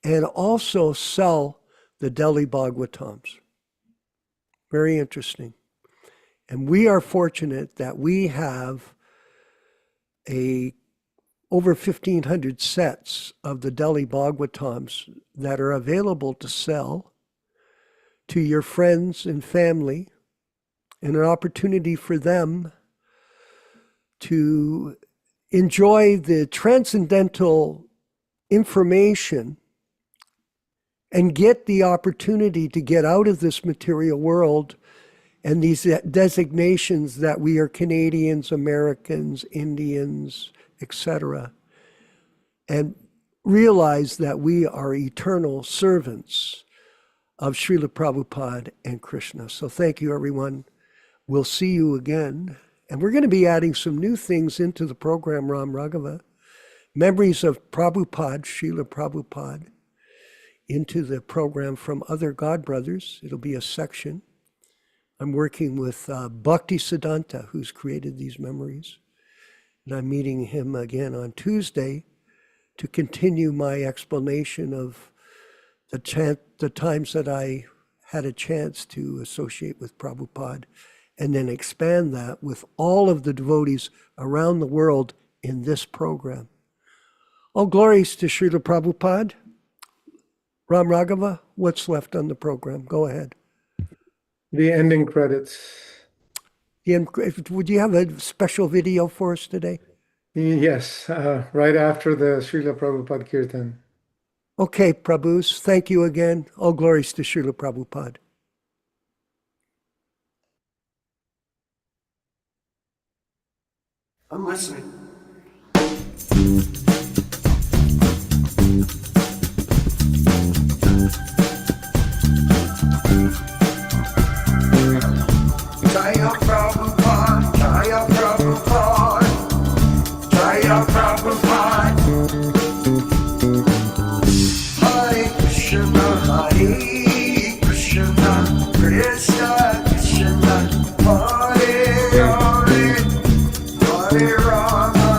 and also sell the Delhi Bhagavatams. Very interesting. And we are fortunate that we have over 1,500 sets of the Delhi Bhagavatams that are available to sell to your friends and family, and an opportunity for them to enjoy the transcendental information and get the opportunity to get out of this material world and these designations that we are Canadians, Americans, Indians, etc., and realize that we are eternal servants of Śrīla Prabhupada and Krishna. So thank you, everyone. We'll see you again. And we're going to be adding some new things into the program, Ram Raghava. Memories of Prabhupada, Śrīla Prabhupada, into the program from other God brothers. It'll be a section. I'm working with Bhaktivedanta, who's created these memories. And I'm meeting him again on Tuesday to continue my explanation of the times that I had a chance to associate with Prabhupada, and then expand that with all of the devotees around the world in this program. All glories to Śrīla Prabhupada. Ram Raghava, what's left on the program? Go ahead. The ending credits. Would you have a special video for us today? Yes, right after the Śrīla Prabhupada Kirtan. Okay, Prabhus, thank you again. All glories to Śrīla Prabhupada. I'm listening. Jaya Prabhupada, Jaya Prabhupada, Jaya Prabhupada. Hare Krishna, Hare Krishna, Krishna Krishna, Hare Hare, Hare Rama,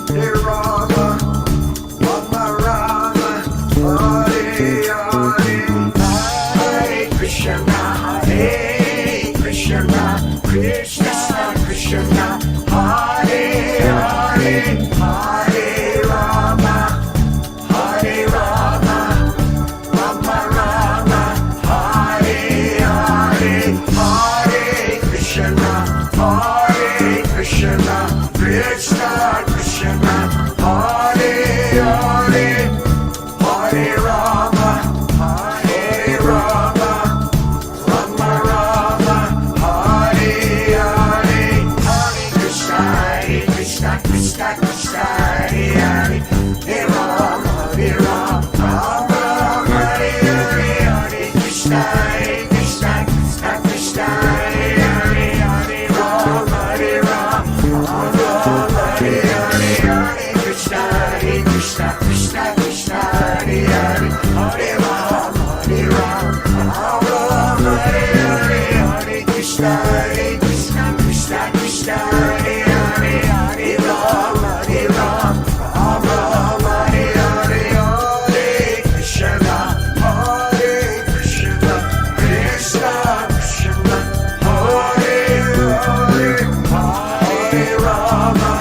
Hare Rama, Rama Rama, Hare Hare, Hare Krishna, Hare Krishna, Krishna Krishna, Hare Hare, Hare Rama, Hare Rama, Rama Rama, Hare Hare, Hare Krishna, Hare Krishna, Krishna Krishna, Hare Hare, Hare Rama, Hare Rama, Rama Rama, Hare Hare, Hare Krishna, Krishna Krishna, Hare Hare, Hare Rama, Hare Rama, Rama Rama, Hare Krishna, Krishna Krishna, Hare Hare, Hare Rama, Hare Rama, Rama Rama, Hare Krishna, Krishna Krishna, Hare Hare, Hare Rama, Hare Rama, Rama Rama, Hare Krishna, Krishna Krishna, Hare Hare, Hare Rama, Hare Rama, Rama Rama, Hare Hare, Krishna, Hare Krishna, Krishna Krishna, Hare Hare, Hare Rama,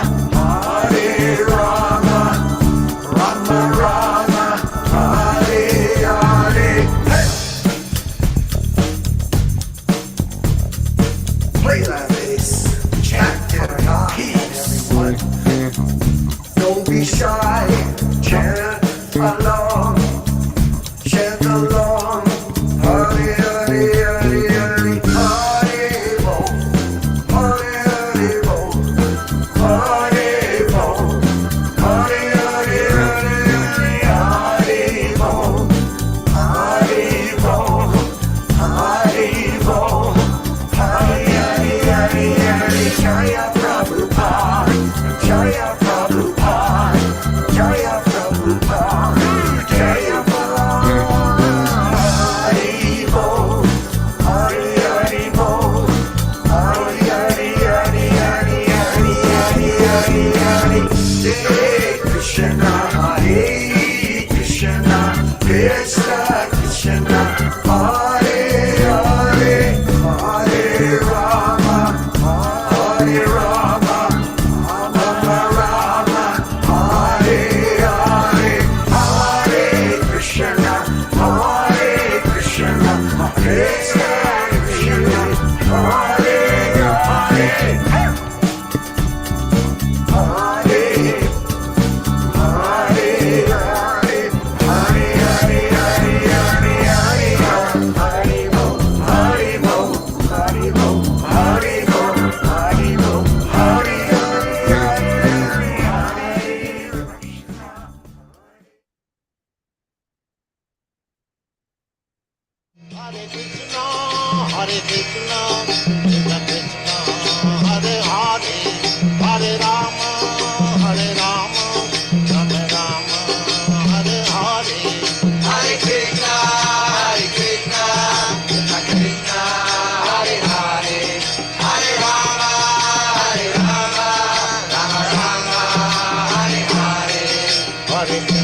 Hare Rama, Rama Rama, Hare Hare. Play that bass, chant in peace, everyone. Don't be shy, chant along, chant along. Hare Hare Hare Hare, Hare Bo, Hare Bo, Hare Bo, Hare Hare Hare Hare, Hare Bo, Hare Bo, Hare Bo, Hare Hare Hare Hare, Jaya Prabhupada, Jaya Prabhupada, Jaya Prabhupada, Jaya Prabhupada, Hare Bo, Hare Hare Bo, Hare Hare Hare Hare, Hare Hare Hare, Hare Krishna, Hare Krishna, Krishna Krishna, Hare Hare, Hare Rama, Hare Rama, Rama Rama, Hare Hare, Hare Krishna, Hare Krishna, Krishna Krishna, Hare Hare, Hare Hare Hare Hare Hare, Hare Hare Hare Hare Hare Hare Hare Hare Hare Hare Hare Hare Hare Hare Hare Hare Hare Hare Hare Krishna, Krishna Krishna, Hare Hare, Hare Rama, Hare Rama, Rama Rama, Hare Hare. Hare Krishna, Krishna Krishna, Hare Hare, Hare Rama, Rama Rama, Hare Hare. Hare